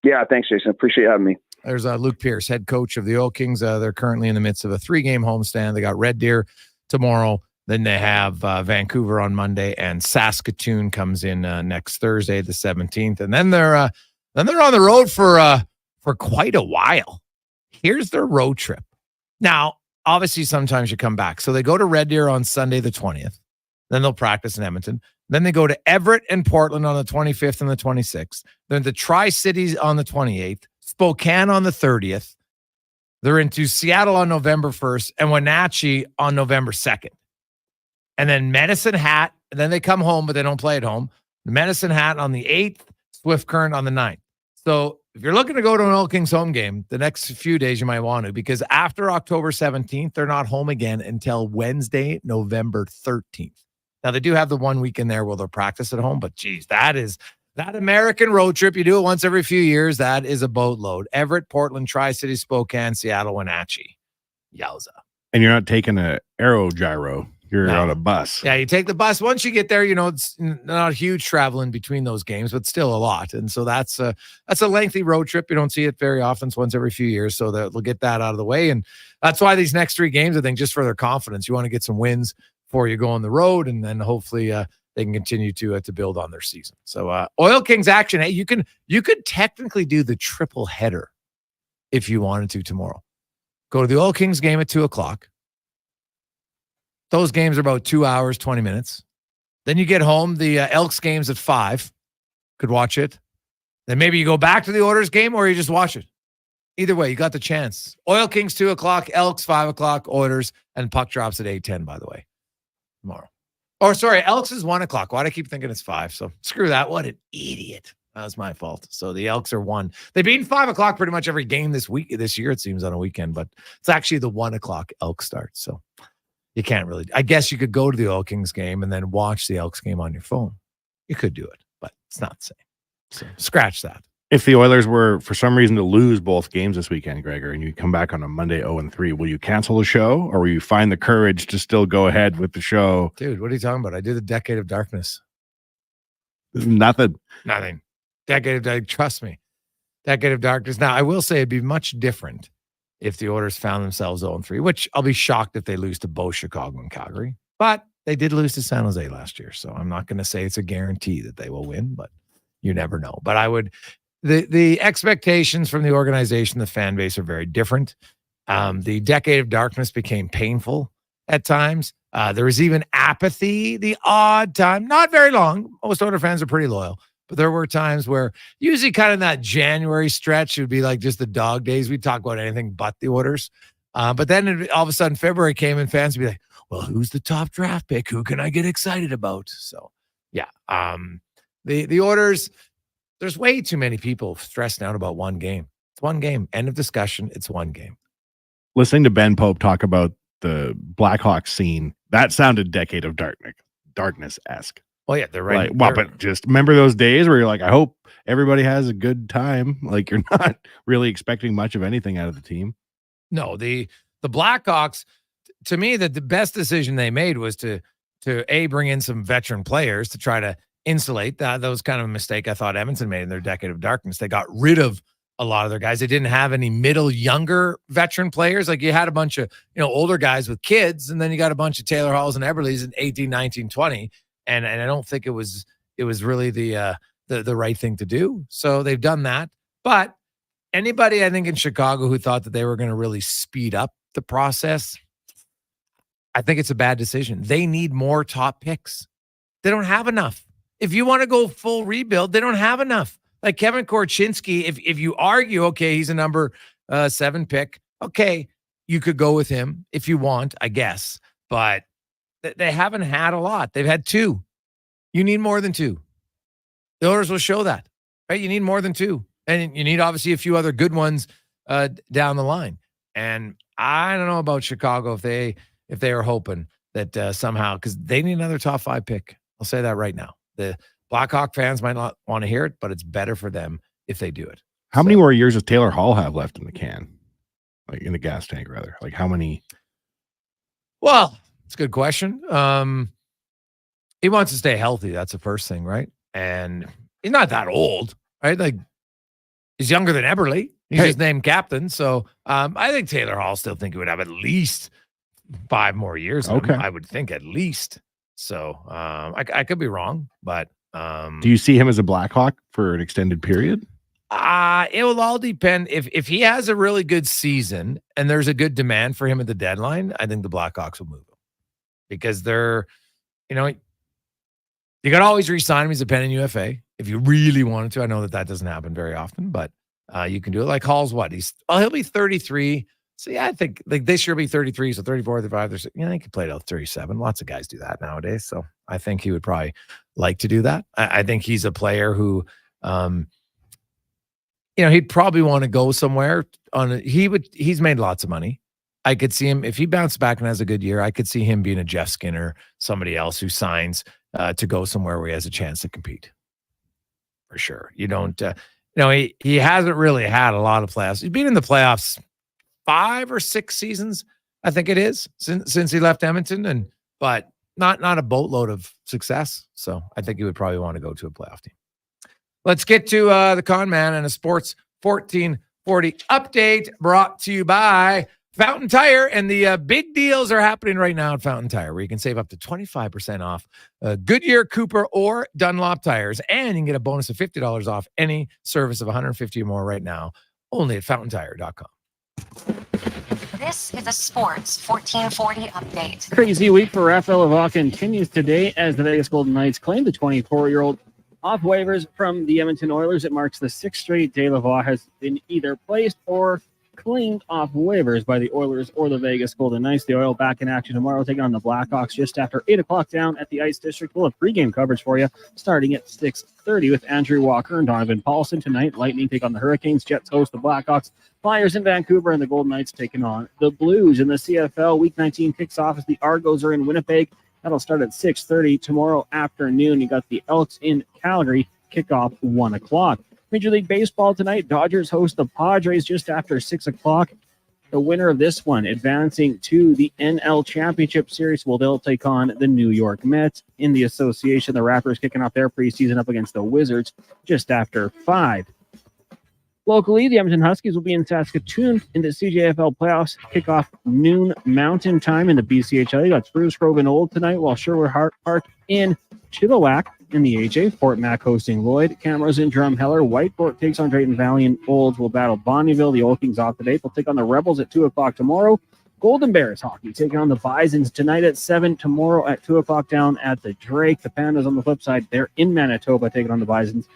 Yeah, thanks, Jason. Appreciate having me. There's Luke Pierce, head coach of the Oil Kings. They're currently in the midst of a 3-game homestand. They got Red Deer tomorrow. Then they have Vancouver on Monday, and Saskatoon comes in next Thursday, the 17th. And then they're on the road for quite a while. Here's their road trip. Now, obviously, sometimes you come back. So they go to Red Deer on Sunday, the 20th. Then they'll practice in Edmonton. Then they go to Everett and Portland on the 25th and the 26th. Then the Tri-Cities on the 28th. Spokane on the 30th. They're into Seattle on November 1st and Wenatchee on November 2nd. And then Medicine Hat. And then they come home, but they don't play at home. Medicine Hat on the 8th. Swift Current on the 9th. So if you're looking to go to an Oil Kings home game, the next few days you might want to, because after October 17th, they're not home again until Wednesday, November 13th. Now, they do have the 1 week in there where they'll practice at home, but geez, that American road trip, you do it once every few years, that is a boatload. Everett, Portland, Tri-Cities, Spokane, Seattle, Wenatchee. Yowza. And you're not taking an aero gyro. You're on a bus. Yeah, you take the bus. Once you get there, it's not huge travel in between those games, but still a lot. And so that's a lengthy road trip. You don't see it very often. It's once every few years. So they'll get that out of the way. And that's why these next 3 games, I think, just for their confidence, you want to get some wins before you go on the road. And then hopefully they can continue to build on their season. So Oil Kings action. Hey, you could technically do the triple header if you wanted to tomorrow. Go to the Oil Kings game at 2:00. Those games are about 2 hours, 20 minutes. Then you get home. The Elks game's at 5. Could watch it. Then maybe you go back to the Oilers game or you just watch it. Either way, you got the chance. Oil Kings 2:00, Elks 5:00, Oilers, and puck drops at 8:10, by the way, tomorrow. Or sorry, Elks is 1:00. Why do I keep thinking it's 5? So screw that. What an idiot. That was my fault. So the Elks are 1. They've been 5:00 pretty much every game this year, it seems, on a weekend, but it's actually the 1:00 Elks start. So you can't really, I guess you could go to the Oil Kings game and then watch the Elks game on your phone. You could do it, but it's not the same. So scratch that. If the Oilers were for some reason to lose both games this weekend, Gregor, and you come back on a Monday 0-3, will you cancel the show or will you find the courage to still go ahead with the show? Dude, what are you talking about? I do the Decade of Darkness. Nothing. Trust me. Decade of Darkness. Now, I will say it'd be much different if the Oilers found themselves 0-3, which I'll be shocked if they lose to both Chicago and Calgary. But they did lose to San Jose last year, so I'm not going to say it's a guarantee that they will win, but you never know. But I would... The expectations from the organization, the fan base are very different. The Decade of Darkness became painful at times. There was even apathy the odd time. Not very long. Most Oilers fans are pretty loyal. But there were times where usually kind of that January stretch would be like just the dog days. We'd talk about anything but the Oilers. But then all of a sudden February came and fans would be like, well, who's the top draft pick? Who can I get excited about? So, yeah. The Oilers... There's way too many people stressing out about one game. It's one game. End of discussion. It's one game. Listening to Ben Pope talk about the Blackhawks scene, that sounded Decade of Darkness-esque. Well, yeah, they're right. But just remember those days where you're like, I hope everybody has a good time. Like you're not really expecting much of anything out of the team. No, the Blackhawks, to me, the best decision they made was to bring in some veteran players to try to insulate that. That was kind of a mistake I thought Edmonton made in their Decade of Darkness. They got rid of a lot of their guys. They didn't have any younger veteran players. Like you had a bunch of, older guys with kids, and then you got a bunch of Taylor Halls and Eberleys in 18, 19, 20. And I don't think it was really the right thing to do. So they've done that. But anybody, I think, in Chicago who thought that they were going to really speed up the process, I think it's a bad decision. They need more top picks. They don't have enough. If you want to go full rebuild, they don't have enough. Like Kevin Korchinski, if you argue, okay, he's a number 7 pick, okay, you could go with him if you want, I guess. But they haven't had a lot. They've had 2. You need more than 2. The Oilers will show that, right? You need more than 2. And you need, obviously, a few other good ones down the line. And I don't know about Chicago if they are hoping that somehow, because they need another top 5 pick. I'll say that right now. The Blackhawk fans might not want to hear it, but it's better for them if they do it. How many more years does Taylor Hall have left in the can? Like in the gas tank, rather? Like how many? Well, it's a good question. He wants to stay healthy. That's the first thing, right? And he's not that old, right? Like he's younger than Eberle. He's just named captain. So I think Taylor Hall still think he would have at least 5 more years. Okay. I would think at least. So I could be wrong, but do you see him as a Blackhawk for an extended period? It will all depend. If he has a really good season and there's a good demand for him at the deadline, I think the Blackhawks will move him because they're, you got to always re-sign him. He's a pen and UFA if you really wanted to. I know that doesn't happen very often, but you can do it. Like Hall's what? He'll be 33. So, yeah, I think like this year will be 33, so 34, 35. He could play till 37. Lots of guys do that nowadays. So I think he would probably like to do that. I think he's a player who, he'd probably want to go somewhere. He's made lots of money. I could see him, if he bounced back and has a good year, I could see him being a Jeff Skinner, somebody else who signs to go somewhere where he has a chance to compete. For sure. You don't, he hasn't really had a lot of playoffs. He's been in the playoffs 5 or 6 seasons, I think it is, since he left Edmonton, but not a boatload of success. So I think he would probably want to go to a playoff team. Let's get to the Con Man and a Sports 1440 update brought to you by Fountain Tire, and the big deals are happening right now at Fountain Tire, where you can save up to 25% off Goodyear, Cooper, or Dunlop tires, and you can get a bonus of $50 off any service of $150 or more right now, only at fountaintire.com. This is a Sports 1440 update. Crazy week for Raphael Lavoie continues today as the Vegas Golden Knights claim the 24-year-old off waivers from the Edmonton Oilers. It marks the 6th straight day Lavoie has been either placed or claimed off waivers by the Oilers or the Vegas Golden Knights. The Oil back in action tomorrow, taking on the Blackhawks just after 8 o'clock down at the Ice District. We'll have pregame coverage for you starting at 6:30 with Andrew Walker and Donovan Paulson. Tonight, Lightning take on the Hurricanes, Jets host the Blackhawks, Flyers in Vancouver, and the Golden Knights taking on the Blues. In the CFL, Week 19 kicks off as the Argos are in Winnipeg. That'll start at 6:30 tomorrow afternoon. You got the Elks in Calgary, kickoff 1 o'clock. Major League Baseball tonight, Dodgers host the Padres just after 6 o'clock. The winner of this one advancing to the NL Championship Series. Well, they'll take on the New York Mets. In the association, the Raptors kicking off their preseason up against the Wizards just after 5. Locally, the Edmonton Huskies will be in Saskatoon in the CJFL playoffs. Kickoff noon Mountain Time in the BCHL. You got Spruce Grove and Old tonight, while Sherwood Park in Chilliwack in the AJ. Fort Mac hosting Lloyd. Camrose in Drumheller. Whitefort takes on Drayton Valley, and Olds will battle Bonnyville. The Old Kings off today. They'll take on the Rebels at 2 o'clock tomorrow. Golden Bears hockey taking on the Bisons tonight at 7, tomorrow at 2 o'clock down at the Drake. The Pandas on the flip side, they're in Manitoba taking on the Bisons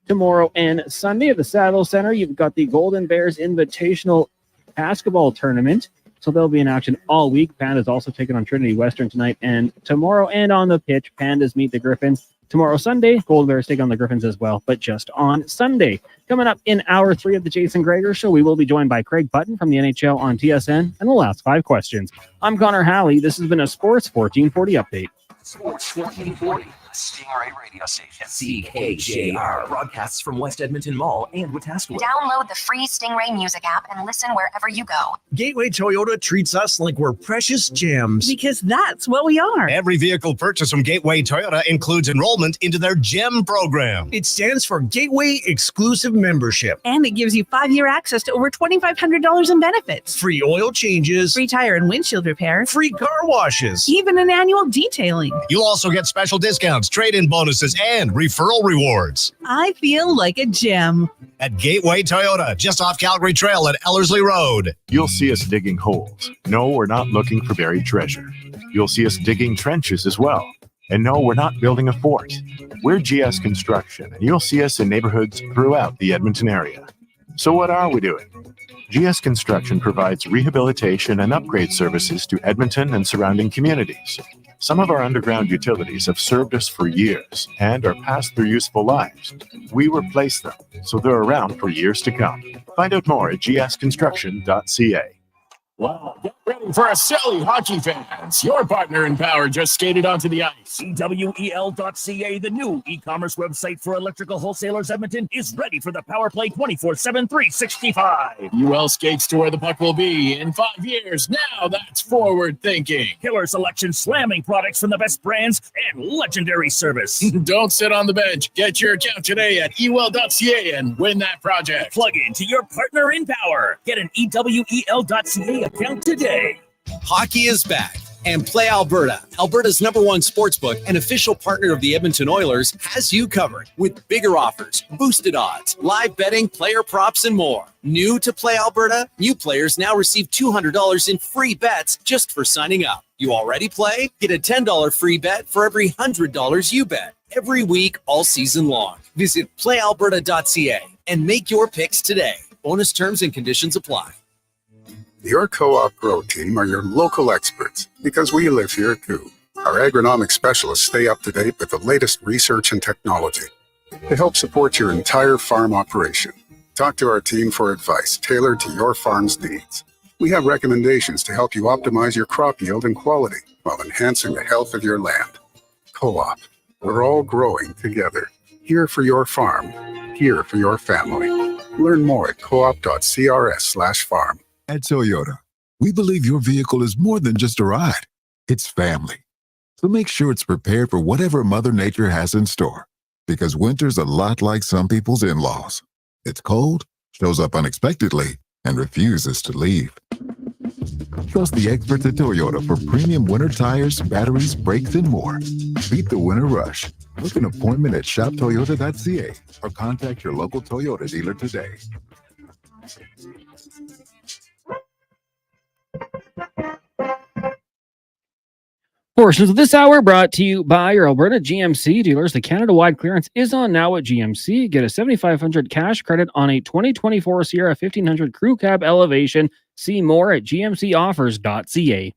tomorrow and Sunday. At the Saddle Center, you've got the Golden Bears Invitational Basketball Tournament. So they'll be in action all week. Pandas also taking on Trinity Western tonight and tomorrow. And on the pitch, Pandas meet the Griffins. Tomorrow, Sunday, Golden Bears take on the Griffins as well, but just on Sunday. Coming up in hour 3 of the Jason Gregor Show, we will be joined by Craig Button from the NHL on TSN, and we'll ask 5 questions. I'm Connor Halley. This has been a Sports 1440 update. Sports 1440, Stingray Radio Station. CKJR broadcasts from West Edmonton Mall and Wetaskiwin. Download the free Stingray music app and listen wherever you go. Gateway Toyota treats us like we're precious gems. Because that's what we are. Every vehicle purchased from Gateway Toyota includes enrollment into their GEM program. It stands for Gateway Exclusive Membership. And it gives you 5-year access to over $2,500 in benefits. Free oil changes. Free tire and windshield repair. Free car washes. Even an annual detailing. You'll also get special discounts, trade-in bonuses, and referral rewards. I feel like a gem. At Gateway Toyota, just off Calgary Trail at Ellerslie Road. You'll see us digging holes. No, we're not looking for buried treasure. You'll see us digging trenches as well. And no, we're not building a fort. We're GS Construction, and you'll see us in neighborhoods throughout the Edmonton area. So what are we doing? GS Construction provides rehabilitation and upgrade services to Edmonton and surrounding communities. Some of our underground utilities have served us for years and are past their useful lives. We replace them, so they're around for years to come. Find out more at gsconstruction.ca. Wow, get ready for a silly hockey fans. Your partner in power just skated onto the ice. EWEL.ca, the new e-commerce website for electrical wholesalers Edmonton, is ready for the power play 24/7, 365. UL skates to where the puck will be in 5 years. Now that's forward thinking. Killer selection, slamming products from the best brands, and legendary service. Don't sit on the bench. Get your account today at EWEL.ca and win that project. Plug into your partner in power. Get an EWEL.ca account today. Hockey is back, and Play Alberta, Alberta's #1 sportsbook and official partner of the Edmonton Oilers, has you covered with bigger offers, boosted odds, live betting, player props, and more. New to Play Alberta, new players now receive $200 in free bets just for signing up. You already play? Get a $10 free bet for every $100 you bet every week all season long. Visit playalberta.ca and make your picks today. Bonus terms and conditions apply. Your co-op grow team are your local experts because we live here too. Our agronomic specialists stay up to date with the latest research and technology. They help support your entire farm operation. Talk to our team for advice tailored to your farm's needs. We have recommendations to help you optimize your crop yield and quality while enhancing the health of your land. Co-op, we're all growing together. Here for your farm, here for your family. Learn more at coop.crs/farm. At Toyota, we believe your vehicle is more than just a ride. It's family. So make sure it's prepared for whatever Mother Nature has in store. Because winter's a lot like some people's in-laws. It's cold, shows up unexpectedly, and refuses to leave. Trust the experts at Toyota for premium winter tires, batteries, brakes, and more. Beat the winter rush. Book an appointment at shoptoyota.ca or contact your local Toyota dealer today. Portions of this hour brought to you by your Alberta GMC dealers. The Canada-wide clearance is on now at GMC. Get a $7,500 cash credit on a 2024 Sierra 1500 Crew Cab Elevation. See more at gmcoffers.ca.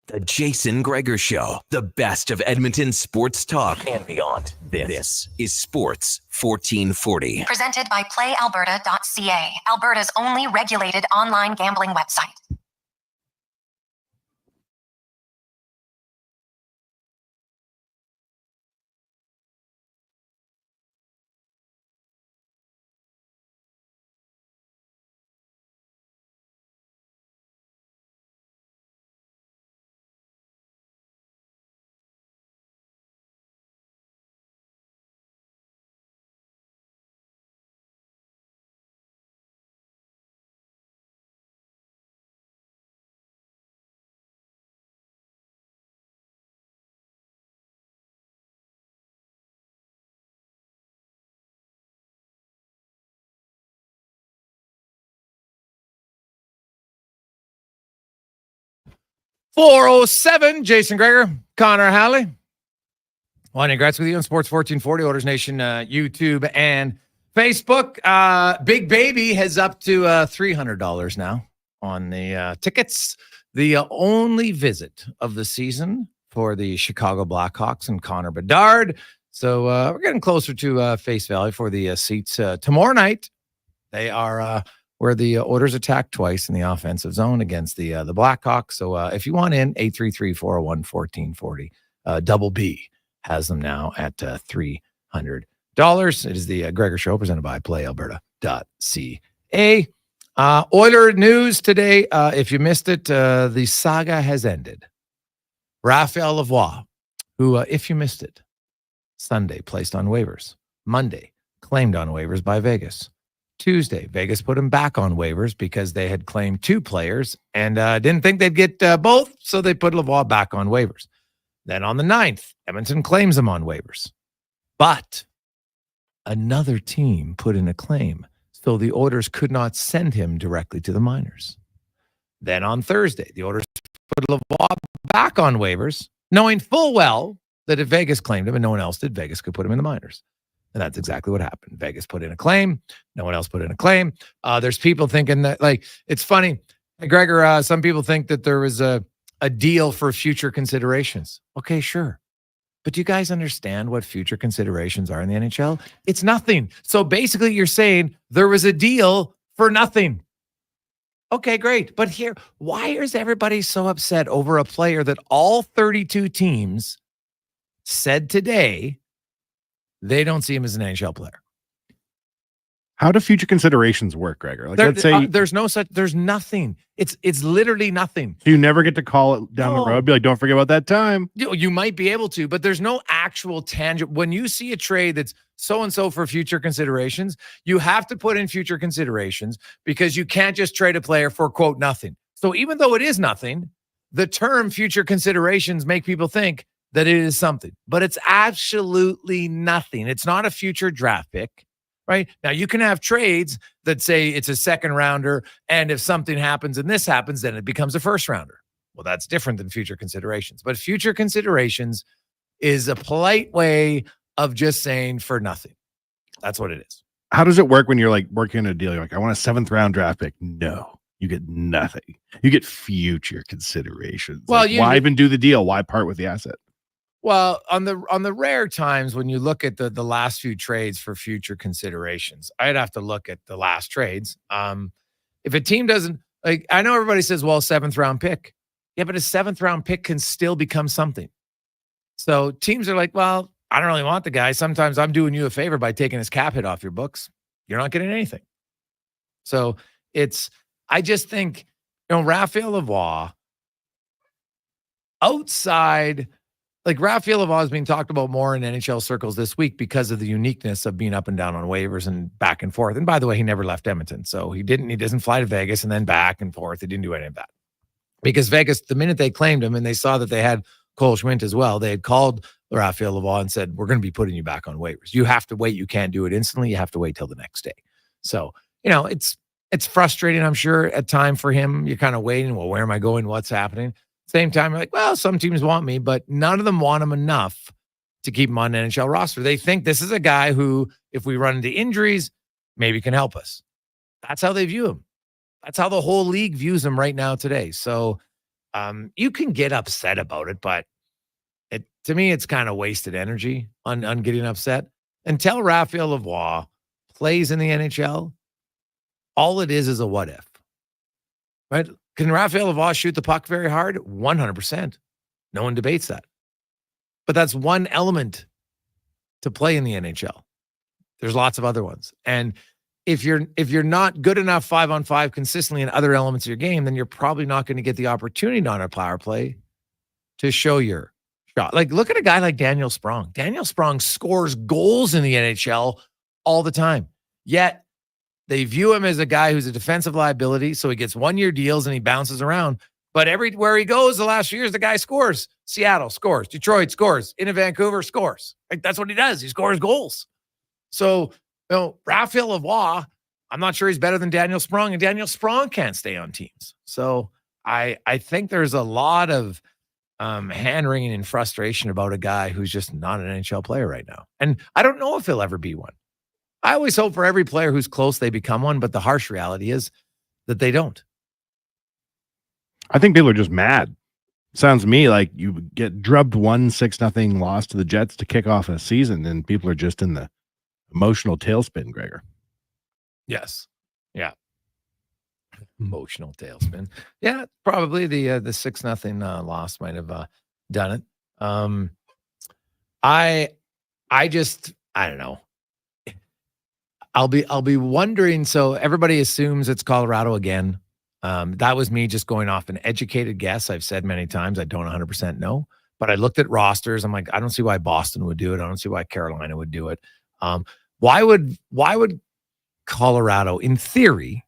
The Jason Gregor Show, the best of Edmonton sports talk and beyond. This is Sports 1440. Presented by PlayAlberta.ca, Alberta's only regulated online gambling website. .407, Jason Gregor, Connor Halley. Well, congrats with you on Sports 1440, Oilers Nation, YouTube and Facebook. Big Baby has up to $300 now on the tickets. The only visit of the season for the Chicago Blackhawks and Connor Bedard. So we're getting closer to face value for the seats tomorrow night. They are where the Oilers attacked twice in the offensive zone against the Blackhawks. So if you want in, 833-401-1440. Double B has them now at $300. It is the Gregor Show presented by PlayAlberta.ca. Oiler news today. If you missed it, the saga has ended. Raphael Lavoie, who, if you missed it, Sunday placed on waivers. Monday claimed on waivers by Vegas. Tuesday, Vegas put him back on waivers because they had claimed two players and didn't think they'd get both, so they put Lavoie back on waivers. Then on the 9th, Edmonton claims him on waivers. But another team put in a claim, so the Oilers could not send him directly to the minors. Then on Thursday, the Oilers put Lavoie back on waivers, knowing full well that if Vegas claimed him and no one else did, Vegas could put him in the minors. And that's exactly what happened. Vegas put in a claim. No one else put in a claim. There's people thinking that, like, it's funny. Gregor, some people think that there was a deal for future considerations. Okay, sure. But do you guys understand what future considerations are in the NHL? It's nothing. So basically you're saying there was a deal for nothing. Okay, great. But here, why is everybody so upset over a player that all 32 teams said today they don't see him as an NHL player? How do future considerations work, Gregor? Like, let's say there's nothing. It's literally nothing. So you never get to call it down the road. Be like, don't forget about that time. You might be able to, but there's no actual tangible. When you see a trade that's so-and-so for future considerations, you have to put in future considerations because you can't just trade a player for, quote, nothing. So even though it is nothing, the term future considerations make people think that it is something, but it's absolutely nothing. It's not a future draft pick, right? Now you can have trades that say it's a second rounder, and if something happens and this happens, then it becomes a first rounder. Well, that's different than future considerations, but future considerations is a polite way of just saying for nothing. That's what it is. How does it work when you're like working a deal? You're like, I want a 7th round draft pick. No. You get nothing. You get future considerations. Well, like, why even do the deal? Why part with the asset? Well, on the rare times when you look at the last few trades for future considerations, I'd have to look at the last trades. If a team doesn't, like, I know everybody says, well, 7th round pick. Yeah, but a 7th round pick can still become something. So teams are like, well, I don't really want the guy. Sometimes I'm doing you a favor by taking his cap hit off your books. You're not getting anything. So I just think, Raphael Lavoie outside, like Raphael Lavoie is being talked about more in NHL circles this week because of the uniqueness of being up and down on waivers and back and forth. And by the way, he never left Edmonton. So he doesn't fly to Vegas and then back and forth. He didn't do any of that. Because Vegas, the minute they claimed him and they saw that they had Cole Schwint as well, they had called Raphael Lavoie and said, we're going to be putting you back on waivers. You have to wait. You can't do it instantly. You have to wait till the next day. So, it's frustrating, I'm sure, at time for him. You're kind of waiting. Well, where am I going? What's happening? Same time, you're like, well, some teams want me, but none of them want him enough to keep him on the NHL roster. They think this is a guy who, if we run into injuries, maybe can help us. That's how they view him. That's how the whole league views him right now today. So you can get upset about it, but to me, it's kind of wasted energy on getting upset. Until Raphael Lavoie plays in the NHL, all it is a what if. Right? Can Raphael Lavoie shoot the puck very hard? 100%. No one debates that. But that's one element to play in the NHL. There's lots of other ones. And if you're not good enough 5-on-5 consistently in other elements of your game, then you're probably not going to get the opportunity on a power play to show your shot. Like, look at a guy like Daniel Sprong. Daniel Sprong scores goals in the NHL all the time. Yet they view him as a guy who's a defensive liability, so he gets 1-year deals and he bounces around. But everywhere he goes the last few years, the guy scores. Seattle scores. Detroit scores. In Vancouver scores. Like, that's what he does. He scores goals. So, Raphael Lavoie, I'm not sure he's better than Daniel Sprong, and Daniel Sprong can't stay on teams. So I think there's a lot of hand-wringing and frustration about a guy who's just not an NHL player right now. And I don't know if he'll ever be one. I always hope for every player who's close they become one, but the harsh reality is that they don't. I think people are just mad. Sounds to me like you get drubbed 6-0 loss to the Jets to kick off a season, and people are just in the emotional tailspin, Gregor. Yes. Yeah. Emotional tailspin. Yeah, probably the 6-0 loss might have done it. I don't know. I'll be wondering. So everybody assumes it's Colorado again. That was me just going off an educated guess. I've said many times I don't 100% know, but I looked at rosters. I'm like, I don't see why Boston would do it. I don't see why Carolina would do it. Why would Colorado, in theory,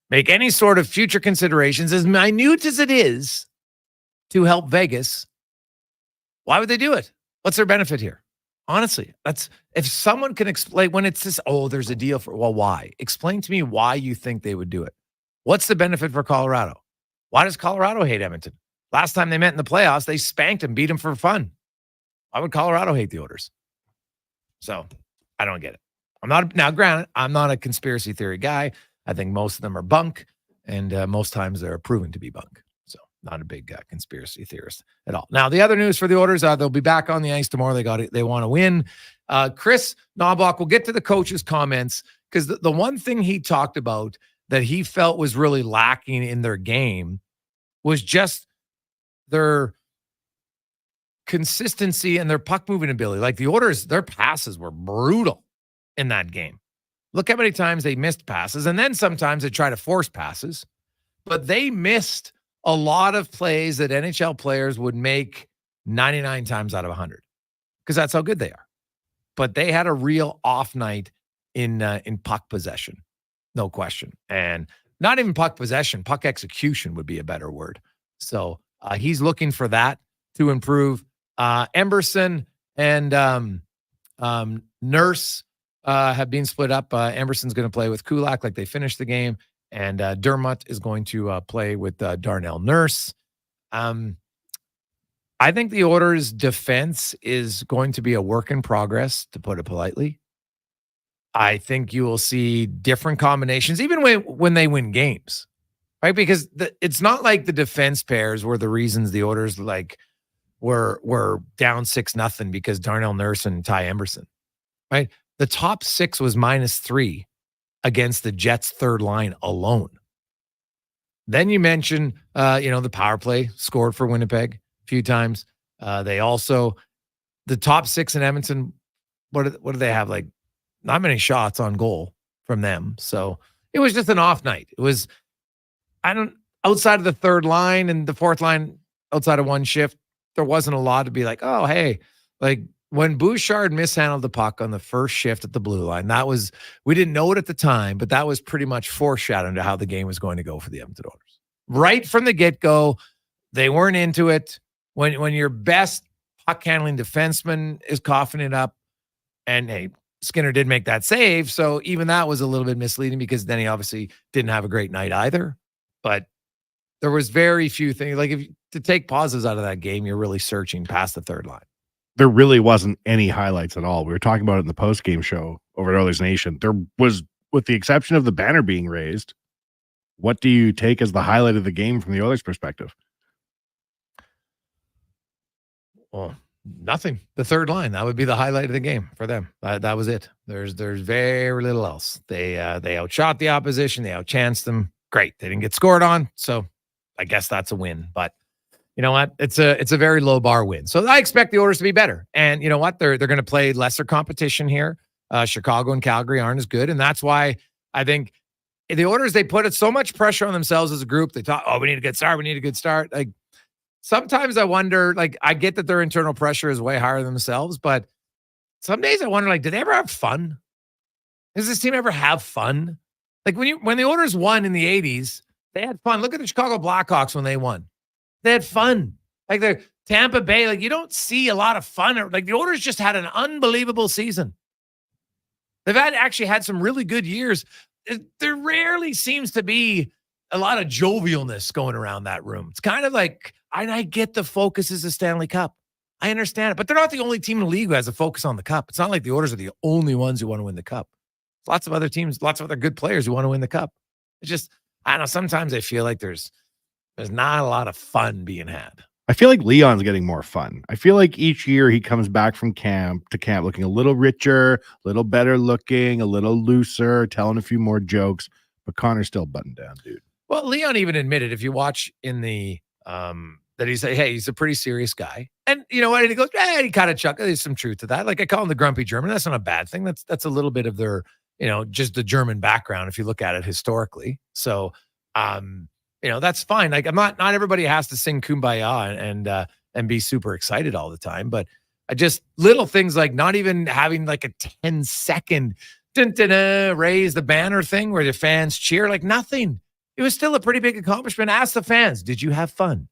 make any sort of future considerations, as minute as it is, to help Vegas? Why would they do it? What's their benefit here? Honestly, that's, if someone can explain, when it's this, there's a deal for, well, why? Explain to me why you think they would do it. What's the benefit for Colorado? Why does Colorado hate Edmonton? Last time they met in the playoffs, they spanked them, beat them for fun. Why would Colorado hate the Oilers? So I don't get it. Granted, I'm not a conspiracy theory guy. I think most of them are bunk, and most times they're proven to be bunk. So not a big conspiracy theorist at all. Now, the other news for the Oilers, they'll be back on the ice tomorrow. They want to win. Chris Knobloch, we'll get to the coach's comments, because the one thing he talked about that he felt was really lacking in their game was just their consistency and their puck moving ability. Like the Oilers, their passes were brutal in that game. Look how many times they missed passes, and then sometimes they try to force passes, but they missed a lot of plays that NHL players would make 99 times out of 100, because that's how good they are. But they had a real off night in puck possession, no question. And not even puck possession, puck execution would be a better word. So he's looking for that to improve. Emberson and Nurse have been split up. Emberson's going to play with Kulak like they finished the game, and Dermott is going to play with Darnell Nurse. I think the Oilers' defense is going to be a work in progress, to put it politely. I think you will see different combinations, even when they win games, right? Because it's not like the defense pairs were the reasons the Oilers were down 6-0 because Darnell Nurse and Ty Emberson, right? The top six was -3 against the Jets' third line alone. Then you mentioned, the power play scored for Winnipeg a few times. They also, the top six in Edmonton, what do they have? Like, not many shots on goal from them. So it was just an off night. It was, outside of the third line and the fourth line, outside of one shift, there wasn't a lot to be like, oh, hey, like when Bouchard mishandled the puck on the first shift at the blue line, we didn't know it at the time, but that was pretty much foreshadowing to how the game was going to go for the Edmonton Oilers. right from the get-go. They weren't into it. When your best puck-handling defenseman is coughing it up, and hey, Skinner did make that save, so even that was a little bit misleading because then he obviously didn't have a great night either. But there was very few things. Like, to take pauses out of that game, you're really searching past the third line. There really wasn't any highlights at all. We were talking about it in the post-game show over at Oilers Nation. There was, with the exception of the banner being raised, what do you take as the highlight of the game from the Oilers' perspective? Well, nothing. The third line, that would be the highlight of the game for them. That was it. There's very little else. They outshot the opposition. They outchanced them. Great. They didn't get scored on, so I guess that's a win. But you know what? It's a very low bar win. So I expect the Oilers to be better. And you know what? They're going to play lesser competition here. Chicago and Calgary aren't as good, and that's why I think the Oilers, they put so much pressure on themselves as a group. They thought, we need a good start. We need a good start. Like, sometimes I wonder, like, I get that their internal pressure is way higher than themselves, but some days I wonder, like, did they ever have fun? Does this team ever have fun? Like, when the Oilers won in the 80s, they had fun. Look at the Chicago Blackhawks when they won. They had fun. Like, the Tampa Bay, like, you don't see a lot of fun. Like, the Oilers just had an unbelievable season. They've actually had some really good years. There rarely seems to be a lot of jovialness going around that room. It's kind of like, and I get the focus is the Stanley Cup. I understand it, but they're not the only team in the league who has a focus on the cup. It's not like the Oilers are the only ones who want to win the cup. Lots of other teams, lots of other good players who want to win the cup. It's just, I don't know, sometimes I feel like there's not a lot of fun being had. I feel like Leon's getting more fun. I feel like each year he comes back from camp to camp looking a little richer, a little better looking, a little looser, telling a few more jokes, but Connor's still buttoned down, dude. Well, Leon even admitted, if you watch in the that he's like, hey, he's a pretty serious guy. And you know what? And he goes, he kind of chuckles. There's some truth to that. Like, I call him the grumpy German. That's not a bad thing. That's a little bit of their, just the German background if you look at it historically. So, that's fine. Like, not everybody has to sing Kumbaya and be super excited all the time. But I just, little things like not even having like a 10-second raise the banner thing where the fans cheer, like nothing. It was still a pretty big accomplishment. Ask the fans, did you have fun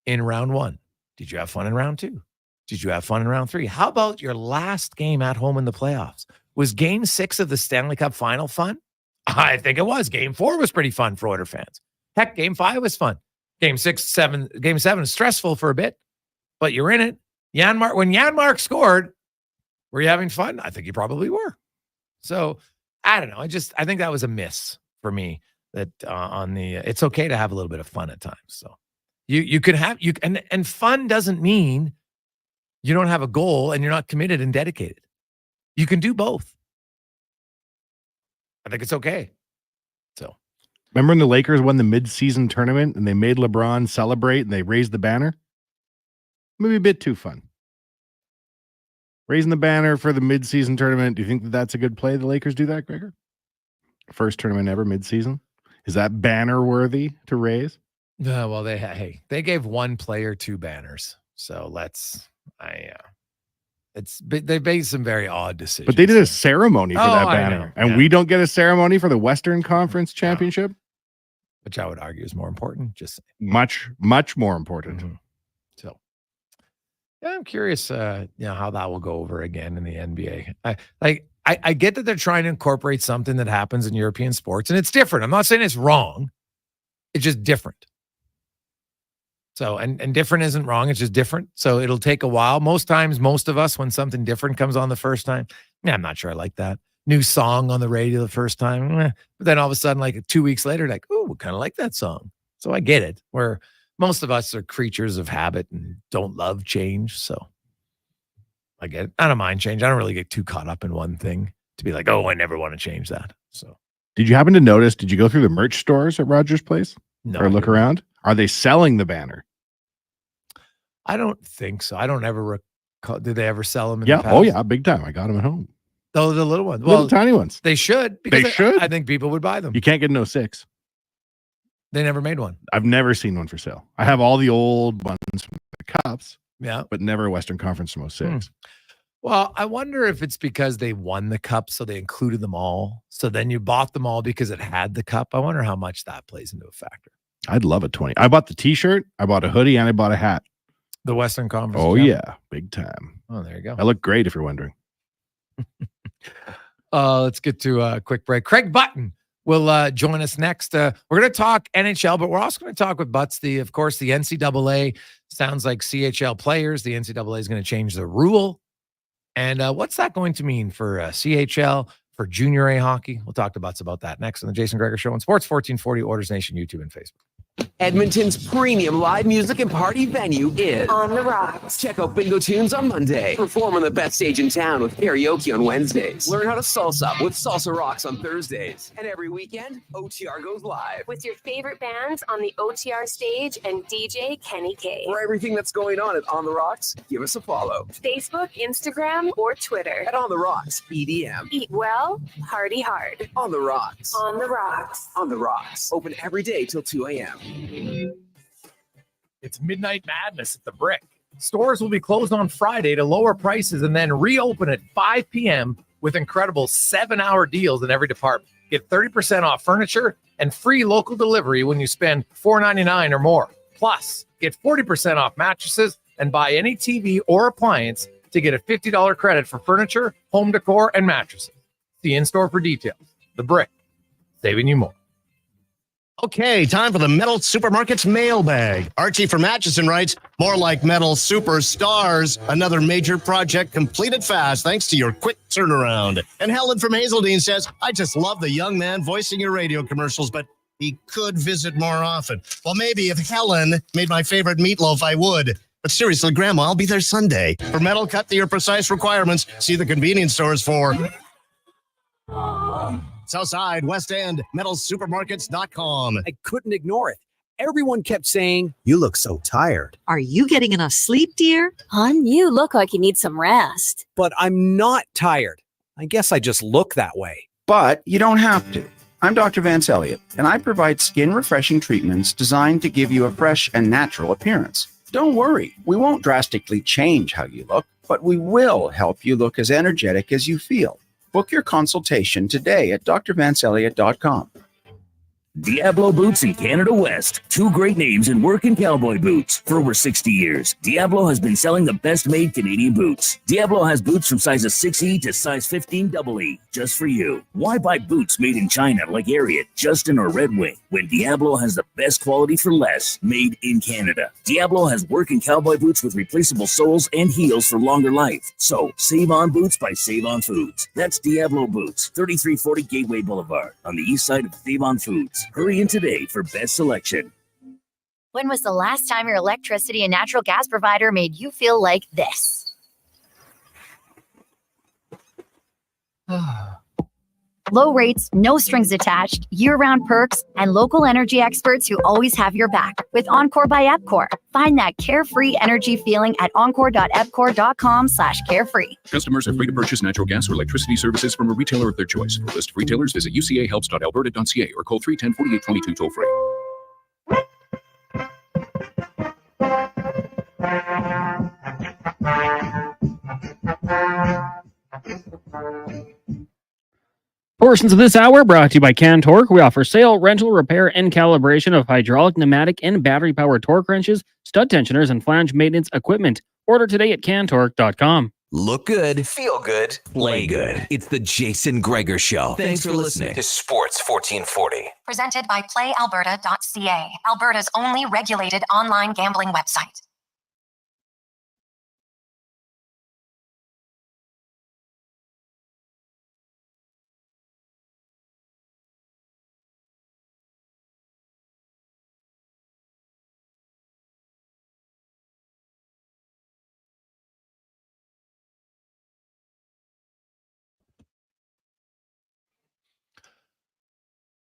in round 1? Did you have fun in round 2? Did you have fun in round 3? How about your last game at home in the playoffs? Was game 6 of the Stanley Cup final fun? I think it was. Game 4 was pretty fun for Oiler fans. Heck, game 5 was fun. Game 7 is stressful for a bit, but you're in it. When Janmark scored, were you having fun? I think you probably were. So I don't know. I think that was a miss for me. That it's okay to have a little bit of fun at times. So you could have and fun doesn't mean you don't have a goal and you're not committed and dedicated. You can do both. I think it's okay. So remember when the Lakers won the mid-season tournament and they made LeBron celebrate and they raised the banner? Maybe a bit too fun. Raising the banner for the mid-season tournament. Do you think that's a good play? The Lakers do that, Gregor? First tournament ever mid-season. Is that banner worthy to raise? Well, they gave one player 2 banners. So they made some very odd decisions. But they did a ceremony for that banner. And we don't get a ceremony for the Western Conference Championship? Which I would argue is more important. Just much, much more important. Mm-hmm. So yeah, I'm curious how that will go over again in the NBA. I get that they're trying to incorporate something that happens in European sports, and it's different. I'm not saying it's wrong. It's just different. So, and different isn't wrong. It's just different. So it'll take a while. Most times, most of us, when something different comes on the first time, I'm not sure I like that. New song on the radio the first time. But then all of a sudden, like 2 weeks later, like, we kind of like that song. So I get it. Where most of us are creatures of habit and don't love change. So I get it. I don't mind change. I don't really get too caught up in one thing to be like, I never want to change that. So, did you happen to notice? Did you go through the merch stores at Rogers Place? No. Or look around? Are they selling the banner? I don't think so. I don't ever recall. Did they ever sell them? Yeah. Oh, yeah. Big time. I got them at home. Oh, the little ones. Little tiny ones. They should. Because they should. I think people would buy them. You can't get no 6. They never made one. I've never seen one for sale. I have all the old ones from the Cups. Yeah. But never a Western Conference Mo 6. Well, I wonder if it's because they won the cup, so they included them all. So then you bought them all because it had the cup. I wonder how much that plays into a factor. I'd love a 20. I bought the t-shirt, I bought a hoodie, and I bought a hat. The Western Conference. Oh, Champ. yeah. Big time. Oh, there you go. I look great if you're wondering. Let's get to a quick break. Craig Button will join us next. We're going to talk NHL, but we're also going to talk with Butts. Of course, the NCAA sounds like CHL players. The NCAA is going to change the rule. And what's that going to mean for CHL, for junior A hockey? We'll talk to Butts about that next on the Jason Gregor Show on Sports 1440, Orders Nation, YouTube, and Facebook. Edmonton's premium live music and party venue is On the Rocks. Check out Bingo Tunes on Monday. Perform on the best stage in town with karaoke on Wednesdays. Learn how to salsa with Salsa Rocks on Thursdays. And every weekend, OTR goes live. With your favorite bands on the OTR stage and DJ Kenny K. For everything that's going on at On the Rocks, give us a follow. Facebook, Instagram, or Twitter. At On the Rocks, EDM. Eat well, party hard. On the Rocks. On the Rocks. On the Rocks. Open every day till 2 a.m. It's Midnight Madness at the Brick. Stores will be closed on Friday to lower prices and then reopen at 5 p.m. with incredible 7-hour deals in every department. Get 30% off furniture and free local delivery when you spend $4.99 or more. Plus, get 40% off mattresses and buy any TV or appliance to get a $50 credit for furniture, home decor, and mattresses. See in-store for details. The Brick, saving you more. Okay, time for the Metal Supermarket's mailbag. Archie from Atchison writes, more like Metal Superstars. Another major project completed fast thanks to your quick turnaround. And Helen from Hazeldean says, I just love the young man voicing your radio commercials, but he could visit more often. Well, maybe if Helen made my favorite meatloaf, I would. But seriously, Grandma, I'll be there Sunday. For metal cut to your precise requirements, see the convenience stores for... Southside, West End, metalsupermarkets.com. I couldn't ignore it. Everyone kept saying, you look so tired. Are you getting enough sleep, dear? Hon, you look like you need some rest. But I'm not tired. I guess I just look that way. But you don't have to. I'm Dr. Vance Elliott, and I provide skin-refreshing treatments designed to give you a fresh and natural appearance. Don't worry, we won't drastically change how you look, but we will help you look as energetic as you feel. Book your consultation today at drvanceelliott.com. Diablo Boots in Canada West. 2 great names in work and cowboy boots. For over 60 years, Diablo has been selling the best-made Canadian boots. Diablo has boots from sizes 6E to size 15 EE, just for you. Why buy boots made in China like Ariat, Justin, or Red Wing, when Diablo has the best quality for less, made in Canada? Diablo has work and cowboy boots with replaceable soles and heels for longer life. So, save on boots by Save On Foods. That's Diablo Boots, 3340 Gateway Boulevard, on the east side of Save On Foods. Hurry in today for best selection. When was the last time your electricity and natural gas provider made you feel like this? Low rates, no strings attached, year-round perks, and local energy experts who always have your back. With Encore by Epcor. Find that carefree energy feeling at encore.epcor.com/carefree. Customers are free to purchase natural gas or electricity services from a retailer of their choice. For a list of retailers, visit ucahelps.alberta.ca or call 310-4822 toll free. Portions of this hour brought to you by Cantork. We offer sale, rental, repair, and calibration of hydraulic, pneumatic, and battery-powered torque wrenches, stud tensioners, and flange maintenance equipment. Order today at cantork.com. Look good, feel good, play good. It's the Jason Gregor Show. Thanks for listening to Sports 1440. Presented by PlayAlberta.ca, Alberta's only regulated online gambling website.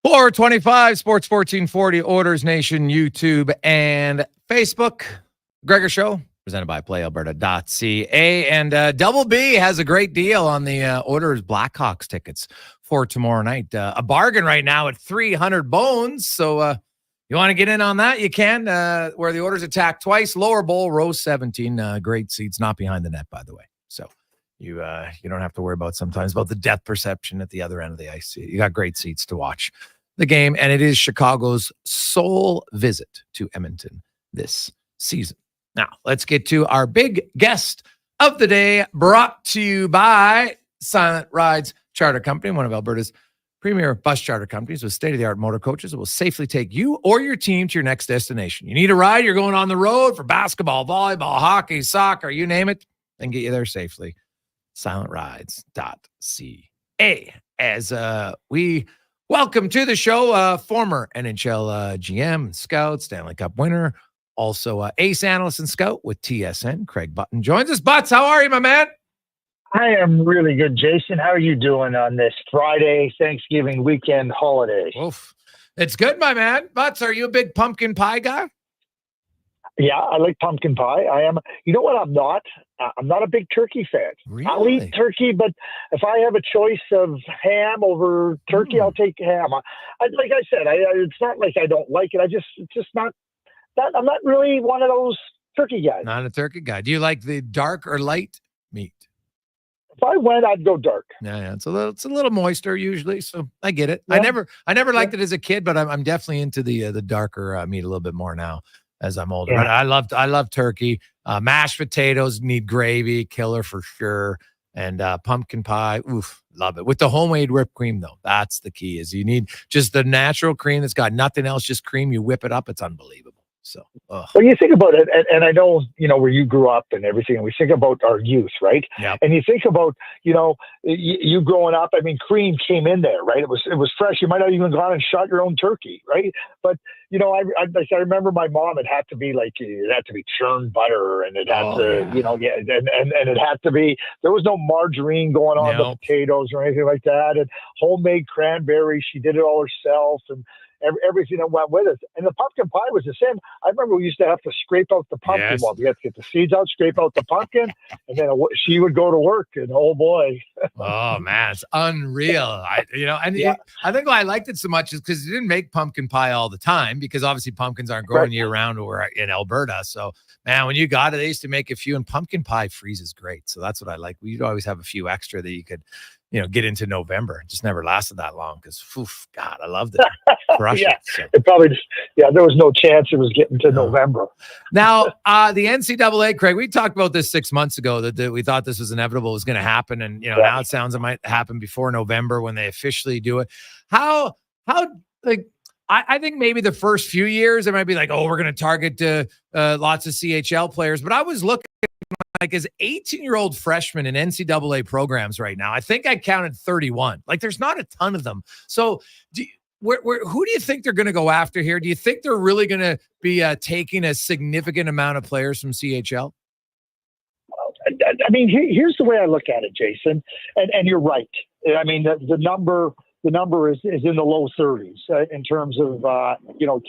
Floor 25, Sports 1440, Orders Nation, YouTube, and Facebook. Gregor Show, presented by PlayAlberta.ca. And Double B has a great deal on the Orders Blackhawks tickets for tomorrow night. A bargain right now at 300 bones. So you want to get in on that? You can. Where the Orders attack twice. Lower bowl, row 17. Great seats, not behind the net, by the way. So you don't have to worry about sometimes about the depth perception at the other end of the ice. You got great seats to watch. the game, and it is Chicago's sole visit to Edmonton this season. Now, let's get to our big guest of the day, brought to you by Silent Rides Charter Company, one of Alberta's premier bus charter companies with state-of-the-art motor coaches that will safely take you or your team to your next destination. You need a ride, you're going on the road for basketball, volleyball, hockey, soccer, you name it, and get you there safely. SilentRides.ca. As we welcome to the show former NHL GM, scout, Stanley Cup winner, also ace analyst and scout with TSN, Craig Button joins us. Butts, how are you, my man? I am really good, Jason. How are you doing on this Friday, Thanksgiving weekend holiday? Oof. It's good, my man. Butts, are you a big pumpkin pie guy? Yeah, I like pumpkin pie. I am. You know what? I'm not a big turkey fan. Really? I'll eat turkey, but if I have a choice of ham over turkey, I'll take ham. Like I said, it's not like I don't like it. It's just not that. I'm not really one of those turkey guys. Not a turkey guy. Do you like the dark or light meat? If I went, I'd go dark. Yeah, it's a little moister usually, so I get it. Yeah. I never liked it as a kid, but I'm definitely into the darker meat a little bit more now as I'm older. Yeah. But I love turkey. Mashed potatoes need gravy, killer for sure. And pumpkin pie, oof, love it. With the homemade whipped cream, though, that's the key. Is you need just the natural cream that's got nothing else, just cream. You whip it up, it's unbelievable. So, well, you think about it, and I know, where you grew up and everything, and we think about our youth, right? Yeah. And you think about, you growing up, I mean, cream came in there, right? It was fresh. You might not even gone and shot your own turkey, right? But, I remember my mom, it had to be churned butter, and it had and it had to be, there was no margarine going on the potatoes or anything like that. And homemade cranberries, she did it all herself, and everything that went with it. And the pumpkin pie was the same. I remember we used to have to scrape out the pumpkin. Yes. Well, we had to get the seeds out, scrape out the pumpkin, and then she would go to work, and oh boy. Oh man, it's unreal. I think why I liked it so much is because you didn't make pumpkin pie all the time, because obviously pumpkins aren't growing year round or in Alberta. So man, when you got it, they used to make a few, and pumpkin pie freezes great. So that's what I like. We'd always have a few extra that you could, get into November. It just never lasted that long because, God, I loved it. It probably just, there was no chance it was getting to November. Now, the NCAA, Craig, we talked about this 6 months ago that we thought this was inevitable, was going to happen. And, now it sounds it might happen before November when they officially do it. I think maybe the first few years, it might be like, oh, we're going to target lots of CHL players. But I was looking as 18-year-old freshmen in NCAA programs right now. I think I counted 31. There's not a ton of them. So who do you think they're going to go after here? Do you think they're really going to be taking a significant amount of players from CHL? I mean, here's the way I look at it, Jason, and you're right. I mean, the number is in the low 30s in terms of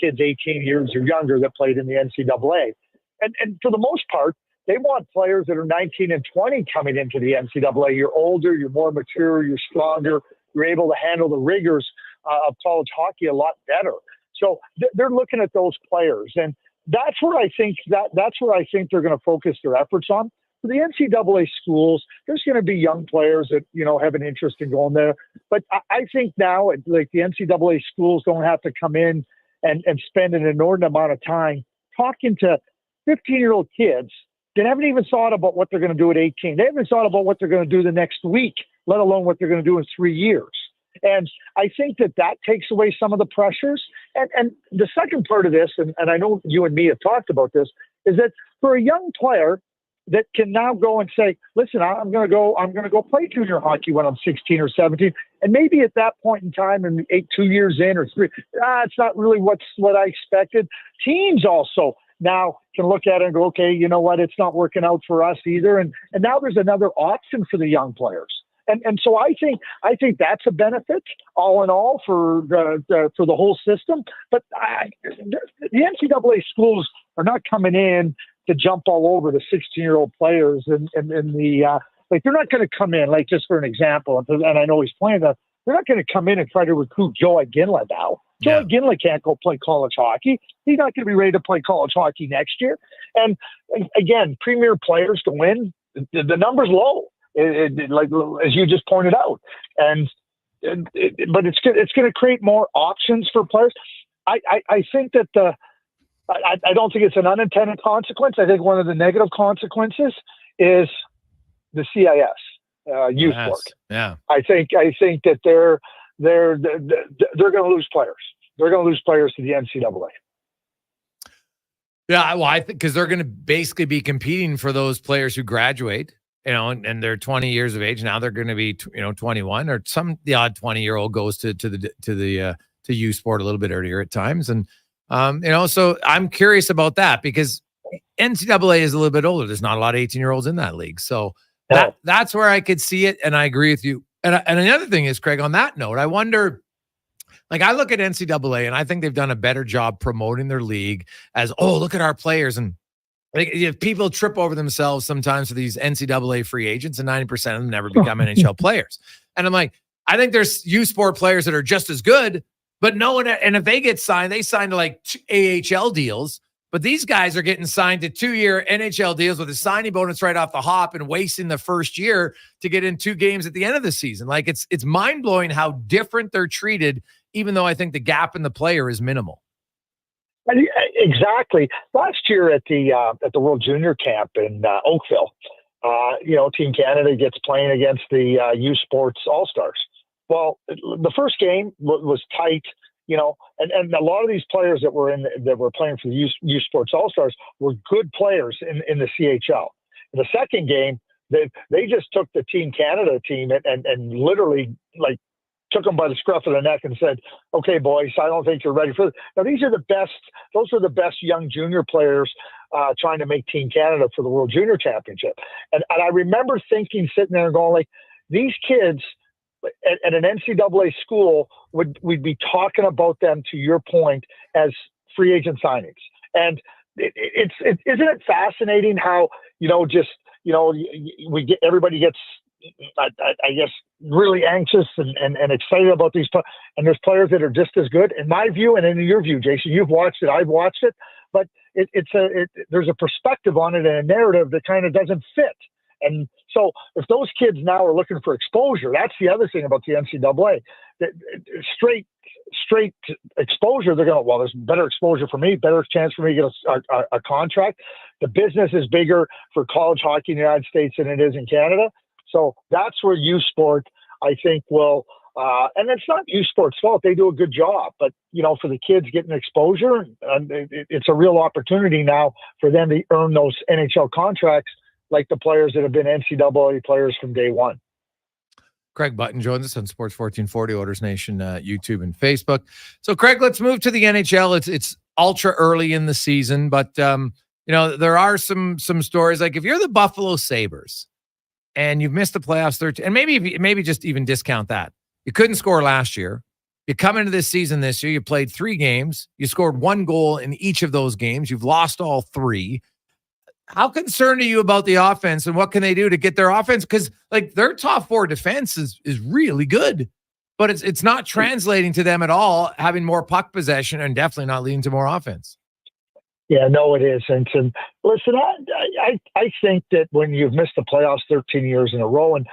kids 18 years or younger that played in the NCAA, and for the most part, they want players that are 19 and 20 coming into the NCAA. You're older, you're more mature, you're stronger, you're able to handle the rigors of college hockey a lot better. So they're looking at those players, and that's where I think they're going to focus their efforts on. For the NCAA schools, there's going to be young players that have an interest in going there, but I think now, like, the NCAA schools don't have to come in and spend an inordinate amount of time talking to 15-year-old kids that haven't even thought about what they're going to do at 18. They haven't thought about what they're going to do the next week, let alone what they're going to do in 3 years. And I think that takes away some of the pressures. And the second part of this, and I know you and me have talked about this, is that for a young player that can now go and say, listen, I'm going to go play junior hockey when I'm 16 or 17. And maybe at that point in time, and 2 years in or 3, it's not really what I expected. Teams also now can look at it and go, okay, you know what, it's not working out for us either. And now there's another option for the young players. And so I think that's a benefit all in all for the whole system. But the NCAA schools are not coming in to jump all over the 16-year-old players and the they're not going to come in, like, just for an example, and I know he's playing that, they're not going to come in and try to recruit Joe Iginla now. Joe Iginla can't go play college hockey. He's not going to be ready to play college hockey next year. And again, premier players go in, the number's low. Like, as you just pointed out. And but it's good. It's going to create more options for players. I think that I don't think it's an unintended consequence. I think one of the negative consequences is the CIS, youth sport. Yeah. I think that they're going to lose players. They're going to lose players to the NCAA. Yeah, well, I think because they're going to basically be competing for those players who graduate, and they're 20 years of age now. They're going to be 21, or the odd 20-year-old goes to youth sport a little bit earlier at times, and so I'm curious about that because NCAA is a little bit older. There's not a lot of 18-year-olds in that league, so that's where I could see it, and I agree with you. And the other thing is, Craig, on that note, I wonder. Like, I look at NCAA, and I think they've done a better job promoting their league as, look at our players. And if people trip over themselves sometimes with these NCAA free agents, and 90% of them never become NHL players. And I'm like, I think there's youth sport players that are just as good, but no one. And if they get signed, they sign to like AHL deals. But these guys are getting signed to 2-year NHL deals with a signing bonus right off the hop and wasting the first year to get in 2 games at the end of the season. Like, it's mind-blowing how different they're treated, even though I think the gap in the player is minimal. Exactly. Last year at the World Junior Camp in Oakville, Team Canada gets playing against the youth sports all-stars. Well, the first game was tight. And a lot of these players that were playing for the youth sports all-stars were good players in the CHL. In the second game, they just took the Team Canada team and literally like took them by the scruff of the neck and said, "Okay, boys, I don't think you're ready for this." Now, these are the best. Those are the best young junior players trying to make Team Canada for the World Junior Championship. And I remember sitting there and going, like, these kids at an NCAA school we'd be talking about them, to your point, as free agent signings. And isn't it fascinating how everybody gets, I guess, really anxious and excited about these players, and there's players that are just as good, in my view, and in your view, Jason. You've watched it, I've watched it, but there's a perspective on it and a narrative that kind of doesn't fit. And so if those kids now are looking for exposure, that's the other thing about the NCAA. Straight exposure, they're going, well, there's better exposure for me, better chance for me to get a contract. The business is bigger for college hockey in the United States than it is in Canada. So that's where youth sport, I think, will and it's not youth sport's fault. They do a good job. But, for the kids getting exposure, it's a real opportunity now for them to earn those NHL contracts like the players that have been NCAA players from day one. Craig Button joins us on Sports 1440, Oilers Nation, YouTube and Facebook. So, Craig, let's move to the NHL. It's ultra early in the season, but, there are some stories. Like, if you're the Buffalo Sabres and you've missed the playoffs 13, and maybe just even discount that. You couldn't score last year. You come into this season this year, you played 3 games. You scored 1 goal in each of those games. You've lost all 3. How concerned are you about the offense, and what can they do to get their offense? Because their top 4 defense is really good, but it's not translating to them at all, having more puck possession and definitely not leading to more offense. Yeah, no, it isn't. And listen, I think that when you've missed the playoffs 13 years in a row, and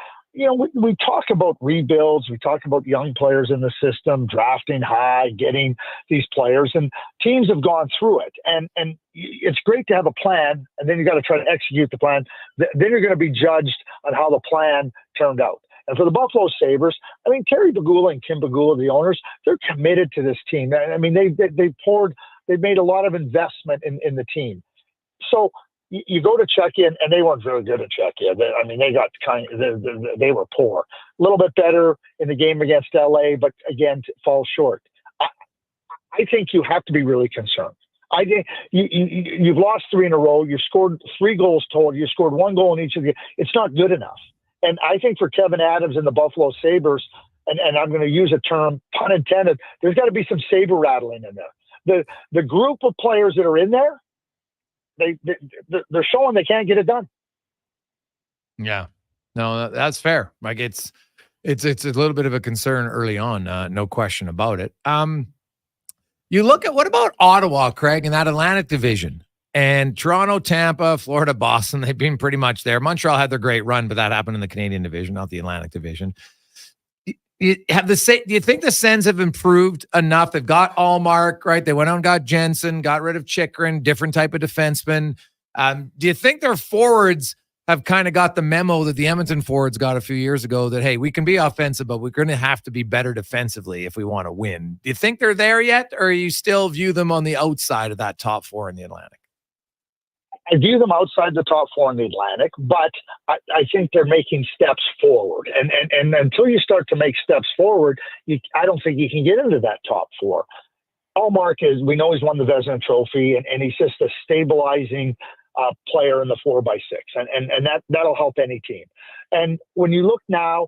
we talk about rebuilds, we talk about young players in the system, drafting high, getting these players, and teams have gone through it. And it's great to have a plan, and then you got to try to execute the plan. Then you're going to be judged on how the plan turned out. And for the Buffalo Sabres, I mean, Terry Pegula and Kim Pegula, the owners, they're committed to this team. I mean, they've made a lot of investment in the team. So you go to Czechia, and they weren't very good at Czechia. They were poor. A little bit better in the game against LA, but again, fall short. I think you have to be really concerned. I think you've lost 3 in a row. You scored 3 goals total. You scored 1 goal in each of the. It's not good enough. And I think for Kevin Adams and the Buffalo Sabres, and I'm going to use a term, pun intended, there's got to be some saber rattling in there. The group of players that are in there, they're showing they can't get it done. Yeah, no, that's fair. Like it's a little bit of a concern early on, no question about it. You look at, what about Ottawa, Craig, in that Atlantic division, and Toronto, Tampa, Florida, Boston? They've been pretty much there. Montreal had their great run, but that happened in the Canadian division, not the Atlantic division. Do you think the Sens have improved enough? They've got Allmark, right? They went out and got Jensen, got rid of Chychrun, different type of defenseman. Do you think their forwards have kind of got the memo that the Edmonton forwards got a few years ago that, hey, we can be offensive, but we're going to have to be better defensively if we want to win? Do you think they're there yet, or you still view them on the outside of that top four in the Atlantic? I view them outside the top four in the Atlantic, but I think they're making steps forward. And until you start to make steps forward, I don't think you can get into that top four. Allmark we know he's won the Vezina Trophy, and he's just a stabilizing player in the 4x6, and that'll help any team. And when you look now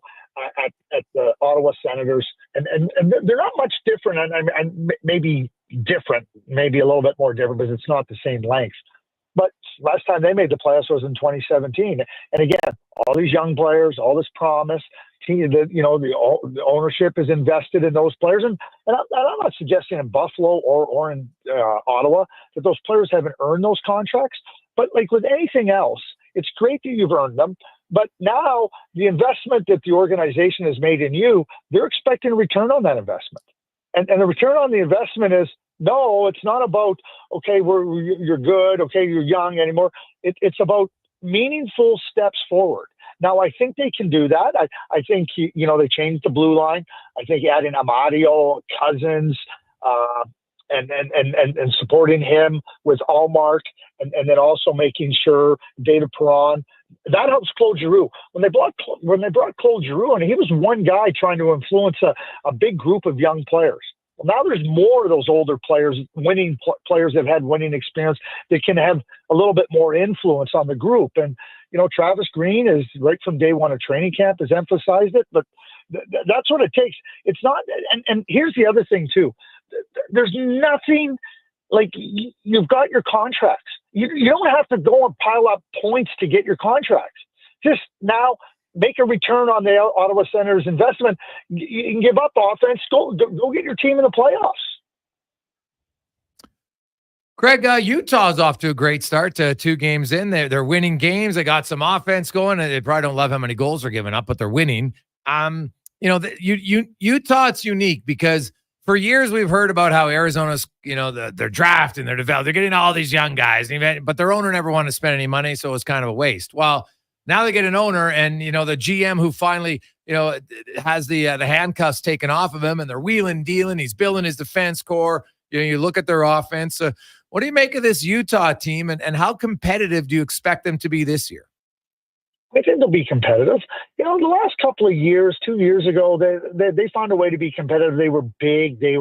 at the Ottawa Senators, and they're not much different, and maybe different, maybe a little bit more different, but it's not the same length. But last time they made the playoffs was in 2017. And again, all these young players, all this promise, the ownership is invested in those players. And I'm not suggesting in Buffalo or in Ottawa that those players haven't earned those contracts. But like with anything else, it's great that you've earned them. But now the investment that the organization has made in you, they're expecting a return on that investment. And the return on the investment is, no, it's not about, okay, you're good, okay, you're young anymore. It's about meaningful steps forward. Now, I think they can do that. I think, they changed the blue line. I think adding Amadio, Cousins, and supporting him with Allmark, and then also making sure Data Perron, that helps Claude Giroux. When they brought Claude Giroux, and he was one guy trying to influence a big group of young players. Well, now there's more of those older players, winning players that have had winning experience that can have a little bit more influence on the group. And, Travis Green is right from day one of training camp has emphasized it, but that's what it takes. It's not, and here's the other thing too. There's nothing like you've got your contracts. You don't have to go and pile up points to get your contracts. Just now, make a return on the Ottawa Senators investment. You can give up offense. Go get your team in the playoffs. Greg, Utah's off to a great start. 2 games in, they're winning games. They got some offense going, and they probably don't love how many goals they're giving up, but they're winning. Utah, it's unique because for years we've heard about how Arizona's, they're drafting, they're developing, they're getting all these young guys, but their owner never wanted to spend any money, so it was kind of a waste. Well, now they get an owner and, the GM who finally, has the handcuffs taken off of him, and they're wheeling, dealing. He's building his defense core. You look at their offense. What do you make of this Utah team, and how competitive do you expect them to be this year? I think they'll be competitive. The last couple of years, 2 years ago, they found a way to be competitive. They were big. They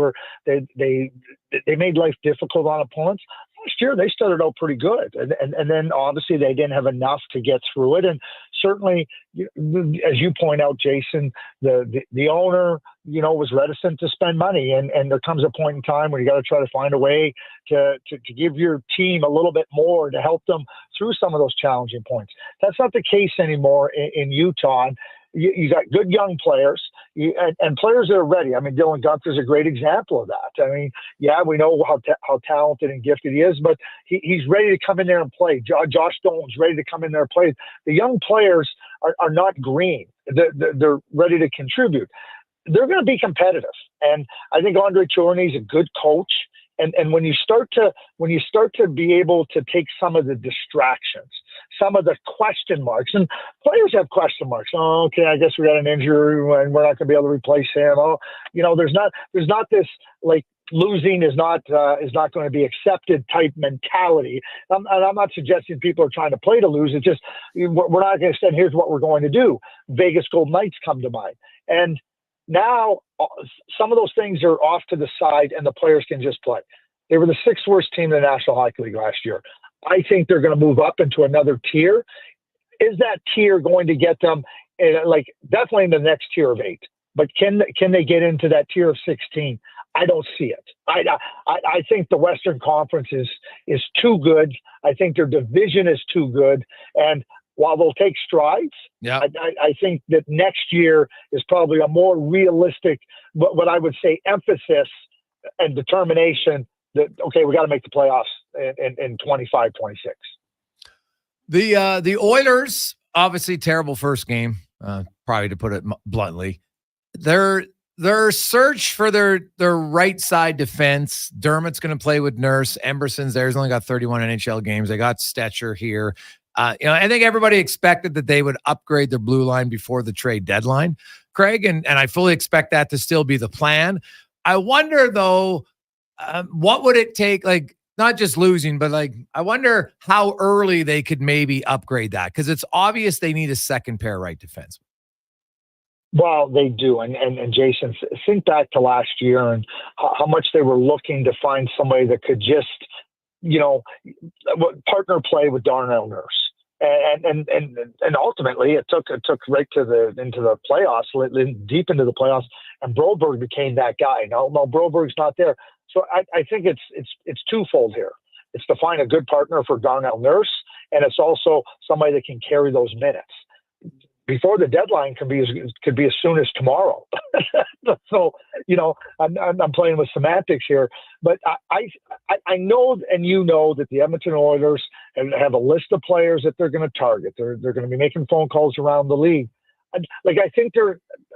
made life difficult on opponents. Last year, they started out pretty good. And then obviously they didn't have enough to get through it. And certainly, as you point out, Jason, the owner, was reticent to spend money. And there comes a point in time where you got to try to find a way to give your team a little bit more to help them through some of those challenging points. That's not the case anymore in Utah. And you got good young players and players that are ready. I mean, Dylan Gunther's a great example of that. I mean, we know how talented and gifted he is, but he's ready to come in there and play. Josh Dolan's ready to come in there and play. The young players are not green. They're ready to contribute. They're going to be competitive. And I think Andre Tourigny's a good coach. And when you start to be able to take some of the distractions, some of the question marks, and players have question marks. Oh, okay, I guess we got an injury and we're not going to be able to replace him. Oh, there's not this like losing is not going to be accepted type mentality. And I'm not suggesting people are trying to play to lose. It's just we're not going to say here's what we're going to do. Vegas Golden Knights come to mind, and now some of those things are off to the side and the players can just play. They were the 6th worst team in the National Hockey League last year. I think they're going to move up into another tier. Is that tier going to get them definitely in the next tier of 8? But can they get into that tier of 16? I don't see it. I think the Western Conference is too good. I think their division is too good. And while they'll take strides, I think that next year is probably a more realistic, what I would say, emphasis and determination that, okay, we got to make the playoffs in 25, 26. The Oilers, obviously terrible first game, probably to put it bluntly. their search for their right side defense. Dermott's going to play with Nurse. Emberson's there. He's only got 31 NHL games. They got Stetcher here. I think everybody expected that they would upgrade their blue line before the trade deadline, Craig, and I fully expect that to still be the plan. I wonder though, what would it take? Like, not just losing, but like, I wonder how early they could maybe upgrade that, because it's obvious they need a second pair right defenseman. Well, they do. And Jason, think back to last year and how much they were looking to find somebody that could just, partner play with Darnell Nurse. And ultimately it took right into the playoffs, deep into the playoffs, and Broberg became that guy. No, Broberg's not there. So I think it's twofold here. It's to find a good partner for Darnell Nurse, and it's also somebody that can carry those minutes. Before the deadline could be as soon as tomorrow. So, I'm playing with semantics here, but I know, and that the Edmonton Oilers have a list of players that they're going to target. They're going to be making phone calls around the league. I think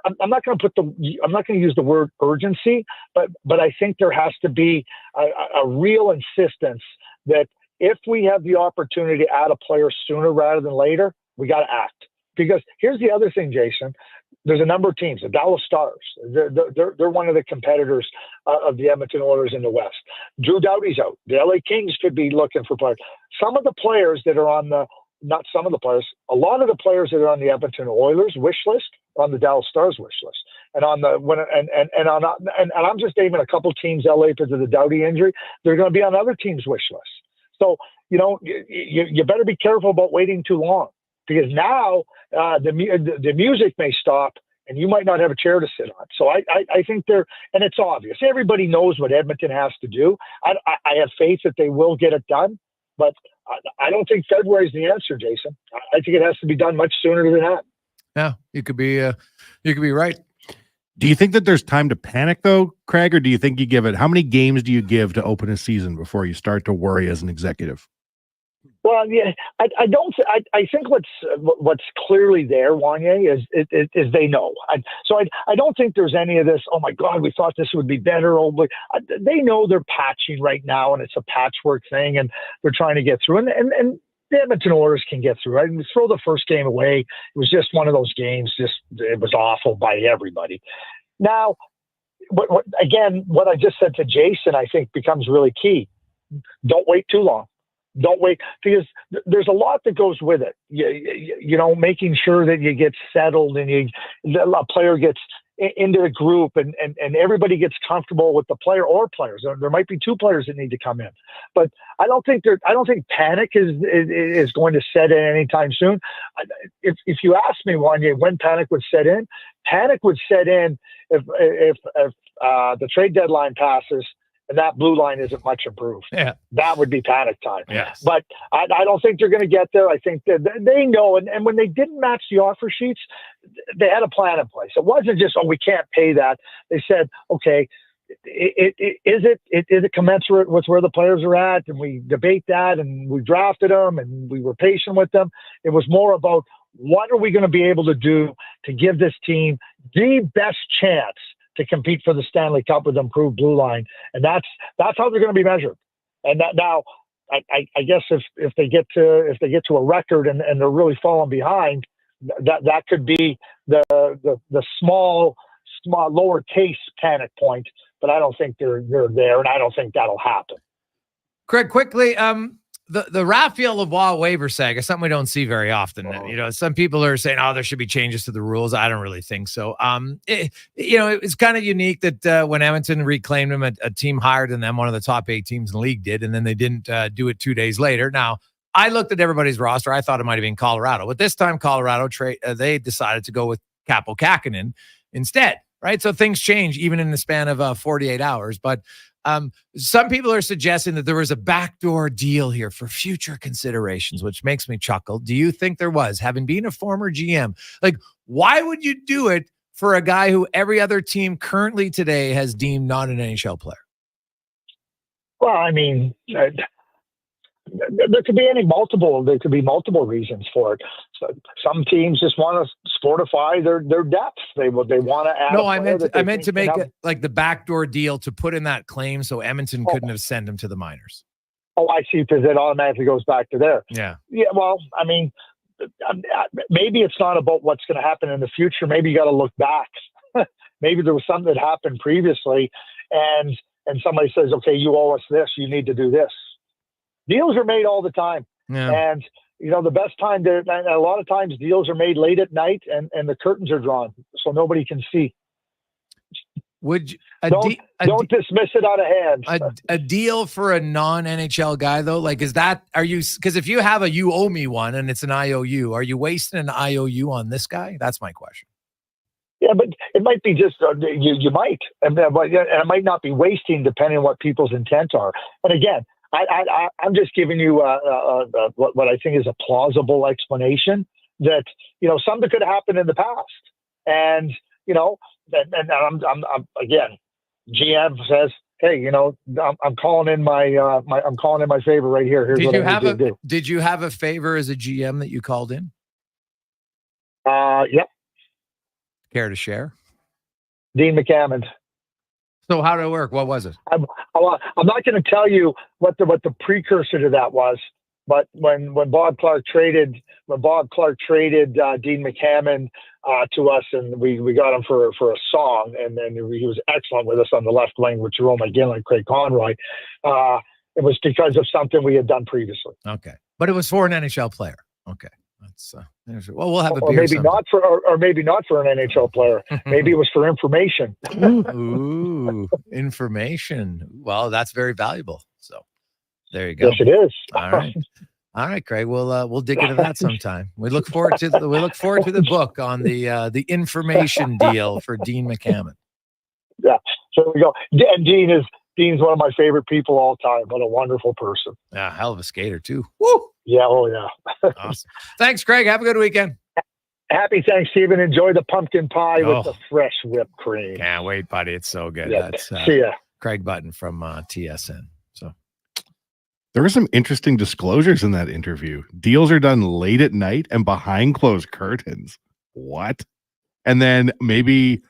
I'm not going to use the word urgency, but I think there has to be a real insistence that if we have the opportunity to add a player sooner rather than later, we got to act. Because here's the other thing, Jason. There's a number of teams. The Dallas Stars, they're one of the competitors of the Edmonton Oilers in the West. Drew Doughty's out. The LA Kings could be looking for players. Some of the players that are on a lot of the players that are on the Edmonton Oilers wish list are on the Dallas Stars wish list. And I'm just naming a couple teams, LA, because of the Doughty injury. They're going to be on other teams' wish lists. So you better be careful about waiting too long. Because now the music may stop and you might not have a chair to sit on. So I think and it's obvious. Everybody knows what Edmonton has to do. I have faith that they will get it done, but I don't think February is the answer, Jason. I think it has to be done much sooner than that. Yeah, you could be right. Do you think that there's time to panic though, Craig, or do you think you give it? How many games do you give to open a season before you start to worry as an executive? Well, yeah, I think what's clearly there, Wanye, is they know. So I don't think there's any of this. Oh my God, we thought this would be better. They know they're patching right now, and it's a patchwork thing, and they're trying to get through. And the Edmonton Oilers can get through. Right? And throw the first game away. It was just one of those games. It was awful by everybody. Now, what I just said to Jason, I think becomes really key. Don't wait too long. Don't wait, because there's a lot that goes with it. Making sure that you get settled and a player gets into the group and everybody gets comfortable with the player or players. There might be two players that need to come in, but I don't think panic is going to set in anytime soon. If you ask me, Wanye, when panic would set in if the trade deadline passes and that blue line isn't much improved. Yeah, that would be panic time. Yes. But I don't think they're going to get there. I think that they know. And when they didn't match the offer sheets, they had a plan in place. It wasn't just, we can't pay that. They said, okay, is it commensurate with where the players are at? And we debate that, and we drafted them, and we were patient with them. It was more about, what are we going to be able to do to give this team the best chance to compete for the Stanley Cup with improved blue line, and that's how they're going to be measured. And that now, I guess if they get to a record and they're really falling behind, that could be the small lowercase panic point. But I don't think they're there, and I don't think that'll happen. Craig, quickly, the Raphael Lavoie waiver saga, something we don't see very often. Some people are saying, there should be changes to the rules. I don't really think so. It's kind of unique that when Edmonton reclaimed him, a team higher than them, one of the top 8 teams in the league did, and then they didn't do it 2 days later. Now, I looked at everybody's roster. I thought it might have been Colorado, but this time Colorado they decided to go with Capo Kakinen instead, right? So things change even in the span of 48 hours. But some people are suggesting that there was a backdoor deal here for future considerations, which makes me chuckle. Do you think there was? Having been a former GM, why would you do it for a guy who every other team currently today has deemed not an NHL player? Well, I mean, There could be multiple reasons for it. So some teams just want to fortify their depth. They want to add. No, I meant to make it like the backdoor deal to put in that claim so Edmonton couldn't have sent him to the minors. Oh, I see, because it automatically goes back to there. Yeah. Yeah. Well, I mean, maybe it's not about what's going to happen in the future. Maybe you got to look back. Maybe there was something that happened previously, and somebody says, "Okay, you owe us this. You need to do this." Deals are made all the time. Yeah. And, the best time there, a lot of times deals are made late at night and the curtains are drawn so nobody can see. Would you, don't dismiss it out of hand. A deal for a non-NHL guy though, like because if you have a you owe me one and it's an IOU, are you wasting an IOU on this guy? That's my question. Yeah, but it might be just you might, and it might not be wasting depending on what people's intent are. And again, I'm just giving you what I think is a plausible explanation that something could have happened in the past, and and I'm again, GM says, "Hey, I'm calling in my favor right here. Here's what I need to do." Did you have a favor as a GM that you called in? Yep. Care to share? Dean McCammond. So how did it work? What was it? I'm not going to tell you what the precursor to that was, but when Bob Clark traded Dean McCammond to us, and we got him for a song, and then he was excellent with us on the left wing with Jerome McGinley, Craig Conroy. It was because of something we had done previously. Okay, but it was for an NHL player. Okay. That's well, we'll have a beer. Or maybe not for an NHL player. Maybe it was for information. Ooh, information. Well, that's very valuable. So there you go. Yes, it is. All right, Craig. We'll dig into that sometime. We look forward to the book on the information deal for Dean McCammond. Yeah. So we go. And Dean's one of my favorite people all time. What a wonderful person. Yeah, hell of a skater too. Woo! Yeah, oh yeah. Awesome. Thanks, Craig. Have a good weekend. Happy Thanksgiving. Enjoy the pumpkin pie with the fresh whipped cream. Can't wait, buddy. It's so good. Yeah. That's See ya. Craig Button from TSN. So there were some interesting disclosures in that interview. Deals are done late at night and behind closed curtains. What? And then maybe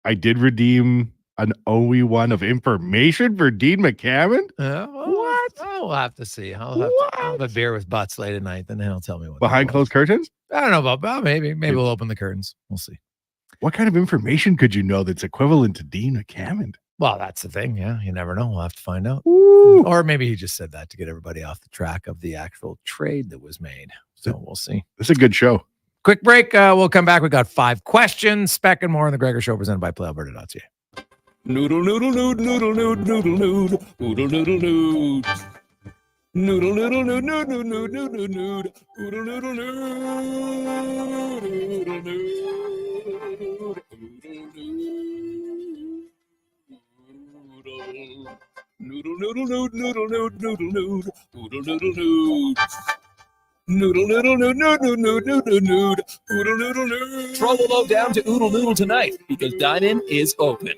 I did redeem an OE1 of information for Dean McCammond? What? Oh, we'll have to see. I'll have a beer with Butts late at night, then he'll tell me what. Behind closed curtains? I don't know about maybe we'll open the curtains. We'll see. What kind of information could you know that's equivalent to Dean McCammond? Well, that's the thing. Yeah, you never know. We'll have to find out. Ooh. Or maybe he just said that to get everybody off the track of the actual trade that was made. So we'll see. This is a good show. Quick break. We'll come back. We got 5 questions. Spec and more on the Gregor Show presented by PlayAlberta.ca. Noodle, noodle, nood, noodle, nood, noodle, nood, noodle, noodle, nood. Noodle, noodle, nood, nood, nood, nood, nood, nood, nood, noodle, noodle, nood, noodle, noodle, noodle, nood, noodle, nood, noodle, nood, noodle, noodle, nood. Noodle, noodle, nood, nood, nood, nood, nood, nood, nood, oodle, noodle, nood. Throw the load down to Oodle Noodle tonight because dine-in is open.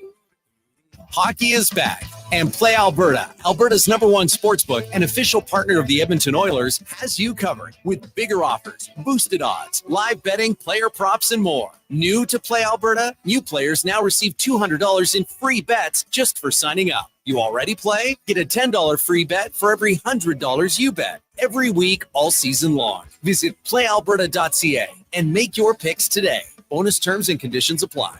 Hockey is back, and Play Alberta, Alberta's #1 sportsbook and official partner of the Edmonton Oilers, has you covered with bigger offers, boosted odds, live betting, player props, and more. New to Play Alberta? New players now receive $200 in free bets just for signing up. You already play? Get a $10 free bet for every $100 you bet every week all season long. Visit playalberta.ca and make your picks today. Bonus terms and conditions apply.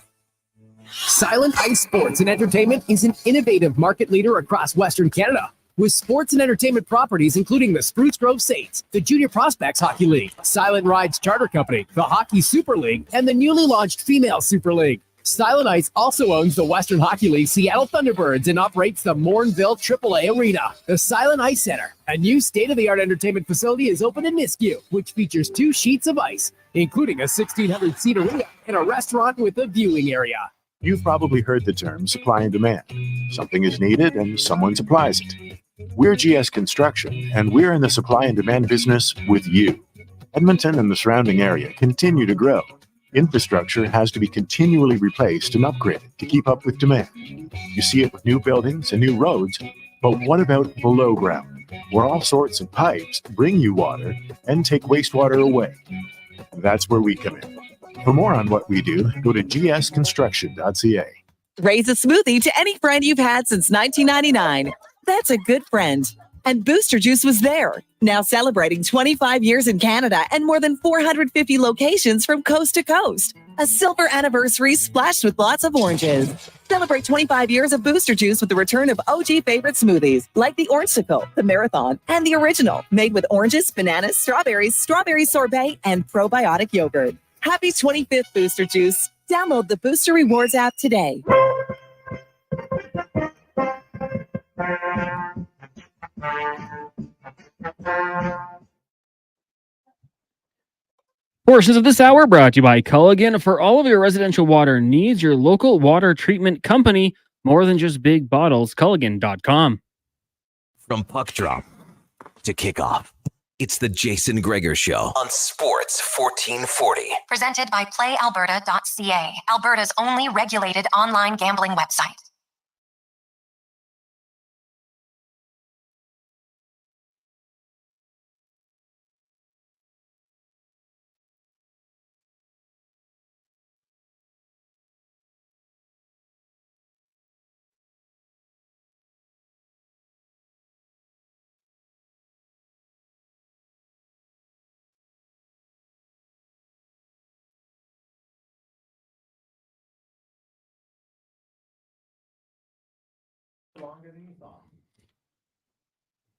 Silent Ice Sports and Entertainment is an innovative market leader across Western Canada with sports and entertainment properties including the Spruce Grove Saints, the Junior Prospects Hockey League, Silent Rides Charter Company, the Hockey Super League, and the newly launched Female Super League. Silent Ice also owns the Western Hockey League Seattle Thunderbirds and operates the Morinville AAA Arena. The Silent Ice Center, a new state-of-the-art entertainment facility, is open in Nisku, which features 2 sheets of ice, including a 1,600-seat arena and a restaurant with a viewing area. You've probably heard the term supply and demand. Something is needed and someone supplies it. We're GS Construction, and we're in the supply and demand business with you. Edmonton and the surrounding area continue to grow. Infrastructure has to be continually replaced and upgraded to keep up with demand. You see it with new buildings and new roads, but what about below ground? where all sorts of pipes bring you water and take wastewater away. That's where we come in. For more on what we do, go to gsconstruction.ca. Raise a smoothie to any friend you've had since 1999. That's a good friend. And Booster Juice was there. Now celebrating 25 years in Canada and more than 450 locations from coast to coast. A silver anniversary splashed with lots of oranges. Celebrate 25 years of Booster Juice with the return of OG favorite smoothies like the Orangesicle, the Marathon, and the Original, made with oranges, bananas, strawberries, strawberry sorbet, and probiotic yogurt. Happy 25th, Booster Juice. Download the Booster Rewards app today. Portions of this hour brought to you by Culligan. For all of your residential water needs, your local water treatment company, more than just big bottles, Culligan.com. From puck drop to kickoff, it's the Jason Gregor Show on Sports 1440. Presented by PlayAlberta.ca, Alberta's only regulated online gambling website.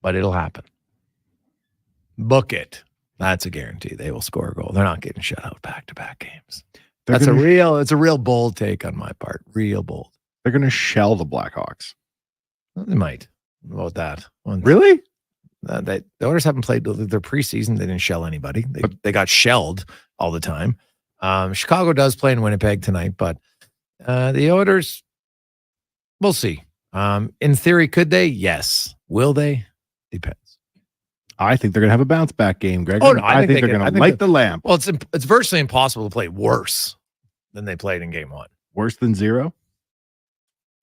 But it'll happen. Book it. That's a guarantee. They will score a goal. They're not getting shut out back-to-back games. It's a real bold take on my part. Real bold. They're going to shell the Blackhawks. Well, they might. What about that? Really? The Oilers haven't played their preseason. They didn't shell anybody. They got shelled all the time. Chicago does play in Winnipeg tonight, but the Oilers, we'll see. In theory, could they? Yes. Will they? Depends. I think they're going to have a bounce back game, Greg. Oh, no, I think they're going to light the lamp. Well, it's virtually impossible to play worse than they played in game one. Worse than 0?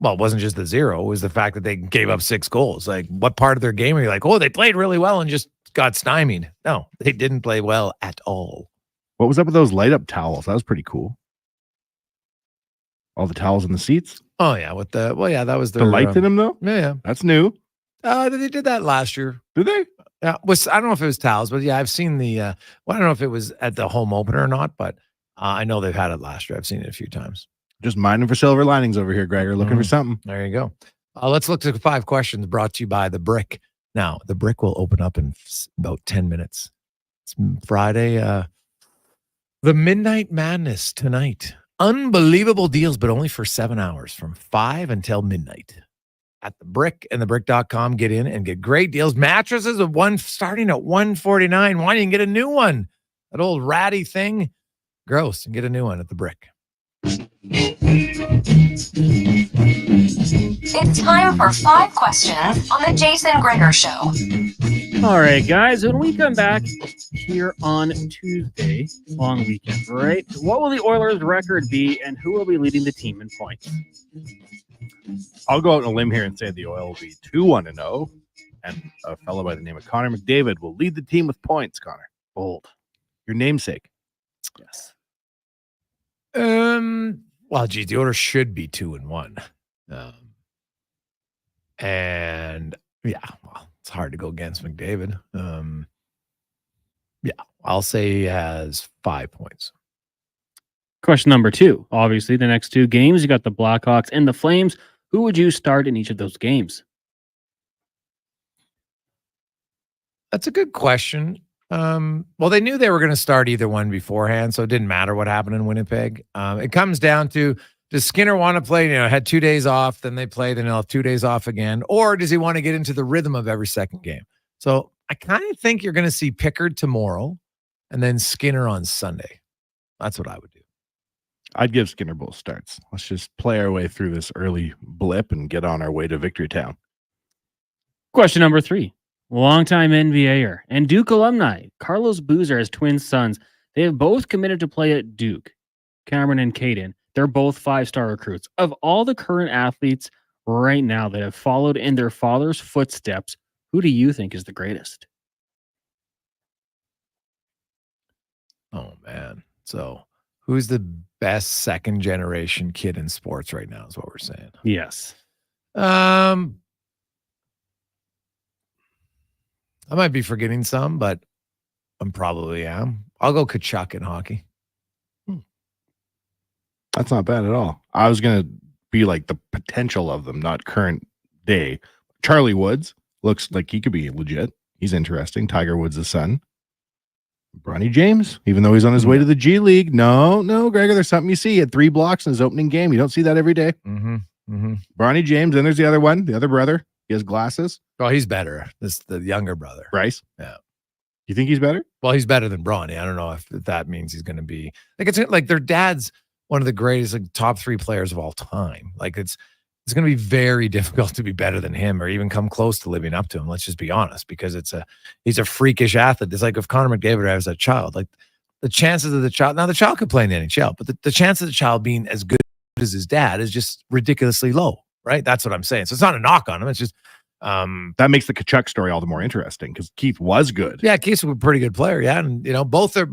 Well, it wasn't just the 0. It was the fact that they gave up 6 goals. Like, what part of their game are you like, oh, they played really well and just got stymied? No, they didn't play well at all. What was up with those light up towels? That was pretty cool. All the towels in the seats? Oh, yeah. That was their... The lights in them, though? Yeah. That's new. They did that last year. Did they? Yeah. I don't know if it was towels, but yeah, I've seen the... I don't know if it was at the home opener or not, but I know they've had it last year. I've seen it a few times. Just mining for silver linings over here, Gregor. Looking for something. There you go. Let's look to 5 questions brought to you by The Brick. Now, The Brick will open up in about 10 minutes. It's Friday. The Midnight Madness tonight. Unbelievable deals, but only for 7 hours from 5 until midnight. At The Brick and thebrick.com, get in and get great deals. Mattresses starting at $149. Why didn't you get a new one? That old ratty thing. Gross. And get a new one at The Brick. It's time for 5 questions on the Jason Gregor Show. All right, guys, when we come back here on Tuesday, long weekend, right? What will the Oilers' record be, and who will be leading the team in points? I'll go out on a limb here and say the Oil will be 2-1-0, and a fellow by the name of Connor McDavid will lead the team with points. Connor, bold, your namesake. Yes. Well, geez, the Oilers should be 2-1. And yeah, well, it's hard to go against McDavid. Yeah, I'll say he has 5 points. Question number 2. Obviously, the next 2 games, you got the Blackhawks and the Flames. Who would you start in each of those games? That's a good question. Well, they knew they were going to start either one beforehand, so it didn't matter what happened in Winnipeg. It comes down to, does Skinner want to play, had 2 days off, then they play, then he'll have 2 days off again, or does he want to get into the rhythm of every second game? So I kind of think you're going to see Pickard tomorrow and then Skinner on Sunday. That's what I would do. I'd give Skinner both starts. Let's just play our way through this early blip and get on our way to Victory Town. Question number 3. Longtime NBAer and Duke alumni, Carlos Boozer has twin sons. They have both committed to play at Duke. Cameron and Caden, they're both 5-star recruits. Of all the current athletes right now that have followed in their father's footsteps, Who do you think is the greatest? Oh, man. So who's the best second generation kid in sports right now is what we're saying. Yes. I might be forgetting some, but I'm probably am. I'll go Tkachuk in hockey. That's not bad at all. I was going to be like the potential of them, not current day. Charlie Woods looks like he could be legit. He's interesting. Tiger Woods' son. Bronny James, even though he's on his way to the G League. No, Gregor, there's something you see. He had 3 blocks in his opening game. You don't see that every day. Bronny James, and there's the other one, the other brother. He has glasses. Oh, he's better. This the younger brother. Bryce? Yeah. You think he's better? Well, he's better than Bronny. I don't know if that means he's going to be like, it's like their dad's one of the greatest, like top 3 players of all time. Like it's going to be very difficult to be better than him or even come close to living up to him. Let's just be honest, because he's a freakish athlete. It's like if Connor McDavid has a child, like the chances of the child, now the child could play in the NHL, but the chance of the child being as good as his dad is just ridiculously low, right? That's what I'm saying. So it's not a knock on him. It's just, that makes the Tkachuk story all the more interesting because Keith was good. Yeah, Keith's a pretty good player. Yeah. And, both are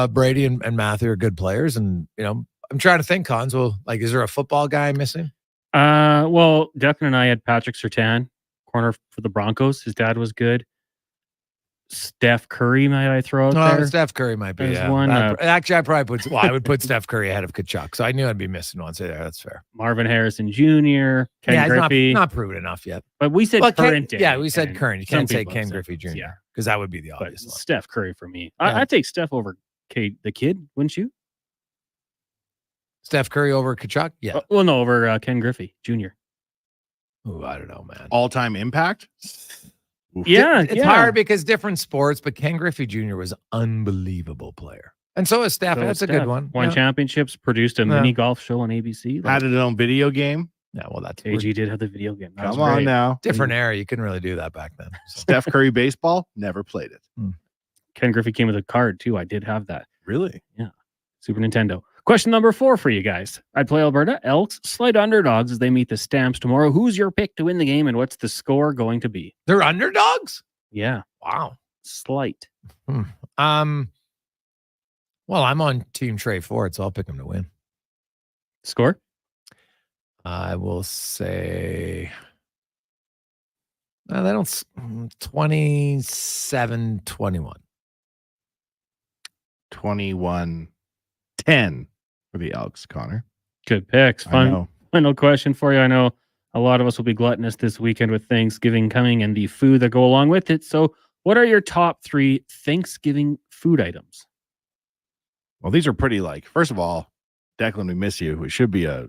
Brady and Matthew are good players. And, I'm trying to think, Cons. Well, like, is there a football guy missing? Well, Declan and I had Patrick Surtain, corner for the Broncos. His dad was good. Steph Curry, might I throw out there? Steph Curry might be. There's one. Actually, I would put Steph Curry ahead of Tkachuk. So I knew I'd be missing one. So that's fair. Marvin Harrison Jr., Ken Griffey. Not proven enough yet. But we said current day. Yeah, we said current. You can't say Ken Griffey Jr. because that would be the obvious one. Steph Curry for me. I'd take Steph over the kid, wouldn't you? Steph Curry over Tkachuk? Yeah. No, over Ken Griffey Jr. Oh, I don't know, man. All-time impact? Yeah, it's hard because different sports, but Ken Griffey Jr. was an unbelievable player. And so is Steph. That's a good one. Won championships, produced a mini golf show on ABC. Had it on video game. Yeah, well, that's AG did have the video game. Come on now. Different era. You couldn't really do that back then. So. Steph Curry baseball, never played it. Ken Griffey came with a card too. I did have that. Really? Yeah. Super Nintendo. Question number 4 for you guys. I'd play Alberta. Elks, slight underdogs as they meet the Stamps tomorrow. Who's your pick to win the game and what's the score going to be? They're underdogs? Yeah. Wow. Slight. Well, I'm on Team Trey Ford, so I'll pick them to win. Score? I will say... No, they don't... 27-21. 21-10 for the Elks, Connor. Good picks. Final question for you. I know a lot of us will be gluttonous this weekend with Thanksgiving coming and the food that go along with it. So what are your top 3 Thanksgiving food items? Well, these are pretty first of all, Declan, we miss you. It should be a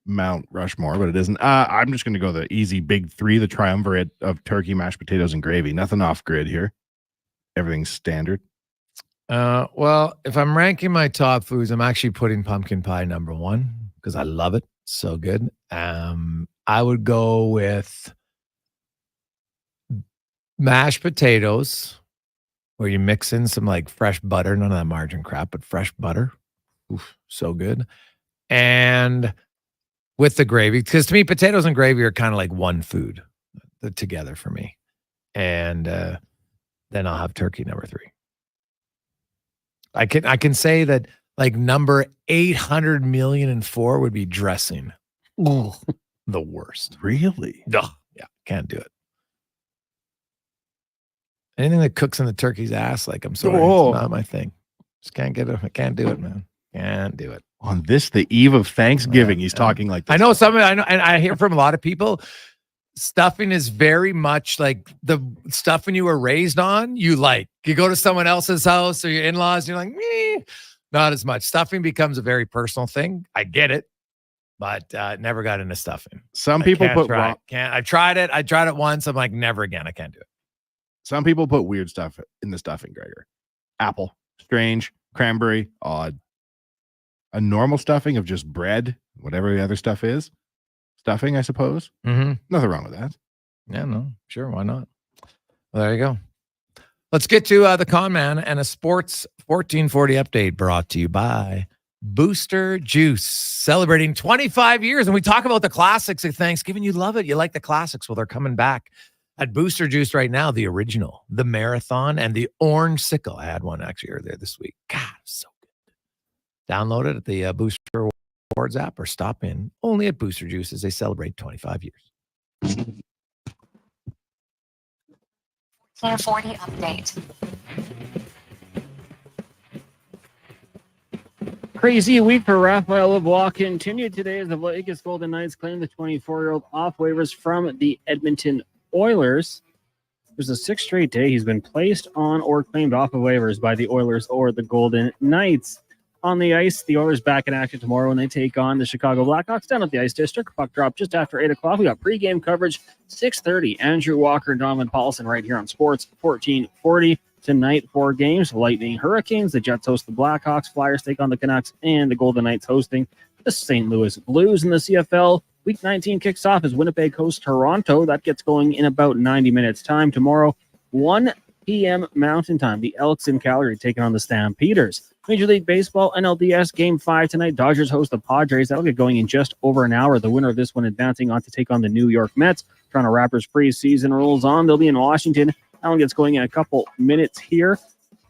Mount Rushmore, but it isn't. I'm just going to go the easy big 3, the triumvirate of turkey, mashed potatoes, and gravy. Nothing off grid here. Everything's standard. Well, if I'm ranking my top foods, I'm actually putting pumpkin pie number 1 because I love it. So good. I would go with mashed potatoes where you mix in some fresh butter, none of that margarine crap, but fresh butter. Oof, so good. And with the gravy, because to me, potatoes and gravy are kind of like one food together for me. And then I'll have turkey number 3. I can say that number 800,000,004 would be dressing. Oh, the worst. Really? Ugh, yeah, can't do it. Anything that cooks in the turkey's ass, I'm sorry, it's not my thing. Just can't get it. I can't do it, man. Can't do it. On the eve of Thanksgiving, he's talking like this. I know and I hear from a lot of people. Stuffing is very much like the stuffing you were raised on. You go to someone else's house or your in-laws, and you're like, meh, not as much. Stuffing becomes a very personal thing. I get it, but never got into stuffing. Some people put I tried it. I tried it once. I'm like, never again. I can't do it. Some people put weird stuff in the stuffing, Gregor. Apple, strange, cranberry, odd. A normal stuffing of just bread, whatever the other stuff is. Stuffing, I suppose. Mm-hmm. Nothing wrong with that. Yeah, no, sure. Why not? Well, there you go. Let's get to the con man and a sports 1440 update brought to you by Booster Juice, celebrating 25 years. And we talk about the classics of Thanksgiving. You love it. You like the classics. Well, they're coming back at Booster Juice right now. The original, the Marathon, and the Orange Sickle. I had one actually earlier this week. God, so good. Download it at the Booster Rewards app or stop in only at Booster Juice as they celebrate 25 years. 1440 update. Crazy week for Raphael Lavoie continued today as the Vegas Golden Knights claimed the 24-year-old off waivers from the Edmonton Oilers. There's a sixth straight day he's been placed on or claimed off of waivers by the Oilers or the Golden Knights. On the ice, the Oilers back in action tomorrow when they take on the Chicago Blackhawks down at the Ice District. Puck drop just after 8 o'clock. We got pregame coverage, 6:30. Andrew Walker and Donovan Paulson right here on Sports 1440. Tonight, 4 games. Lightning Hurricanes. The Jets host the Blackhawks. Flyers take on the Canucks. And the Golden Knights hosting the St. Louis Blues in the CFL. Week 19 kicks off as Winnipeg hosts Toronto. That gets going in about 90 minutes time. Tomorrow, 1 p.m. Mountain Time. The Elks in Calgary taking on the Stampeders. Major League Baseball, NLDS Game 5 tonight. Dodgers host the Padres. That'll get going in just over an hour. The winner of this one advancing on to take on the New York Mets. Toronto Raptors preseason rolls on. They'll be in Washington. That one gets going in a couple minutes here.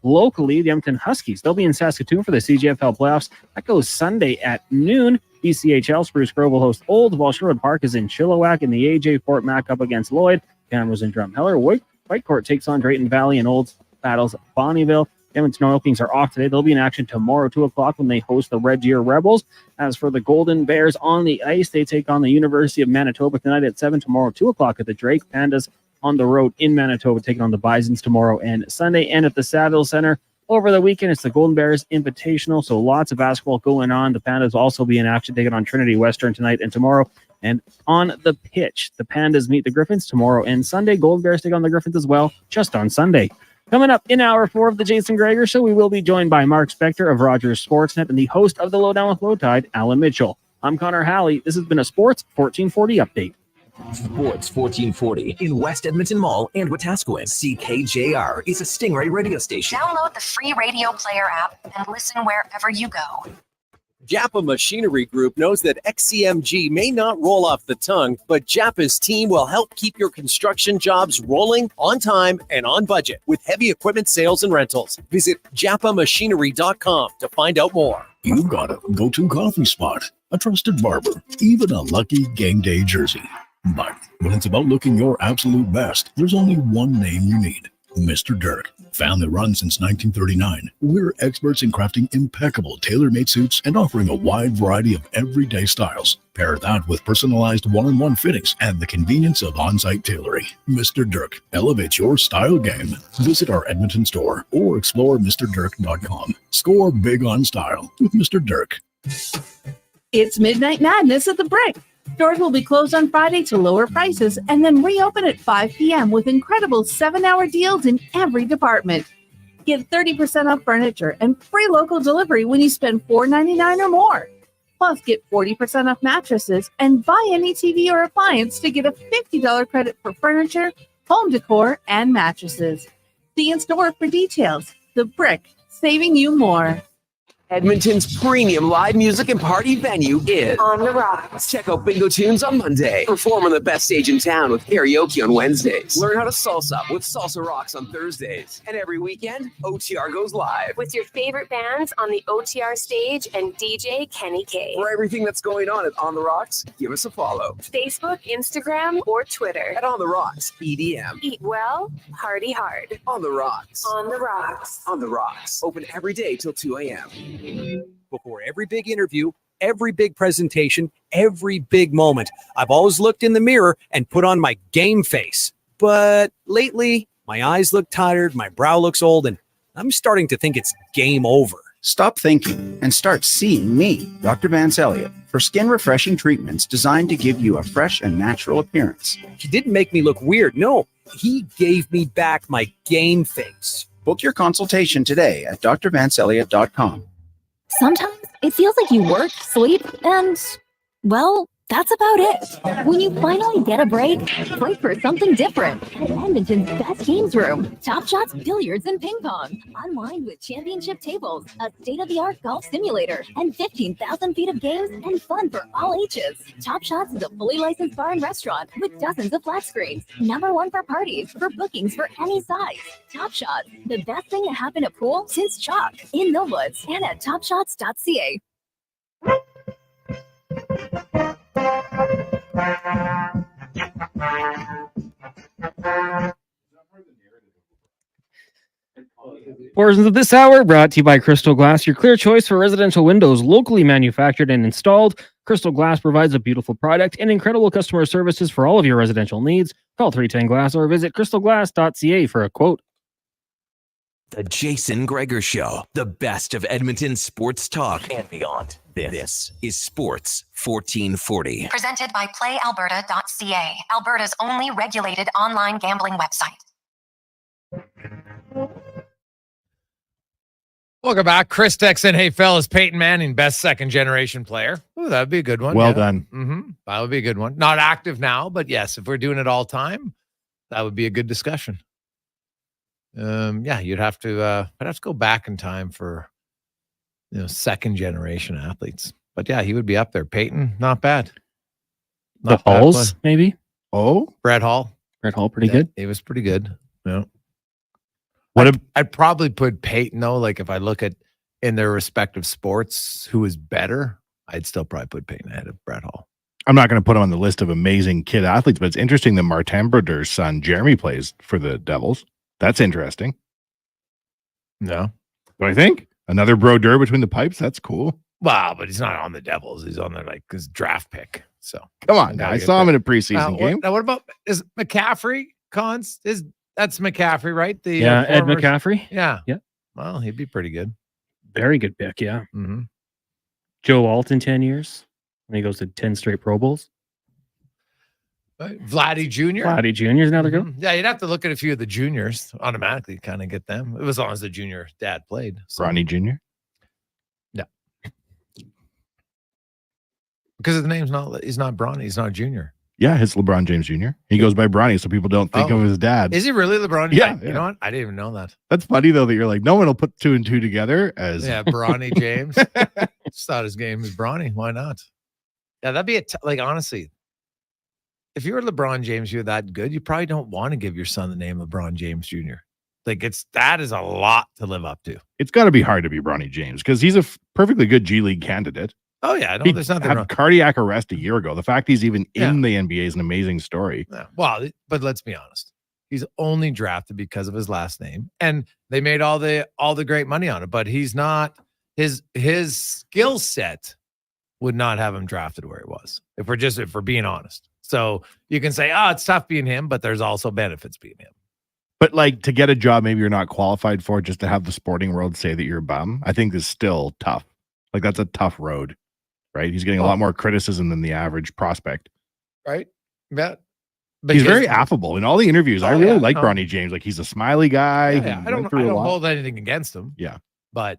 Locally, the Edmonton Huskies, they'll be in Saskatoon for the CGFL playoffs. That goes Sunday at noon. BCHL, Spruce Grove will host Old, while Sherwood Park is in Chilliwack, and the AJ Fort Mac up against Lloyd. Cameras in Drumheller. Whitecourt takes on Drayton Valley, and Old battles Bonnyville. The Edmonton Oil Kings are off today. They'll be in action tomorrow, 2 o'clock, when they host the Red Deer Rebels. As for the Golden Bears on the ice, they take on the University of Manitoba tonight at 7. Tomorrow, 2 o'clock at the Drake Pandas on the road in Manitoba, taking on the Bisons tomorrow and Sunday. And at the Saville Center over the weekend, it's the Golden Bears Invitational. So lots of basketball going on. The Pandas will also be in action, taking on Trinity Western tonight and tomorrow. And on the pitch, the Pandas meet the Griffins tomorrow and Sunday. Golden Bears take on the Griffins as well, just on Sunday. Coming up in hour 4 of the Jason Gregor Show, we will be joined by Mark Spector of Rogers Sportsnet and the host of the Lowdown with Low Tide, Alan Mitchell. I'm Connor Halley. This has been a Sports 1440 update. Sports 1440 in West Edmonton Mall and Wetaskiwin. CKJR is a Stingray radio station. Download the free radio player app and listen wherever you go. Japa Machinery Group knows that XCMG may not roll off the tongue, but Japa's team will help keep your construction jobs rolling on time and on budget with heavy equipment sales and rentals. Visit japamachinery.com to find out more. You've got a go-to coffee spot, a trusted barber, even a lucky game day jersey. But when it's about looking your absolute best, there's only one name you need. Mr. Dirk. Family run since 1939, we're experts in crafting impeccable tailor-made suits and offering a wide variety of everyday styles. Pair that with personalized one-on-one fittings and the convenience of on-site tailoring. Mr. Dirk elevates your style game. Visit our Edmonton store or explore MrDirk.com. Score big on style with Mr. Dirk. It's Midnight Madness at the Brick. Stores will be closed on Friday to lower prices and then reopen at 5 p.m. with incredible 7-hour deals in every department. Get 30% off furniture and free local delivery when you spend $4.99 or more. Plus, get 40% off mattresses and buy any TV or appliance to get a $50 credit for furniture, home decor, and mattresses. See in store for details. The Brick, saving you more. Edmonton's premium live music and party venue is On the Rocks. Check out Bingo Tunes on Monday. Perform on the best stage in town with karaoke on Wednesdays. Learn how to salsa with Salsa Rocks on Thursdays. And every weekend, OTR goes live. With your favorite bands on the OTR stage and DJ Kenny K. For everything that's going on at On the Rocks, give us a follow. Facebook, Instagram, or Twitter. At On the Rocks, EDM. Eat well, party hard. On the Rocks. On the Rocks. On the Rocks. Open every day till 2 a.m. Before every big interview, every big presentation, every big moment, I've always looked in the mirror and put on my game face. But lately, my eyes look tired, my brow looks old, and I'm starting to think it's game over. Stop thinking and start seeing me, Dr. Vance Elliott, for skin refreshing treatments designed to give you a fresh and natural appearance. He didn't make me look weird. No, he gave me back my game face. Book your consultation today at drvanceelliott.com. Sometimes it feels like you work, sleep, and, well, that's about it. When you finally get a break for something different. At Edmonton's best games room, Top Shots Billiards and Ping Pong. Unwind with championship tables, a state-of-the-art golf simulator, and 15,000 feet of games and fun for all ages. Top Shots is a fully licensed bar and restaurant with dozens of flat screens. #1 for parties, for bookings for any size. Top Shots, the best thing to happen at pool since chalk. In Millwoods and at topshots.ca. Portions of this hour brought to you by Crystal Glass, your clear choice for residential windows, locally manufactured and installed. Crystal Glass provides a beautiful product and incredible customer services for all of your residential needs. Call 310 Glass or visit crystalglass.ca for a quote. The Jason Gregor Show, the best of Edmonton sports talk and beyond. This is Sports 1440. Presented by PlayAlberta.ca, Alberta's only regulated online gambling website. Welcome back. Chris Texan. Hey, fellas, Peyton Manning, best second-generation player. Ooh, that'd be a good one. Well done. Mm-hmm. That would be a good one. Not active now, but yes, if we're doing it all time, that would be a good discussion. You'd have to go back in time for second-generation athletes. But yeah, he would be up there. Peyton, not bad. The Halls, maybe? Oh, Brett Hall. Brett Hall, pretty good. He was pretty good. Yeah. I'd probably put Peyton, though, like if I look at in their respective sports, who is better, I'd still probably put Peyton ahead of Brett Hall. I'm not going to put him on the list of amazing kid athletes, but it's interesting that Martin Brodeur's son, Jeremy, plays for the Devils. That's interesting. No. What I think? Another Brodeur between the pipes? That's cool. Wow, but he's not on the Devils. He's on their his draft pick. So come on, I saw him in a preseason game. What about is McCaffrey? That's McCaffrey, right? Ed McCaffrey. Yeah. Well, he'd be pretty good. Very good pick. Yeah. Mm-hmm. Joe Alt in 10 years, and he goes to 10 straight Pro Bowls. Vladdy Jr. Vladdy Jr. is another good. Yeah, you'd have to look at a few of the juniors automatically, kind of get them. It was as long as the junior dad played. So. Bronny Jr. Yeah, because his name's he's not Bronny. He's not Junior. Yeah, it's LeBron James Jr. He goes by Bronny, so people don't think of his dad. Is he really LeBron? Yeah, You know what? I didn't even know that. That's funny though that you're like, no one will put 2 and 2 together as Bronny James. Just thought his game was Bronny. Why not? Yeah, that'd be honestly. If you were LeBron James, you're that good, you probably don't want to give your son the name LeBron James Jr. That is a lot to live up to. It's got to be hard to be Bronny James because he's a perfectly good G League candidate. Oh yeah, no, there's nothing wrong. Cardiac arrest a year ago. The fact he's even in the NBA is an amazing story. Yeah. Well, but let's be honest. He's only drafted because of his last name, and they made all the great money on it. But he's not his skill set would not have him drafted where he was. If we're being honest. So you can say, it's tough being him, but there's also benefits being him. But to get a job maybe you're not qualified for, just to have the sporting world say that you're a bum, I think is still tough. That's a tough road, right? He's getting a lot more criticism than the average prospect. Right? Yeah. But he's very affable in all the interviews. I really like Bronny James. He's a smiley guy. Yeah. I don't hold anything against him. Yeah. But,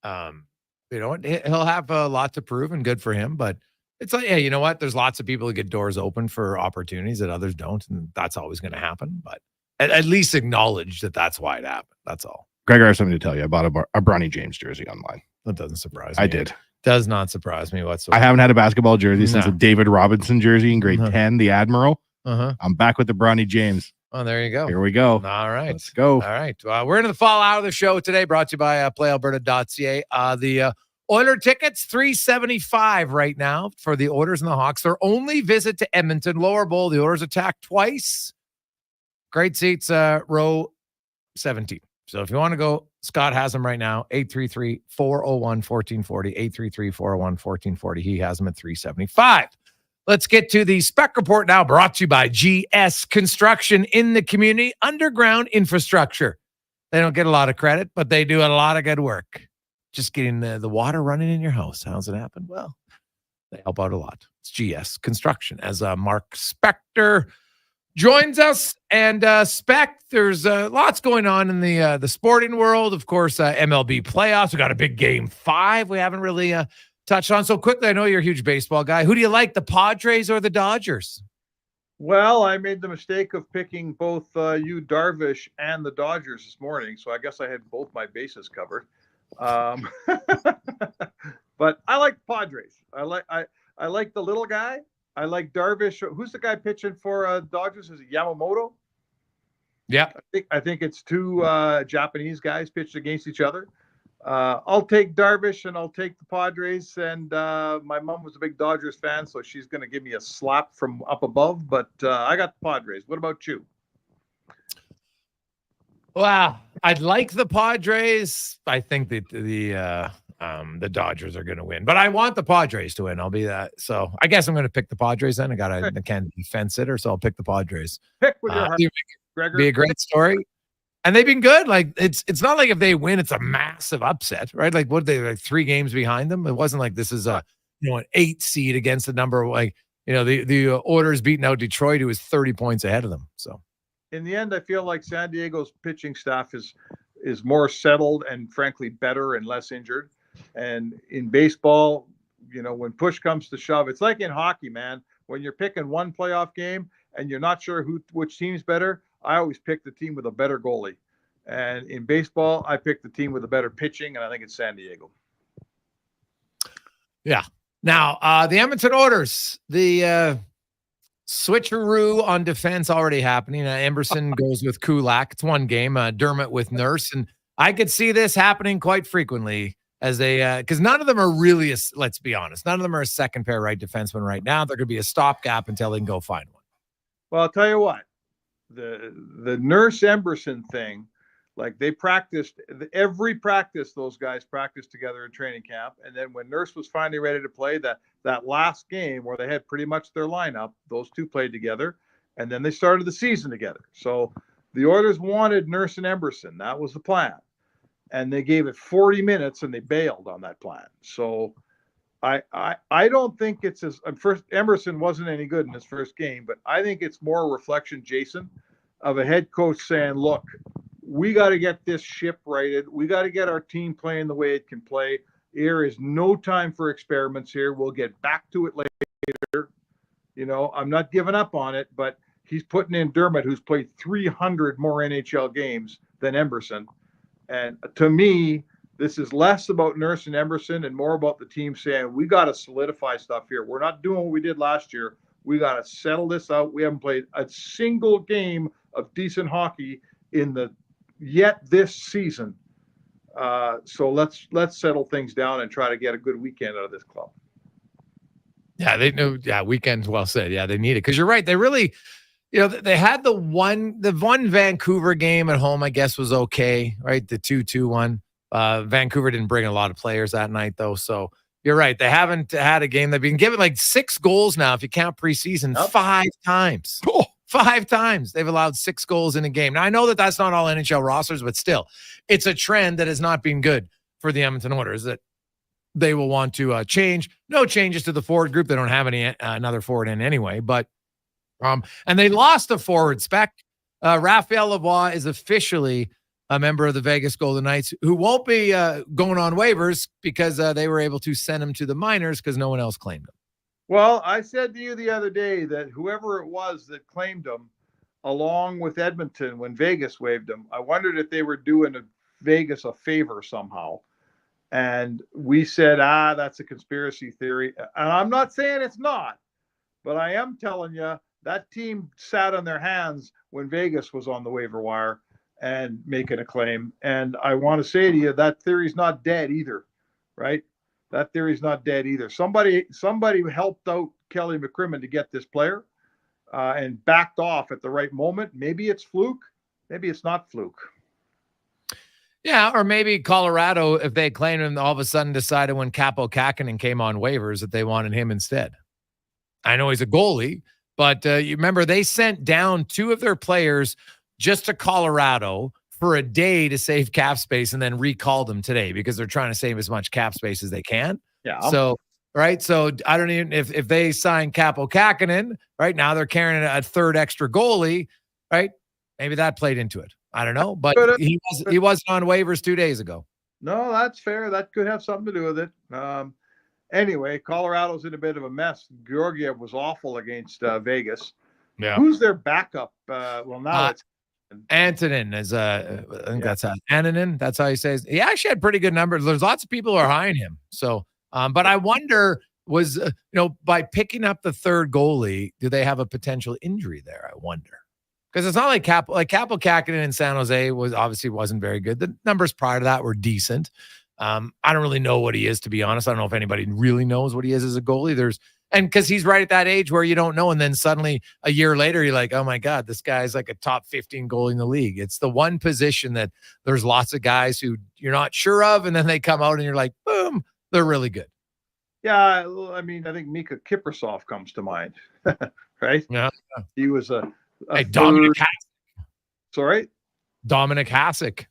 you know what? He'll have a lot to prove and good for him, but it's you know what? There's lots of people who get doors open for opportunities that others don't, and that's always going to happen. But at least acknowledge that that's why it happened. That's all. Gregor, I have something to tell you. I bought a Bronny James jersey online. That doesn't surprise me. I did. Does not surprise me whatsoever. I haven't had a basketball jersey since a David Robinson jersey in grade 10, the Admiral. I'm back with the Bronny James. Oh, there you go. Here we go. All right. Let's go. All right. We're into the fall out of the show today, brought to you by PlayAlberta.ca. The Oiler tickets, $375 right now for the Oilers and the Hawks. Their only visit to Edmonton, Lower Bowl. The Oilers attack twice. Great seats, row 17. So if you want to go, Scott has them right now, 833-401-1440, 833-401-1440. He has them at $375. Let's get to the Spec Report now, brought to you by GS Construction in the community. Underground infrastructure. They don't get a lot of credit, but they do a lot of good work. Just getting the water running in your house. How's it happen? Well, they help out a lot. It's GS Construction. As Mark Spector joins us, and Spec, there's lots going on in the sporting world. Of course, MLB playoffs. We got a big Game 5. We haven't really touched on so quickly. I know you're a huge baseball guy. Who do you like, the Padres or the Dodgers? Well, I made the mistake of picking both you, Darvish, and the Dodgers this morning, so I guess I had both my bases covered. But I like Padres. I like the little guy. I like Darvish. Who's the guy pitching for Dodgers? Is it Yamamoto? Yeah. I think it's two Japanese guys pitched against each other. I'll take Darvish and I'll take the Padres. And my mom was a big Dodgers fan, so she's going to give me a slap from up above. But I got the Padres. What about you? Wow, I'd like the Padres. I think that the Dodgers are going to win, but I want the Padres to win. I'll be that. So I guess I'm going to pick the Padres. Then I got a Canadian fence sitter, so I'll pick the Padres. Pick with your heart, Gregor. Be a great story. And they've been good. Like it's not like if they win, it's a massive upset, right? Like what they like 3 games behind them. It wasn't like this is an 8 seed against the number like the Oilers beating out Detroit, who was 30 points ahead of them. So in the end, I feel like San Diego's pitching staff is more settled and frankly better and less injured. And in baseball, when push comes to shove, it's like in hockey, man. When you're picking one playoff game and you're not sure which team's better, I always pick the team with a better goalie. And in baseball, I pick the team with a better pitching, and I think it's San Diego. Yeah. Now, the Edmonton Oilers, the switcheroo on defense already happening. Emberson goes with Kulak. It's one game. Dermott with Nurse. And I could see this happening quite frequently as they, because none of them are really, let's be honest, none of them are a second pair right defenseman right now. They're going to be a stopgap until they can go find one. Well, I'll tell you what, the Nurse Emberson thing, like they practiced every practice, those guys practiced together in training camp. And then when Nurse was finally ready to play that last game where they had pretty much their lineup, those two played together, and then they started the season together. So the Oilers wanted Nurse and Emberson. That was the plan. And they gave it 40 minutes and they bailed on that plan. So I don't think it's first Emerson wasn't any good in his first game, but I think it's more a reflection, Jason, of a head coach saying, look, we got to get this ship righted. We got to get our team playing the way it can play. There is no time for experiments here. We'll get back to it later. I'm not giving up on it, but he's putting in Dermott, who's played 300 more NHL games than Emberson. And to me, this is less about Nurse and Emberson and more about the team saying, we got to solidify stuff here. We're not doing what we did last year. We got to settle this out. We haven't played a single game of decent hockey yet this season. So let's settle things down and try to get a good weekend out of this club. Yeah, they know. Yeah, weekend's well said. Yeah, they need it because you're right. They really, they had the one Vancouver game at home, I guess, was okay, right? The 2-2 one. Vancouver didn't bring a lot of players that night, though. So you're right. They haven't had a game. They've been given like 6 goals now, if you count preseason, 5 times. Oh, 5 times they've allowed 6 goals in a game. Now, I know that that's not all NHL rosters, but still, it's a trend that has not been good for the Edmonton Oilers that they will want to change. No changes to the forward group. They don't have any another forward in anyway, but and they lost a forward spec. Raphael Lavoie is officially a member of the Vegas Golden Knights, who won't be going on waivers because they were able to send him to the minors because no one else claimed him. Well, I said to you the other day that whoever it was that claimed him, along with Edmonton when Vegas waived him, I wondered if they were doing Vegas a favor somehow. And we said, that's a conspiracy theory. And I'm not saying it's not, but I am telling you that team sat on their hands when Vegas was on the waiver wire and making a claim. And I want to say to you, that theory's not dead either, right? That theory's not dead either. Somebody helped out Kelly McCrimmon to get this player and backed off at the right moment. Maybe it's fluke. Maybe it's not fluke. Yeah, or maybe Colorado, if they claimed him, all of a sudden decided when Capo Kakinen came on waivers that they wanted him instead. I know he's a goalie, but you remember they sent down 2 of their players just to Colorado for a day to save cap space and then recalled them today because they're trying to save as much cap space as they can. Yeah. So, right. So I don't even, if they sign Capo Kakinen, right now they're carrying a third extra goalie, right? Maybe that played into it. I don't know, but he wasn't on waivers 2 days ago. No, that's fair. That could have something to do with it. Anyway, Colorado's in a bit of a mess. Georgiev was awful against Vegas. Yeah. Who's their backup? Well, now it's Antonin is I think that's how Antonin. That's how he says. He actually had pretty good numbers. There's lots of people who are high on him. So, but I wonder was by picking up the third goalie, do they have a potential injury there? I wonder because it's not like Capo Kakinen in San Jose wasn't very good. The numbers prior to that were decent. I don't really know what he is, to be honest. I don't know if anybody really knows what he is as a goalie. And because he's right at that age where you don't know. And then suddenly a year later, you're like, oh my God, this guy's like a top 15 goalie in the league. It's the one position that there's lots of guys who you're not sure of. And then they come out and you're like, boom, they're really good. Yeah. I mean, I think Mika Kiprasov comes to mind, right? Yeah. He was a Dominic Hasek. Sorry? Dominic Hasek.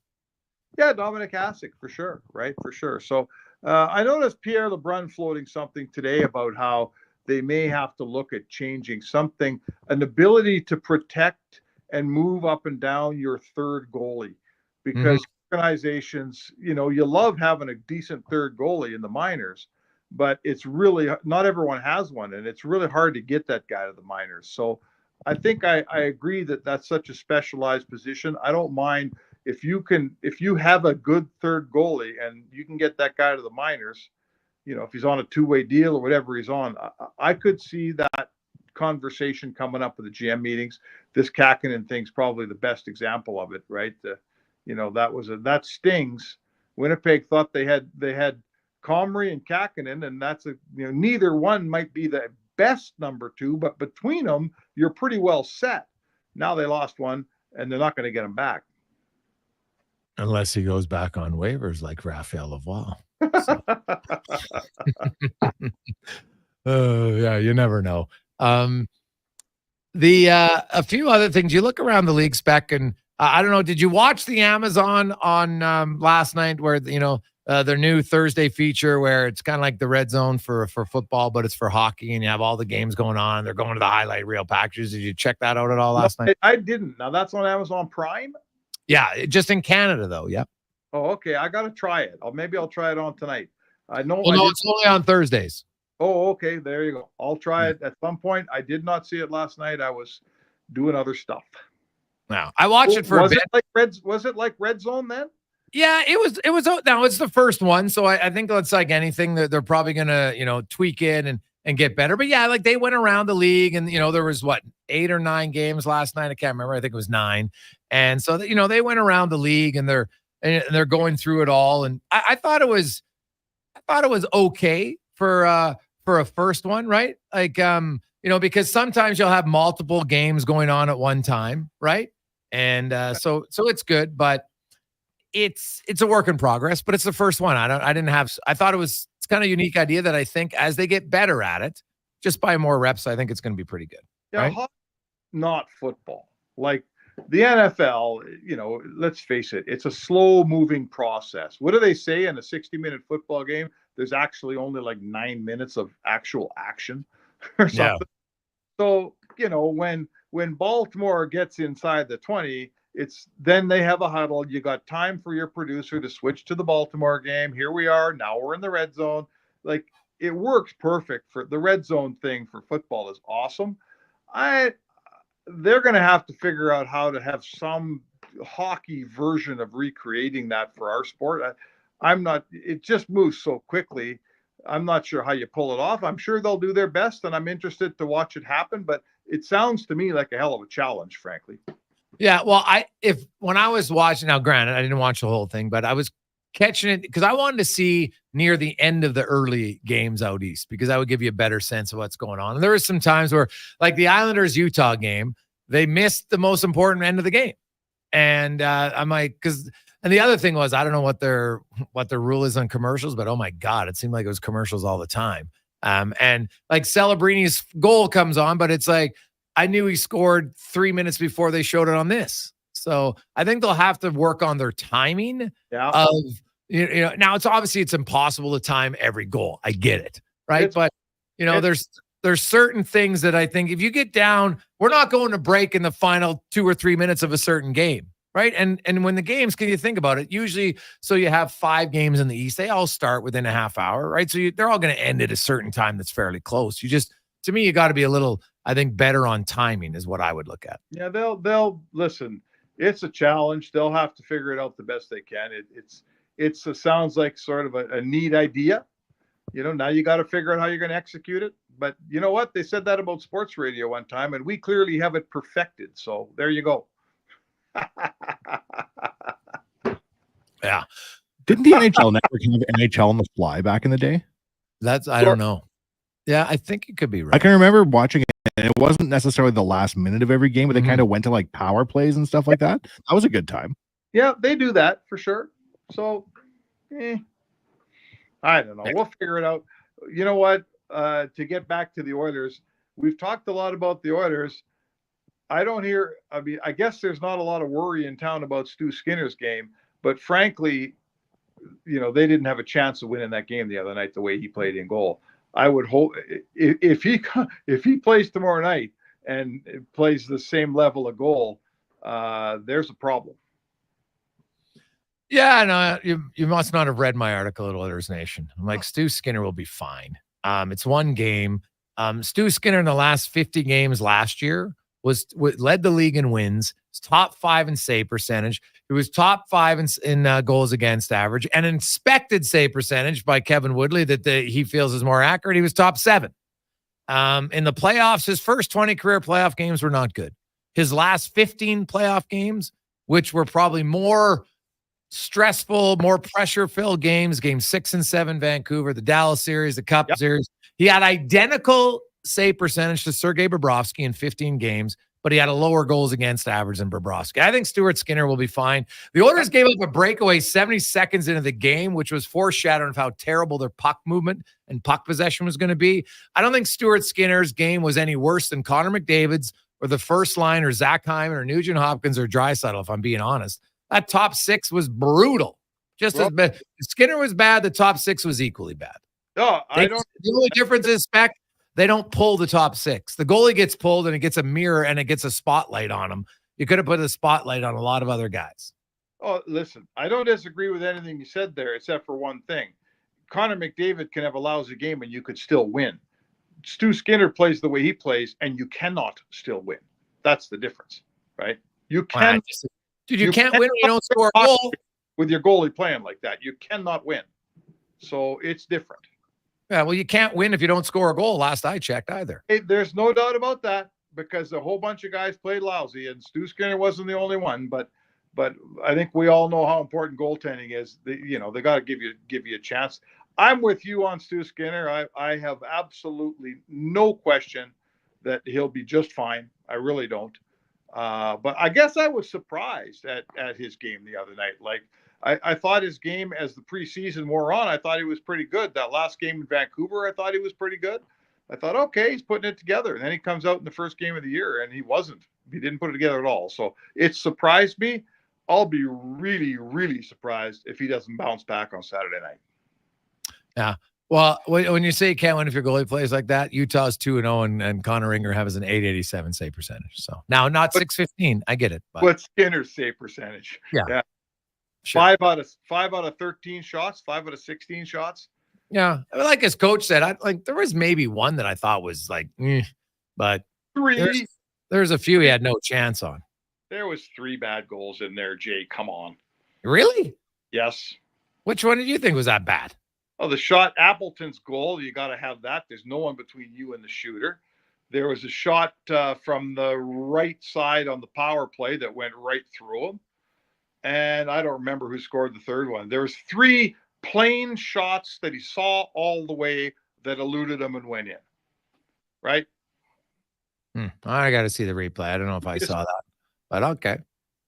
Yeah, Dominic Hasek, for sure, right? For sure. So I noticed Pierre LeBrun floating something today about how they may have to look at changing something, an ability to protect and move up and down your third goalie. Because organizations, you love having a decent third goalie in the minors, but it's really, not everyone has one, and it's really hard to get that guy to the minors. So I think I agree that that's such a specialized position. I don't mind if you have a good third goalie and you can get that guy to the minors, if he's on a two-way deal or whatever he's on, I could see that conversation coming up with the GM meetings. This Kakinen thing's probably the best example of it, right? That stings. Winnipeg thought they had Comrie and Kakinen, and that's neither one might be the best number two, but between them, you're pretty well set. Now they lost one, and they're not going to get him back. Unless he goes back on waivers like Raphael Lavoie. Yeah, you never know. A few other things. You look around the league spec, and I don't know. Did you watch the Amazon on last night, where their new Thursday feature, where it's kind of like the red zone for football, but it's for hockey, and you have all the games going on. And they're going to the highlight reel packages. Did you check that out at all last night? I didn't. Now that's on Amazon Prime. Yeah, just in Canada though. Yep. Oh, okay. I got to try it. Maybe I'll try it on tonight. I know. Well, no, it's only on Thursdays. Oh, okay. There you go. I'll try it at some point. I did not see it last night. I was doing other stuff. Now I watched it for a bit. Was it like Red Zone then? Yeah, it was. Now it's the first one, so I think it's like anything that they're probably gonna tweak it and get better. But yeah, like they went around the league, and there was 8 or 9 games last night. I can't remember. I think it was 9. And so they went around the league, and they're going through it all. And I thought it was okay for a first one, right? Like because sometimes you'll have multiple games going on at one time, right? And so it's good, but it's a work in progress. But it's the first one. I thought it's kind of a unique idea that I think as they get better at it, just by more reps, I think it's going to be pretty good. Yeah, right? Not football. Like the NFL, let's face it, it's a slow moving process. What do they say in a 60-minute football game? There's actually only like 9 minutes of actual action or something. Yeah. So, when Baltimore gets inside the 20, then they have a huddle. You got time for your producer to switch to the Baltimore game. Here we are. Now we're in the red zone. Like it works perfect for the red zone thing for football is awesome. They're going to have to figure out how to have some hockey version of recreating that for our sport. It just moves so quickly. I'm not sure how you pull it off. I'm sure they'll do their best, and I'm interested to watch it happen, but it sounds to me like a hell of a challenge, frankly. Yeah. Well, when I was watching, now granted, I didn't watch the whole thing, but I was catching it because I wanted to see near the end of the early games out east, because that would give you a better sense of what's going on. And there were some times where, like the Islanders-Utah game, they missed the most important end of the game. And I'm like, and the other thing was, I don't know what their rule is on commercials, but oh my God, it seemed like it was commercials all the time. And like Celebrini's goal comes on, but it's like, I knew he scored 3 minutes before they showed it on this. So I think they'll have to work on their timing of, now it's impossible to time every goal. I get it. Right. But there's certain things that I think if you get down, we're not going to break in the final 2 or 3 minutes of a certain game. right? And when the games, can you think about it? Usually, so you have 5 games in the East. They all start within a half hour, right? So they're all going to end at a certain time that's fairly close. To me, you got to be a little, I think, better on timing is what I would look at. Yeah, they'll listen. It's a challenge. They'll have to figure it out the best they can. It sounds like sort of a neat idea. Now you got to figure out how you're going to execute it. But you know what? They said that about sports radio one time, and we clearly have it perfected. So there you go. Yeah. Didn't the NHL network have NHL on the fly back in the day? I don't know. Yeah, I think it could be right. I can remember watching it, and it wasn't necessarily the last minute of every game, but they kind of went to like power plays and stuff like that. That was a good time. Yeah, they do that for sure. So, I don't know. We'll figure it out. You know what? To get back to the Oilers, we've talked a lot about the Oilers. I guess there's not a lot of worry in town about Stu Skinner's game, but frankly, they didn't have a chance of winning that game the other night the way he played in goal. I would hope if he plays tomorrow night and plays the same level of goal, there's a problem. Yeah, no, you must not have read my article at Oilers Nation. I'm like, Stu Skinner will be fine. It's one game. Stu Skinner in the last 50 games last year led the league in wins. He's top 5 in save percentage. He was top 5 in goals against average, and expected save percentage by Kevin Woodley that he feels is more accurate. He was top 7. In the playoffs, his first 20 career playoff games were not good. His last 15 playoff games, which were probably more stressful, more pressure-filled games, game 6 and 7, Vancouver, the Dallas series, the Cup series, he had identical save percentage to Sergei Bobrovsky in 15 games, but he had a lower goals against average than Bobrovsky. I think Stuart Skinner will be fine. The Oilers gave up a breakaway 70 seconds into the game, which was foreshadowing of how terrible their puck movement and puck possession was going to be. I don't think Stuart Skinner's game was any worse than Connor McDavid's or the first line or Zach Hyman or Nugent Hopkins or Draisaitl, if I'm being honest. That top 6 was brutal. As bad. Skinner was bad. The top 6 was equally bad. No, The only difference is, Spec, they don't pull the top 6. The goalie gets pulled and it gets a mirror and it gets a spotlight on him. You could have put a spotlight on a lot of other guys. Oh, listen, I don't disagree with anything you said there, except for one thing. Connor McDavid can have a lousy game and you could still win. Stu Skinner plays the way he plays and you cannot still win. That's the difference, right? You can. Dude, you can't win when you don't score a goal. With your goalie playing like that, you cannot win. So it's different. Yeah, well, you can't win if you don't score a goal, last I checked either. Hey, there's no doubt about that, because a whole bunch of guys played lousy, and Stu Skinner wasn't the only one. But I think we all know how important goaltending is. They got to give you a chance. I'm with you on Stu Skinner. I have absolutely no question that he'll be just fine. I really don't. But I guess I was surprised at his game the other night. Like, I thought his game, as the preseason wore on, I thought he was pretty good. That last game in Vancouver, I thought he was pretty good. I thought, okay, he's putting it together. And then he comes out in the first game of the year, and he wasn't. He didn't put it together at all. So it surprised me. I'll be really, really surprised if he doesn't bounce back on Saturday night. Yeah. Well, when you say you can't win if your goalie plays like that, Utah's 2-0, and Connor Ringer has an 887 save percentage. So now not 615. I get it. But Skinner's save percentage. Yeah. Sure. 5 out of 13 shots, 5 out of 16 shots. Yeah. Like his coach said, there was maybe one that I thought was like, but 3. There's a few he had no chance on. There was 3 bad goals in there, Jay. Come on. Really? Yes. Which one did you think was that bad? Oh, the shot, Appleton's goal. You got to have that. There's no one between you and the shooter. There was a shot from the right side on the power play that went right through him. And I don't remember who scored the third one. There was 3 plain shots that he saw all the way that eluded him and went in. Right? I got to see the replay. I don't know if I saw that, but okay.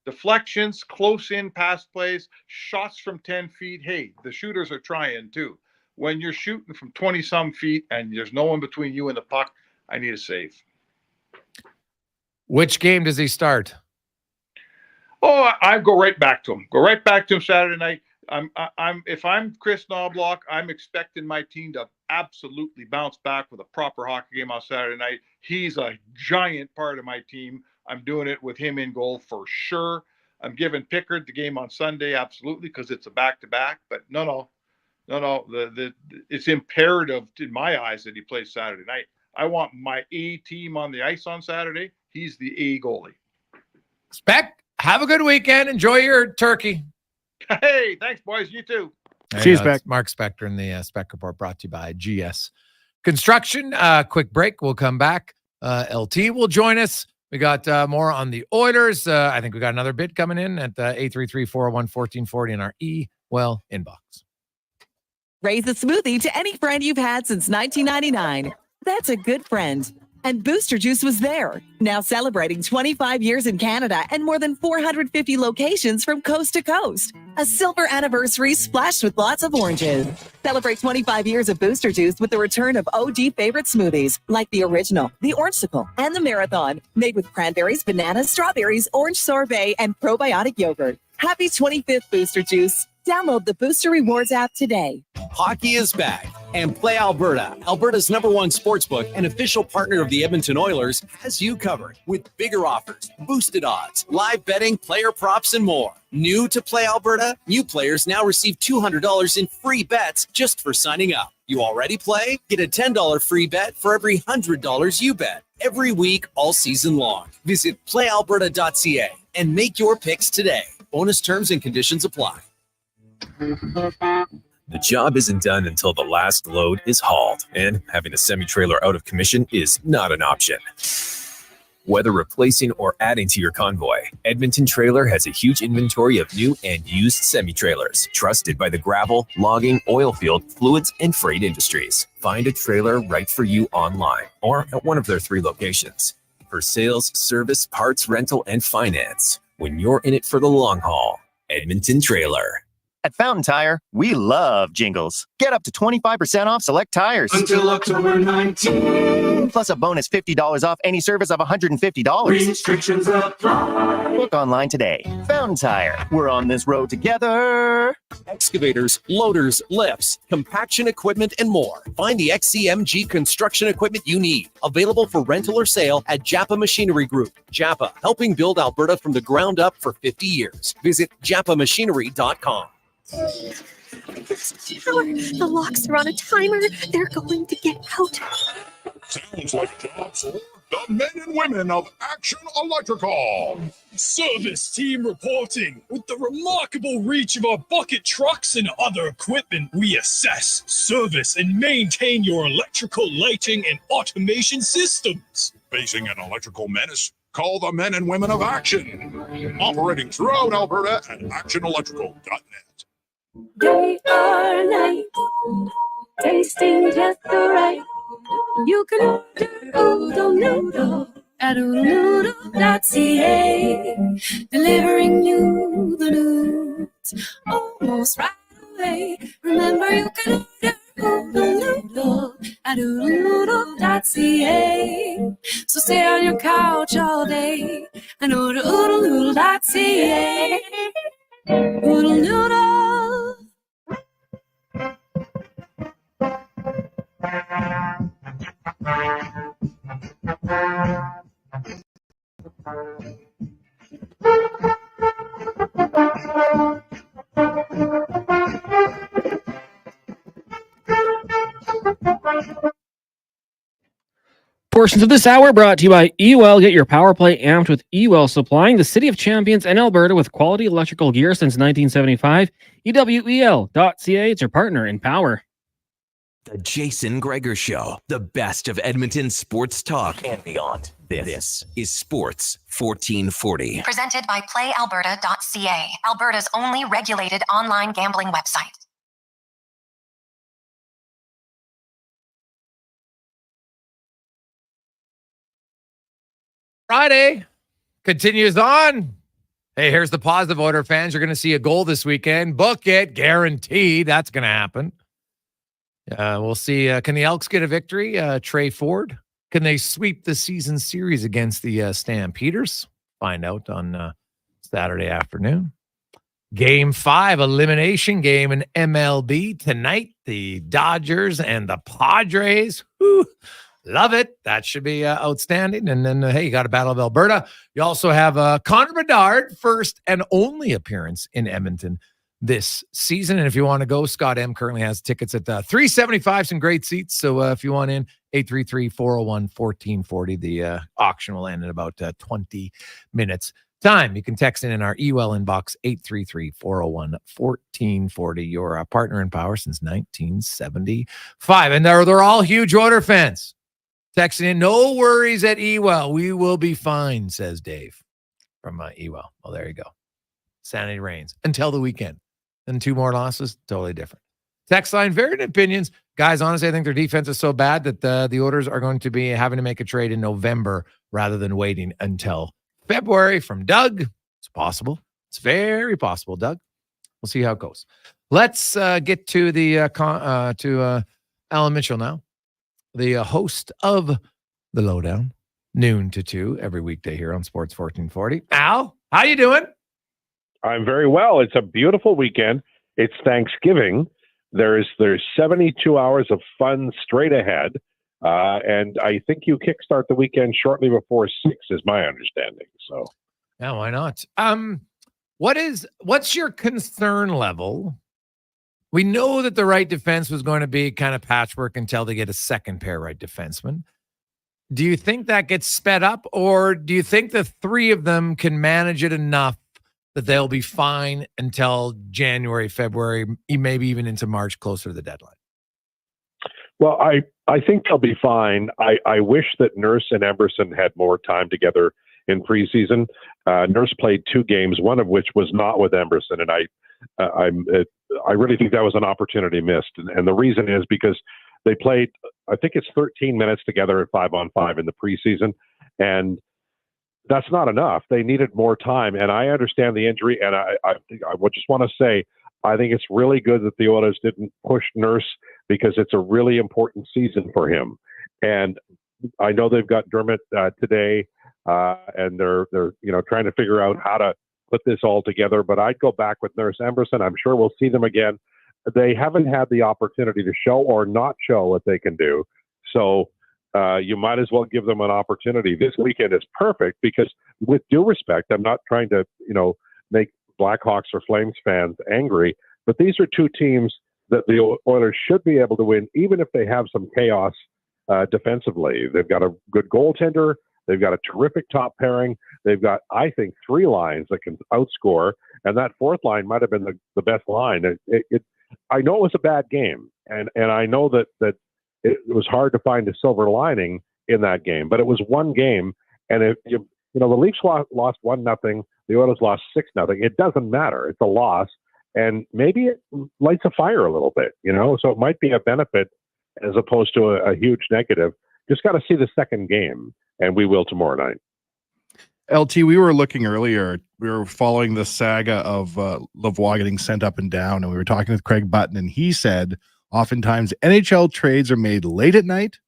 Deflections, close in pass plays, shots from 10 feet. Hey, the shooters are trying too. When you're shooting from 20-some feet and there's no one between you and the puck, I need a save. Which game does he start? Oh, I go right back to him. Go right back to him Saturday night. If I'm Chris Knobloch, I'm expecting my team to absolutely bounce back with a proper hockey game on Saturday night. He's a giant part of my team. I'm doing it with him in goal for sure. I'm giving Pickard the game on Sunday, absolutely, because it's a back-to-back. But no. It's imperative in my eyes that he plays Saturday night. I want my A team on the ice on Saturday. He's the A goalie. Spec, have a good weekend. Enjoy your turkey. Hey, thanks, boys. You too. See you, Spec. Mark Spector in the Spec Report, brought to you by GS Construction. Quick break. We'll come back. LT will join us. We got more on the Oilers. I think we got another bid coming in at 833-401-1440 in our E-Well inbox. Raise a smoothie to any friend you've had since 1999. That's a good friend. And Booster Juice was there. Now celebrating 25 years in Canada and more than 450 locations from coast to coast. A silver anniversary splashed with lots of oranges. Celebrate 25 years of Booster Juice with the return of OG favorite smoothies like the original, the Orangesicle, and the Marathon. Made with cranberries, bananas, strawberries, orange sorbet, and probiotic yogurt. Happy 25th Booster Juice. Download the Booster Rewards app today. Hockey is back, and Play Alberta, Alberta's #1 sportsbook and official partner of the Edmonton Oilers, has you covered with bigger offers, boosted odds, live betting, player props, and more. New to Play Alberta? New players now receive $200 in free bets just for signing up. You already play? Get a $10 free bet for every $100 you bet. Every week, all season long. Visit playalberta.ca and make your picks today. Bonus terms and conditions apply. The job isn't done until the last load is hauled, and having a semi-trailer out of commission is not an option. Whether replacing or adding to your convoy, Edmonton Trailer has a huge inventory of new and used semi-trailers, trusted by the gravel, logging, oil field, fluids, and freight industries. Find a trailer right for you online or at one of their 3 locations. For sales, service, parts, rental, and finance, when you're in it for the long haul, Edmonton Trailer. At Fountain Tire, we love jingles. Get up to 25% off select tires. Until October 19th. Plus a bonus $50 off any service of $150. Restrictions apply. Book online today. Fountain Tire. We're on this road together. Excavators, loaders, lifts, compaction equipment, and more. Find the XCMG construction equipment you need. Available for rental or sale at Japa Machinery Group. Japa, helping build Alberta from the ground up for 50 years. Visit japamachinery.com. The locks are on a timer. They're going to get out. Sounds like jobs for the men and women of Action Electrical. Service team reporting. With the remarkable reach of our bucket trucks and other equipment, we assess, service, and maintain your electrical lighting and automation systems. Facing an electrical menace? Call the men and women of Action. Operating throughout Alberta at actionelectrical.net. Day or night, tasting just the right. You can order Oodle Noodle at oodlenoodle.ca, delivering you the news almost right away. Remember, you can order Oodle Noodle at oodlenoodle.ca. So stay on your couch all day and order oodlenoodle.ca. Oodle Noodle. Portions of this hour brought to you by E-Well. Get your power play amped with E-Well, supplying the City of Champions and Alberta with quality electrical gear since 1975. EWEL.ca. It's your partner in power. The Jason Gregor Show, the best of Edmonton sports talk and beyond. This is Sports 1440. Presented by PlayAlberta.ca, Alberta's only regulated online gambling website. Friday continues on. Hey, here's the positive order, fans. You're going to see a goal this weekend. Book it. Guaranteed. That's going to happen. We'll see. Can the Elks get a victory? Trey Ford. Can they sweep the season series against the Stampeders? Find out on Saturday afternoon. Game 5, elimination game in MLB tonight. The Dodgers and the Padres. Whew. Love it. That should be outstanding. And then, hey, you got a Battle of Alberta. You also have Connor Bedard, first and only appearance in Edmonton this season. And if you want to go, Scott M currently has tickets at $375, some great seats. So if you want in, 833-401-1440. The auction will end in about 20 minutes time. You can text in our email inbox, 833-401-1440. Your partner in power since 1975. And they're all huge Oilers fans. Texting in, no worries at Ewell. We will be fine, says Dave from Ewell. Well, there you go. Sanity reigns until the weekend. And 2 more losses, totally different. Text line, varied opinions. Guys, honestly, I think their defense is so bad that the Oilers are going to be having to make a trade in November rather than waiting until February. From Doug. It's possible. It's very possible, Doug. We'll see how it goes. Let's get to the Alan Mitchell now, the host of The Lowdown, noon to 2 every weekday here on Sports 1440. Al, how you doing? I'm very well. It's a beautiful weekend. It's Thanksgiving. There's 72 hours of fun straight ahead. And I think you kickstart the weekend shortly before 6 is my understanding. So yeah, why not? What's your concern level? We know that the right defense was going to be kind of patchwork until they get a second pair right defenseman. Do you think that gets sped up, or do you think the 3 of them can manage it enough that they'll be fine until January, February, maybe even into March, closer to the deadline? Well, I think they'll be fine. I wish that Nurse and Emberson had more time together in preseason. Nurse played 2 games, one of which was not with Emberson, and I really think that was an opportunity missed. And the reason is because they played, I think it's 13 minutes together at 5-on-5 in the preseason, and that's not enough. They needed more time, and I understand the injury, and I would just want to say I think it's really good that the Oilers didn't push Nurse because it's a really important season for him. And I know they've got Dermott today, and they're trying to figure out how to put this all together. But I'd go back with Nurse Emberson. I'm sure we'll see them again. They haven't had the opportunity to show or not show what they can do. So you might as well give them an opportunity. This weekend is perfect because, with due respect, I'm not trying to, make Blackhawks or Flames fans angry, but these are 2 teams that the Oilers should be able to win, even if they have some chaos defensively. They've got a good goaltender. They've got a terrific top pairing. They've got, I think, 3 lines that can outscore, and that 4th line might have been the best line. I know it was a bad game, and I know that it was hard to find a silver lining in that game, but it was one game, and the Leafs lost 1-0, the Oilers lost 6-0. It doesn't matter; it's a loss, and maybe it lights a fire a little bit, So it might be a benefit as opposed to a huge negative. Just got to see the second game, and we will tomorrow night. LT, we were looking earlier. We were following the saga of Lavoie getting sent up and down, and we were talking with Craig Button, and he said oftentimes NHL trades are made late at night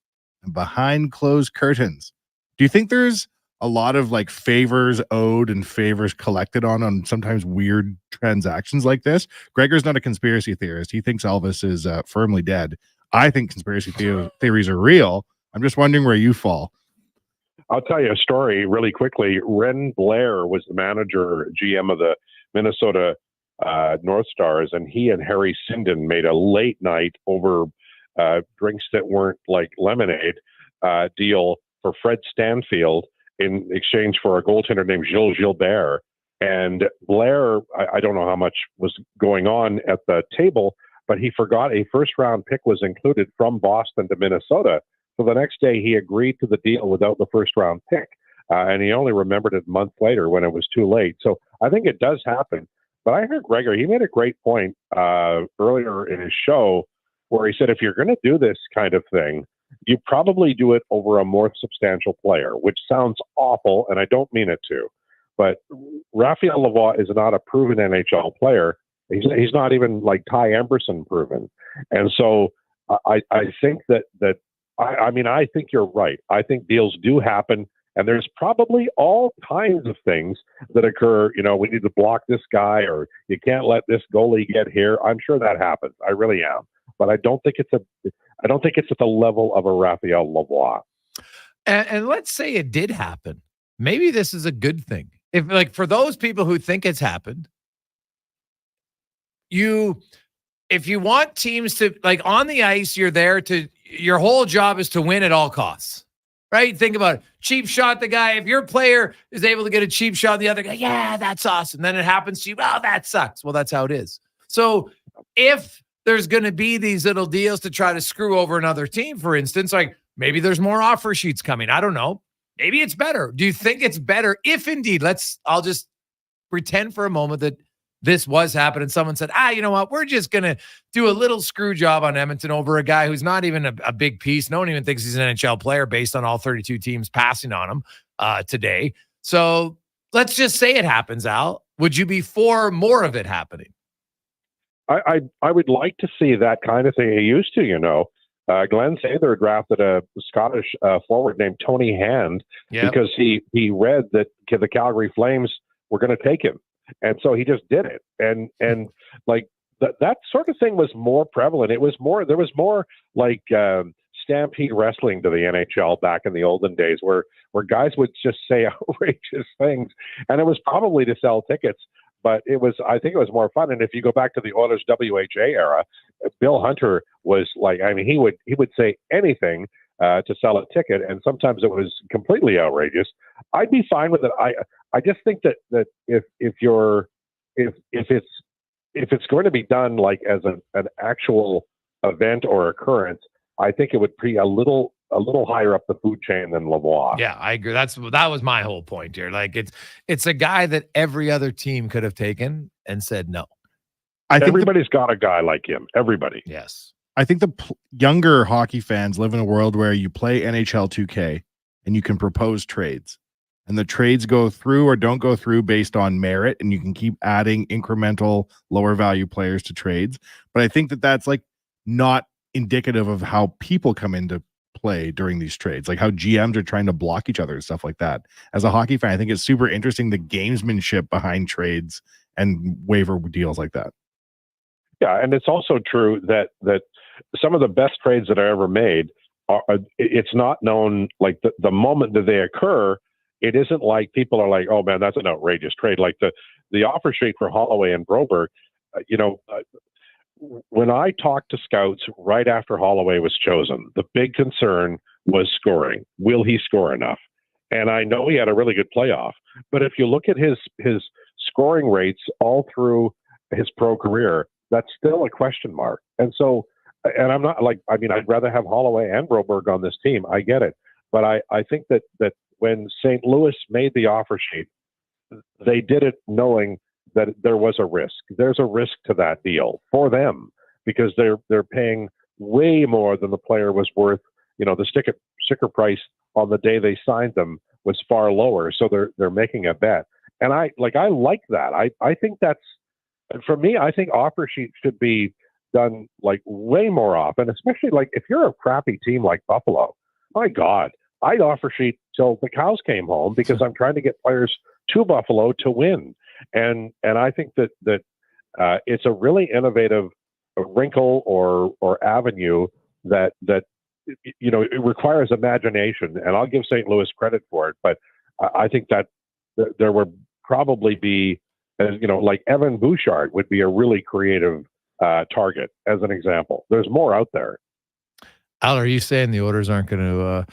and behind closed curtains. Do you think there's a lot of favors owed and favors collected on sometimes weird transactions like this? Gregor's not a conspiracy theorist. He thinks Elvis is firmly dead. I think conspiracy theories are real. I'm just wondering where you fall. I'll tell you a story really quickly. Ren Blair was the manager, GM of the Minnesota North Stars, and he and Harry Sinden made a late night over drinks that weren't like lemonade deal for Fred Stanfield in exchange for a goaltender named Gilles Gilbert. And Blair, I don't know how much was going on at the table, but he forgot a first-round pick was included from Boston to Minnesota. So the next day he agreed to the deal without the first-round pick. And he only remembered it months later when it was too late. So I think it does happen. But I heard Gregor, he made a great point earlier in his show where he said, if you're going to do this kind of thing, you probably do it over a more substantial player, which sounds awful, and I don't mean it to. But Raphael Lavoie is not a proven NHL player. He's not even like Ty Emberson proven. And so I think I think you're right. I think deals do happen, and there's probably all kinds of things that occur. We need to block this guy, or you can't let this goalie get here. I'm sure that happens. I really am. but I don't think it's at the level of a Raphael Lavoie. And let's say it did happen. Maybe this is a good thing. If, like, for those people who think it's happened, if you want teams to, like, on the ice, your whole job is to win at all costs, right? Think about it. Cheap shot the guy. If your player is able to get a cheap shot, the other guy, yeah, that's awesome. Then it happens to you. Oh, that sucks. Well, that's how it is. So if there's going to be these little deals to try to screw over another team, for instance, like maybe there's more offer sheets coming. I don't know. Maybe it's better. Do you think it's better if indeed, I'll just pretend for a moment that this was happening. Someone said, you know what? We're just going to do a little screw job on Edmonton over a guy who's not even a big piece. No one even thinks he's an NHL player based on all 32 teams passing on him today. So let's just say it happens, Al. Would you be for more of it happening? I would like to see that kind of thing. He used to, Glenn Sather drafted a Scottish forward named Tony Hand because he read that the Calgary Flames were going to take him. And so he just did it. And like that sort of thing was more prevalent. There was more like Stampede wrestling to the NHL back in the olden days where guys would just say outrageous things. And it was probably to sell tickets, but I think it was more fun. And if you go back to the Oilers WHA era, Bill Hunter was like, he would say anything to sell a ticket, and sometimes it was completely outrageous. I'd be fine with it. I just think that if it's going to be done like as an actual event or occurrence, I think it would be a little higher up the food chain than Lavoie. Yeah, I agree. That was my whole point here. Like it's a guy that every other team could have taken and said no. I think everybody's got a guy like him. Everybody. Yes. I think the younger hockey fans live in a world where you play NHL 2K and you can propose trades, and the trades go through or don't go through based on merit, and you can keep adding incremental lower value players to trades. But I think that that's like not indicative of how people come into play during these trades, like how GMs are trying to block each other and stuff like that. As a hockey fan, I think it's super interesting, the gamesmanship behind trades and waiver deals like that. Yeah, and it's also true that some of the best trades that I ever made it's not known, like the moment that they occur, it isn't like people are like, oh man, that's an outrageous trade. Like the offer sheet for Holloway and Broberg, when I talked to scouts right after Holloway was chosen, the big concern was scoring. Will he score enough? And I know he had a really good playoff, but if you look at his scoring rates all through his pro career, that's still a question mark. And so, and I'm not like, I'd rather have Holloway and Broberg on this team. I get it. But I think that when St. Louis made the offer sheet, they did it knowing that there was a risk. There's a risk to that deal for them because they're paying way more than the player was worth. The sticker price on the day they signed them was far lower. So they're making a bet. And I like that. I think that's, for me, I think offer sheets should be done like way more often, especially like if you're a crappy team like Buffalo. My God, I'd offer sheet till the cows came home because I'm trying to get players to Buffalo to win. And I think that it's a really innovative wrinkle or avenue that it requires imagination. And I'll give St. Louis credit for it, but I think that there would probably be, like Evan Bouchard would be a really creative target as an example. There's more out there. Al, are you saying the Oilers aren't going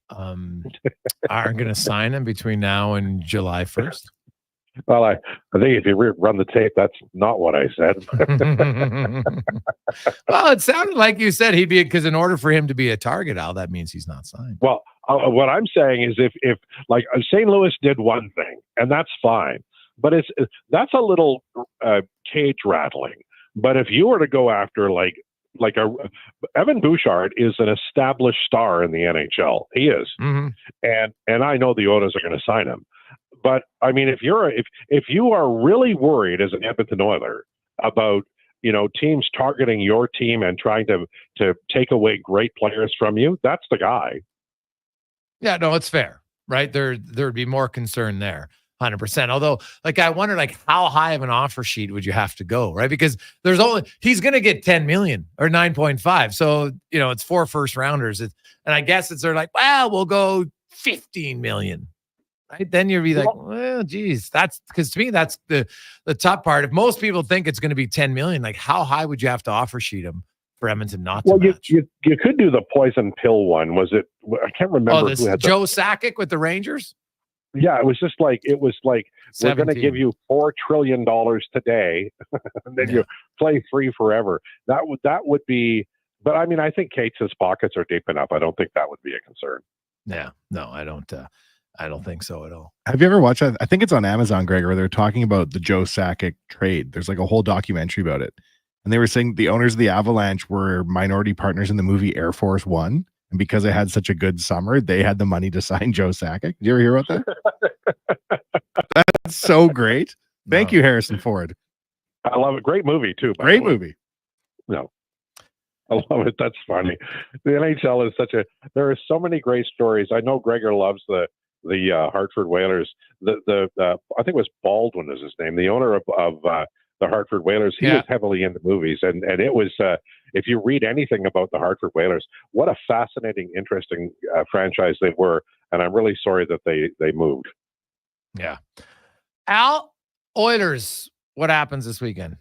to sign him between now and July 1st? Well, I think if you run the tape, that's not what I said. Well, it sounded like you said he'd be, because in order for him to be a target, Al, that means he's not signed. Well, what I'm saying is if like St. Louis did one thing, and that's fine, but that's a little cage rattling. But if you were to go after Evan Bouchard is an established star in the NHL. He is, and I know the Oilers are going to sign him. But I mean, if you are really worried as an Edmonton Oiler about teams targeting your team and trying to take away great players from you, that's the guy. Yeah, no, it's fair, right? There'd be more concern there. 100%. Although, like, I wonder, like, how high of an offer sheet would you have to go, right? Because he's going to get 10 million or 9.5. So, it's 4 first rounders. And I guess they're like, well, we'll go 15 million. Right? Then you'd be like, well, geez, that's because to me, that's the top part. If most people think it's going to be 10 million, like, how high would you have to offer sheet him for Edmonton not to match? You could do the poison pill one. Was it? I can't remember who had Joe Sakic with the Rangers. Yeah, it was like we're going to give you $4 trillion today, and then you play free forever. That would be. But I mean, I think Cates' pockets are deep enough. I don't think that would be a concern. Yeah, no, I don't think so at all. Have you ever watched that? I think it's on Amazon, Greg, where they're talking about the Joe Sakic trade. There's like a whole documentary about it, and they were saying the owners of the Avalanche were minority partners in the movie Air Force One. And because it had such a good summer, they had the money to sign Joe Sakic. Did you ever hear about that? That's so great. Thank you, Harrison Ford. I love it. Great movie, too. Great movie. No. I love it. That's funny. The NHL is there are so many great stories. I know Gregor loves the Hartford Whalers. I think it was Baldwin is his name, the owner of the Hartford Whalers. He was heavily into movies, and it was if you read anything about the Hartford Whalers, what a fascinating, interesting franchise they were. And I'm really sorry that they moved. Yeah. Al, Oilers, what happens this weekend?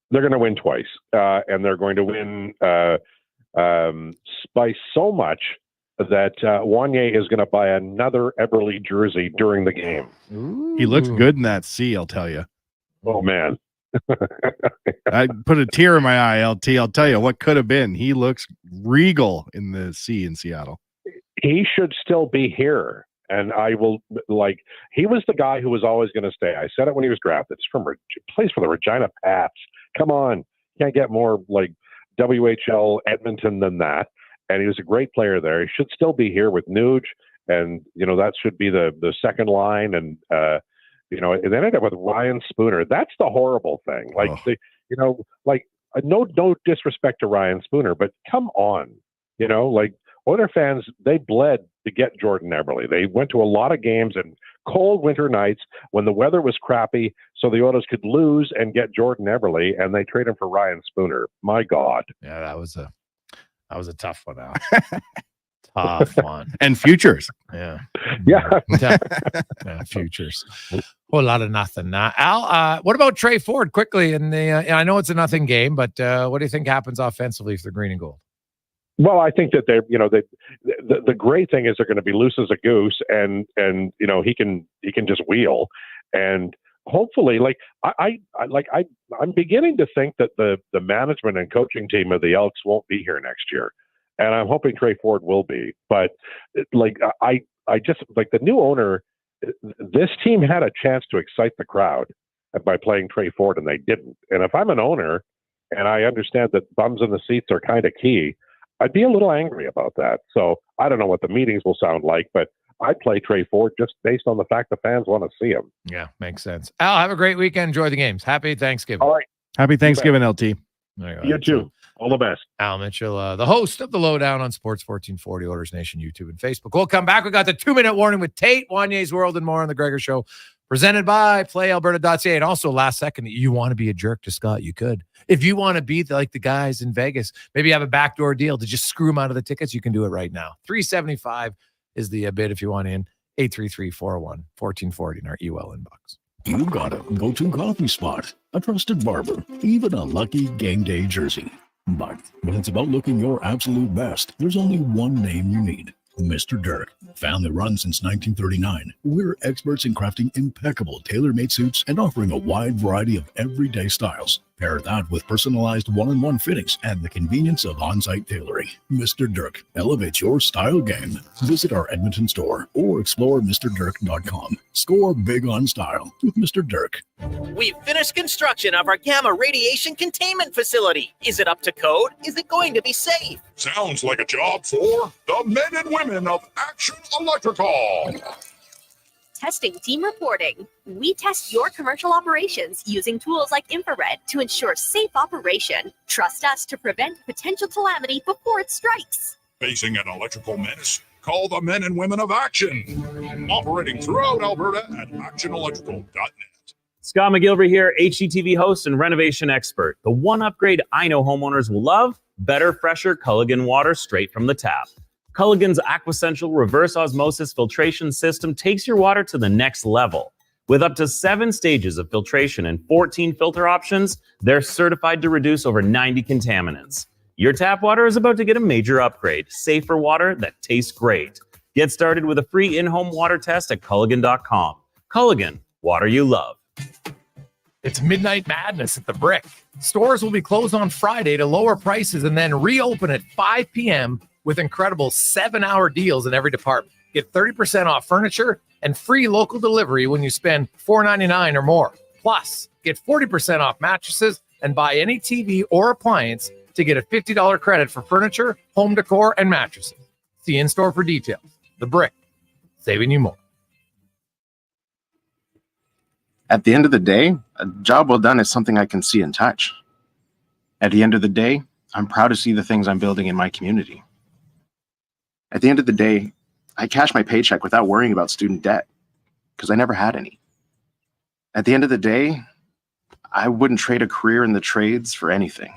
They're going to win twice, and they're going to win by so much that Wanye is going to buy another Eberle jersey during the game. He looks good in that C, I'll tell you. Oh, man. I put a tear in my eye, LT. I'll tell you what could have been. He looks regal in the C in Seattle. He should still be here. And I will, he was the guy who was always going to stay. I said it when he was drafted. It's plays for the Regina Pats. Come on. Can't get more like WHL Edmonton than that. And he was a great player there. He should still be here with Nuge. And, that should be the second line. And, it ended up with Ryan Spooner. That's the horrible thing. No disrespect to Ryan Spooner, but come on, Oiler fans, they bled to get Jordan Eberle. They went to a lot of games and cold winter nights when the weather was crappy, so the Oilers could lose and get Jordan Eberle, and they trade him for Ryan Spooner. My God. Yeah, that was a tough one out. Tough one. And futures. Yeah. Yeah. Futures. Whole lot of nothing. Al, what about Trey Ford quickly? And I know it's a nothing game, but what do you think happens offensively if they're green and gold? Well, I think that the great thing is they're going to be loose as a goose, and he can just wheel, and hopefully, I'm beginning to think that the management and coaching team of the Elks won't be here next year, and I'm hoping Trey Ford will be. But I just the new owner, this team had a chance to excite the crowd by playing Trey Ford, and they didn't. And if I'm an owner, and I understand that bums in the seats are kind of key, I'd be a little angry about that. So I don't know what the meetings will sound like, but I'd play Trey Ford just based on the fact the fans want to see him. Yeah, makes sense. Al, have a great weekend. Enjoy the games. Happy Thanksgiving. All right. Happy Thanksgiving, LT. You too. All the best. Al Mitchell, the host of The Lowdown on Sports 1440, Oilers Nation, YouTube, and Facebook. We'll come back. We got the 2-minute warning with Tate, Wanye's World, and more on The Gregor Show, presented by PlayAlberta.ca. And also, last second, you want to be a jerk to Scott, you could. If you want to be like the guys in Vegas, maybe you have a backdoor deal to just screw them out of the tickets, you can do it right now. $375 is the bid if you want in. 833-401-1440 in our UL inbox. You got a go-to coffee spot, a trusted barber, even a lucky game day jersey. But when it's about looking your absolute best, there's only one name you need. Mr. Dirk. Family run since 1939, we're experts in crafting impeccable tailor-made suits and offering a wide variety of everyday styles. Pair that with personalized one-on-one fittings and the convenience of on-site tailoring. Mr. Dirk elevates your style game. Visit our Edmonton store or explore MrDirk.com. Score big on style with Mr. Dirk. We've finished construction of our gamma radiation containment facility. Is it up to code? Is it going to be safe? Sounds like a job for the men and women of Action Electrical. Testing team reporting. We test your commercial operations using tools like infrared to ensure safe operation. Trust us to prevent potential calamity before it strikes. Facing an electrical menace? Call the men and women of action. Operating throughout Alberta at actionelectrical.net. Scott McGilvery here, HGTV host and renovation expert. The one upgrade I know homeowners will love: better, fresher Culligan water straight from the tap. Culligan's Aquasential reverse osmosis filtration system takes your water to the next level. With up to 7 stages of filtration and 14 filter options, they're certified to reduce over 90 contaminants. Your tap water is about to get a major upgrade. Safer water that tastes great. Get started with a free in-home water test at Culligan.com. Culligan, water you love. It's Midnight Madness at the Brick. Stores will be closed on Friday to lower prices and then reopen at 5 p.m. with incredible 7-hour deals in every department. Get 30% off furniture and free local delivery when you spend $4.99 or more. Plus, get 40% off mattresses and buy any TV or appliance to get a $50 credit for furniture, home decor, and mattresses. See in-store for details. The Brick, saving you more. At the end of the day, a job well done is something I can see and touch. At the end of the day, I'm proud to see the things I'm building in my community. At the end of the day, I cash my paycheck without worrying about student debt because I never had any. At the end of the day, I wouldn't trade a career in the trades for anything.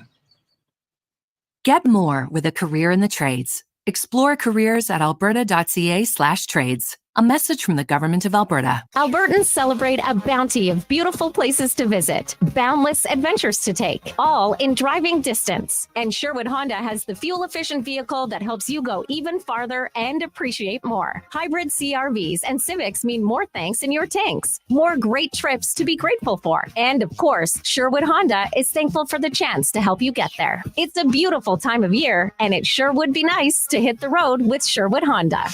Get more with a career in the trades. Explore careers at alberta.ca/trades. A message from the Government of Alberta. Albertans celebrate a bounty of beautiful places to visit, boundless adventures to take, all in driving distance. And Sherwood Honda has the fuel-efficient vehicle that helps you go even farther and appreciate more. Hybrid CRVs and Civics mean more thanks in your tanks, more great trips to be grateful for. And of course, Sherwood Honda is thankful for the chance to help you get there. It's a beautiful time of year, and it sure would be nice to hit the road with Sherwood Honda.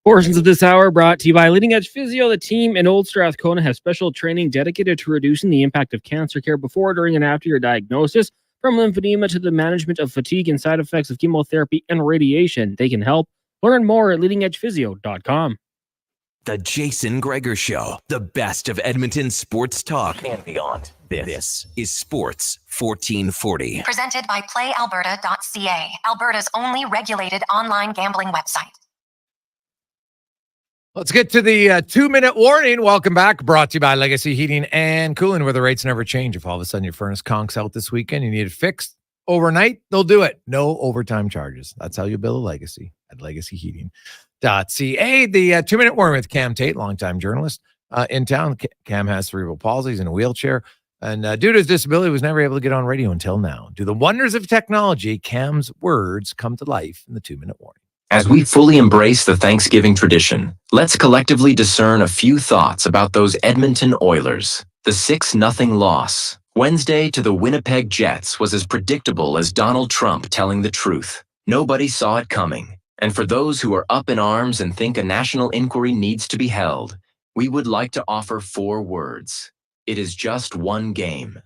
Portions of this hour brought to you by Leading Edge Physio. The team in Old Strathcona have special training dedicated to reducing the impact of cancer care before, during, and after your diagnosis. From lymphedema to the management of fatigue and side effects of chemotherapy and radiation, they can help. Learn more at leadingedgephysio.com. The Jason Gregor Show, the best of Edmonton sports talk and beyond. This is Sports 1440. Presented by PlayAlberta.ca, Alberta's only regulated online gambling website. Let's get to the 2-minute warning. Welcome back. Brought to you by Legacy Heating and Cooling, where the rates never change. If all of a sudden your furnace conks out this weekend, you need it fixed overnight, they'll do it. No overtime charges. That's how you build a legacy at legacyheating.ca. The 2-minute warning with Cam Tate, longtime journalist in town. Cam has cerebral palsy. He's in a wheelchair. And due to his disability, was never able to get on radio until now. Do the wonders of technology, Cam's words come to life in the 2-minute warning. As we fully embrace the Thanksgiving tradition, let's collectively discern a few thoughts about those Edmonton Oilers. The 6-0 loss Wednesday to the Winnipeg Jets was as predictable as Donald Trump telling the truth. Nobody saw it coming. And for those who are up in arms and think a national inquiry needs to be held, we would like to offer 4 words. It is just one game.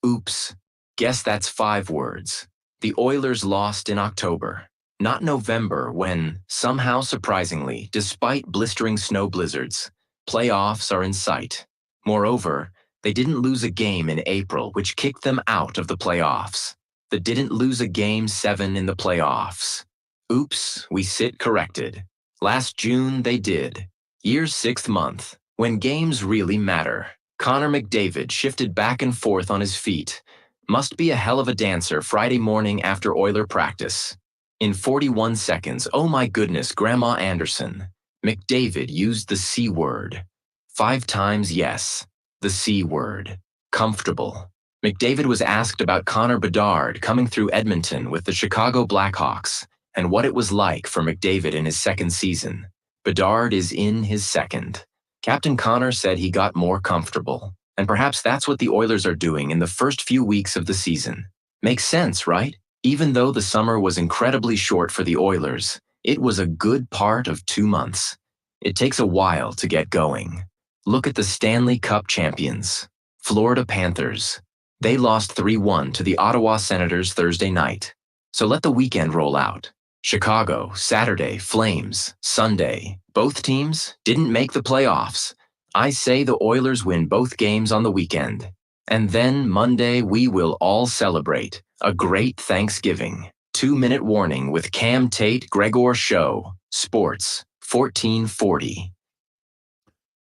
Oops. Guess that's 5 words. The Oilers lost in October, not November, when, somehow surprisingly, despite blistering snow blizzards, playoffs are in sight. Moreover, they didn't lose a game in April, which kicked them out of the playoffs. They didn't lose a Game 7 in the playoffs. Oops, we sit corrected. Last June, they did. Year's 6th month, when games really matter. Connor McDavid shifted back and forth on his feet. Must be a hell of a dancer Friday morning after Oiler practice. In 41 seconds, oh my goodness, Grandma Anderson. McDavid used the C word. 5 times yes, the C word. Comfortable. McDavid was asked about Connor Bedard coming through Edmonton with the Chicago Blackhawks and what it was like for McDavid in his 2nd season. Bedard is in his 2nd. Captain Connor said he got more comfortable, and perhaps that's what the Oilers are doing in the first few weeks of the season. Makes sense, right? Even though the summer was incredibly short for the Oilers, it was a good part of 2 months. It takes a while to get going. Look at the Stanley Cup champions, Florida Panthers. They lost 3-1 to the Ottawa Senators Thursday night. So let the weekend roll out. Chicago, Saturday, Flames, Sunday. Both teams didn't make the playoffs. I say the Oilers win both games on the weekend. And then Monday, we will all celebrate a great Thanksgiving. 2-minute warning with Cam Tate, Gregor Show. Sports 1440.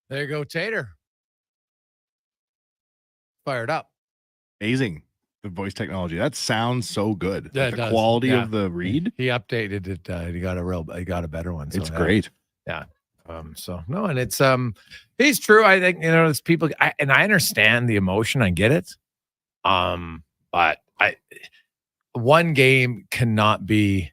There you go, Tater. Fired up. Amazing. The voice technology. That sounds so good. Yeah, Like it the does. quality Yeah. of the read. He updated it. He got a better one. So, It's great. Yeah. So no, and it's he's true. I think, it's people, and I understand the emotion. I get it. But one game cannot be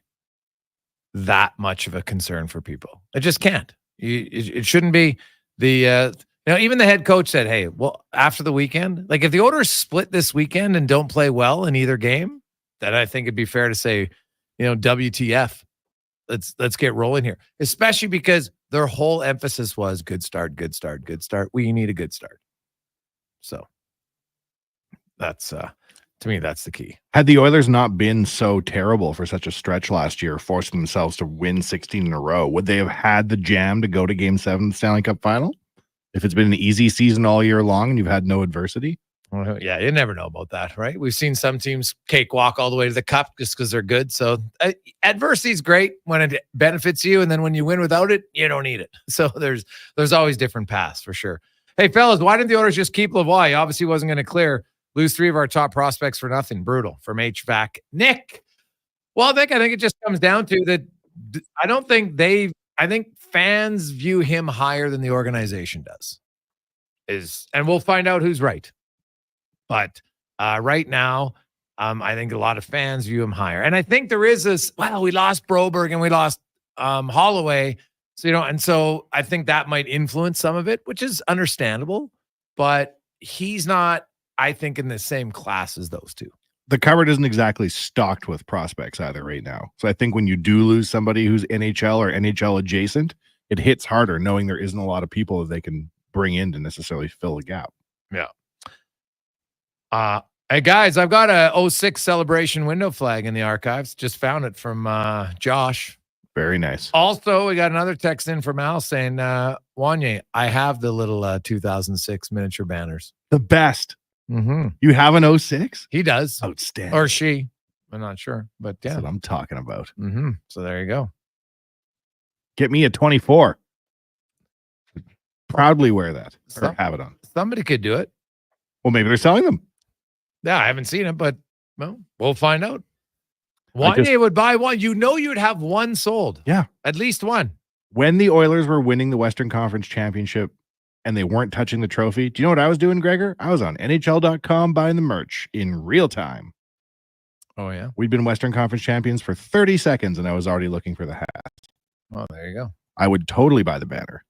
that much of a concern for people. It just can't. It shouldn't be. Even the head coach said, hey, well, after the weekend, like if the Oilers split this weekend and don't play well in either game, then I think it'd be fair to say, WTF. Let's get rolling here, especially because their whole emphasis was good start, good start, good start. We need a good start. So that's to me, that's the key. Had the Oilers not been so terrible for such a stretch last year, forcing themselves to win 16 in a row, would they have had the jam to go to Game 7 of the Stanley Cup Final? If it's been an easy season all year long and you've had no adversity? Well, yeah, you never know about that, right? We've seen some teams cakewalk all the way to the cup just because they're good. So adversity is great when it benefits you, and then when you win without it, you don't need it. So there's always different paths for sure. Hey, fellas, why didn't the Oilers just keep Lavoie? He obviously wasn't going to clear. Lose 3 of our top prospects for nothing. Brutal. From HVAC Nick. Well, Nick, I think it just comes down to that. I think fans view him higher than the organization does. And we'll find out who's right. But right now, I think a lot of fans view him higher. And I think there is this, we lost Broberg and we lost Holloway. So I think that might influence some of it, which is understandable. But he's not, I think, in the same class as those two. The cupboard isn't exactly stocked with prospects either right now. So I think when you do lose somebody who's NHL or NHL adjacent, it hits harder knowing there isn't a lot of people that they can bring in to necessarily fill the gap. Yeah. Hey guys, I've got a 06 celebration window flag in the archives. Just found it from Josh. Very nice. Also, we got another text in from Al saying, Wanye, I have the little 2006 miniature banners. The best. Mm-hmm. You have an 06? He does. Outstanding. Or she. I'm not sure. But yeah. That's what I'm talking about. Mm-hmm. So there you go. Get me a 24. Proudly wear that. Or have it on. Somebody could do it. Well, maybe they're selling them. Yeah, I haven't seen it, but we'll find out. Wanye would buy one. You'd have one sold. Yeah. At least one. When the Oilers were winning the Western Conference Championship and they weren't touching the trophy, do you know what I was doing, Gregor? I was on NHL.com buying the merch in real time. Oh, yeah? We'd been Western Conference champions for 30 seconds, and I was already looking for the hat. Oh, there you go. I would totally buy the banner.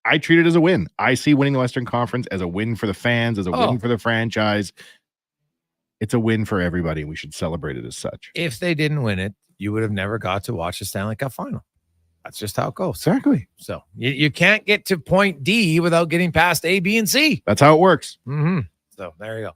I treat it as a win. I see winning the Western Conference as a win for the fans, as a win for the franchise. It's a win for everybody. We should celebrate it as such. If they didn't win it, you would have never got to watch the Stanley Cup final. That's just how it goes. Exactly. So you can't get to point D without getting past A, B, and C. That's how it works. Mm-hmm. So there you go.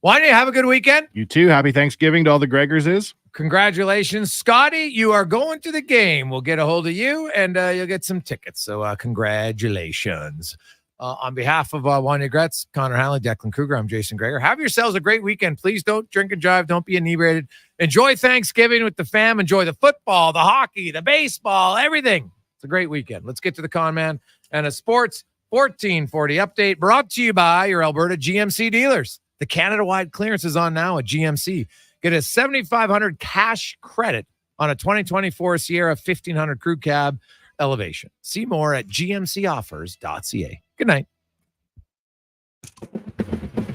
Why don't you have a good weekend? You too. Happy Thanksgiving to all the Gregors is. Congratulations, Scotty. You are going to the game. We'll get a hold of you and you'll get some tickets. So congratulations. On behalf of Wanya Gretz, Connor Halley, Declan Kruger, I'm Jason Gregor. Have yourselves a great weekend. Please don't drink and drive. Don't be inebriated. Enjoy Thanksgiving with the fam. Enjoy the football, the hockey, the baseball, everything. It's a great weekend. Let's get to the Con Man and a Sports 1440 update brought to you by your Alberta GMC dealers. The Canada-wide clearance is on now at GMC. Get a $7,500 cash credit on a 2024 Sierra 1500 Crew Cab Elevation. See more at gmcoffers.ca. Good night.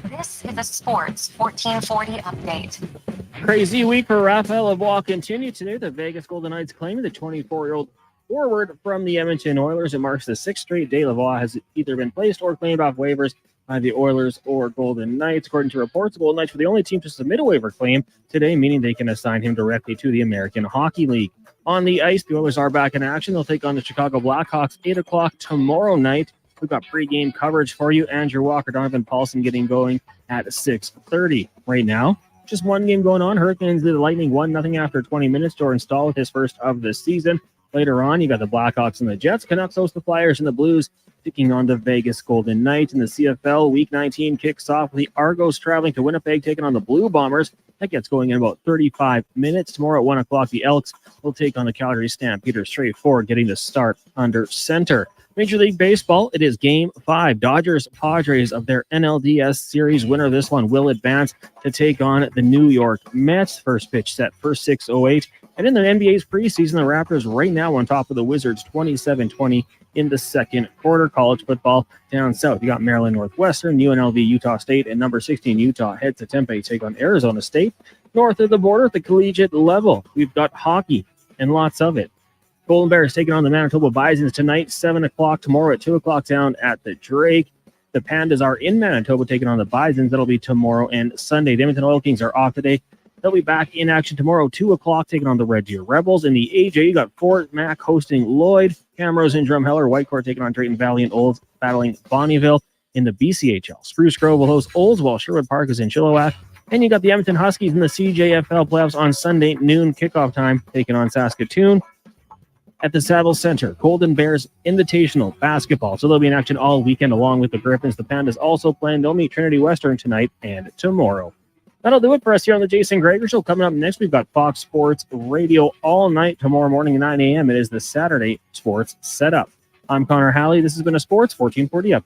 This is a Sports 1440 update. Crazy week for Raphael Lavoie continued today. The Vegas Golden Knights claiming the 24-year-old forward from the Edmonton Oilers. It marks the 6th straight day Lavoie has either been placed or claimed off waivers by the Oilers or Golden Knights. According to reports, the Golden Knights were the only team to submit a waiver claim today, meaning they can assign him directly to the American Hockey League. On the ice, the Oilers are back in action. They'll take on the Chicago Blackhawks 8 o'clock tomorrow night. We've got pregame coverage for you. Andrew Walker, Donovan Paulson getting going at 6:30 right now. Just one game going on. Hurricanes lead the Lightning 1-0 after 20 minutes. Jordan Staal with his first of the season. Later on, you got the Blackhawks and the Jets. Canucks host the Flyers and the Blues, taking on the Vegas Golden Knights. In the CFL, Week 19 kicks off with the Argos traveling to Winnipeg, taking on the Blue Bombers. That gets going in about 35 minutes. Tomorrow at 1 o'clock, the Elks will take on the Calgary Stampeders. Straightforward, getting the start under center. Major League Baseball, it is Game 5. Dodgers-Padres of their NLDS Series. Winner of this one will advance to take on the New York Mets. First pitch set for 6:08. And in the NBA's preseason, the Raptors right now on top of the Wizards, 27-20 in the second quarter. College football down south. You got Maryland Northwestern, UNLV, Utah State, and number 16 Utah heads to Tempe take on Arizona State. North of the border at the collegiate level, we've got hockey and lots of it. Golden Bears taking on the Manitoba Bisons tonight, 7 o'clock. Tomorrow at 2 o'clock down at the Drake. The Pandas are in Manitoba taking on the Bisons. That'll be tomorrow and Sunday. The Edmonton Oil Kings are off today. They'll be back in action tomorrow, 2 o'clock, taking on the Red Deer Rebels. In the AJ, you got Fort Mac hosting Lloyd. Camrose and Drumheller. Whitecourt taking on Drayton Valley, and Olds battling Bonnyville. In the BCHL, Spruce Grove will host Olds, while Sherwood Park is in Chilliwack. And you got the Edmonton Huskies in the CJFL playoffs on Sunday noon kickoff time, taking on Saskatoon. At the Saddle Center, Golden Bears Invitational Basketball. So they'll be in action all weekend along with the Griffins. The Pandas also playing. They'll meet Trinity Western tonight and tomorrow. That'll do it for us here on the Jason Gregor Show. Coming up next, we've got Fox Sports Radio all night tomorrow morning at 9 a.m. It is the Saturday Sports Setup. I'm Connor Halley. This has been a Sports 1440 update.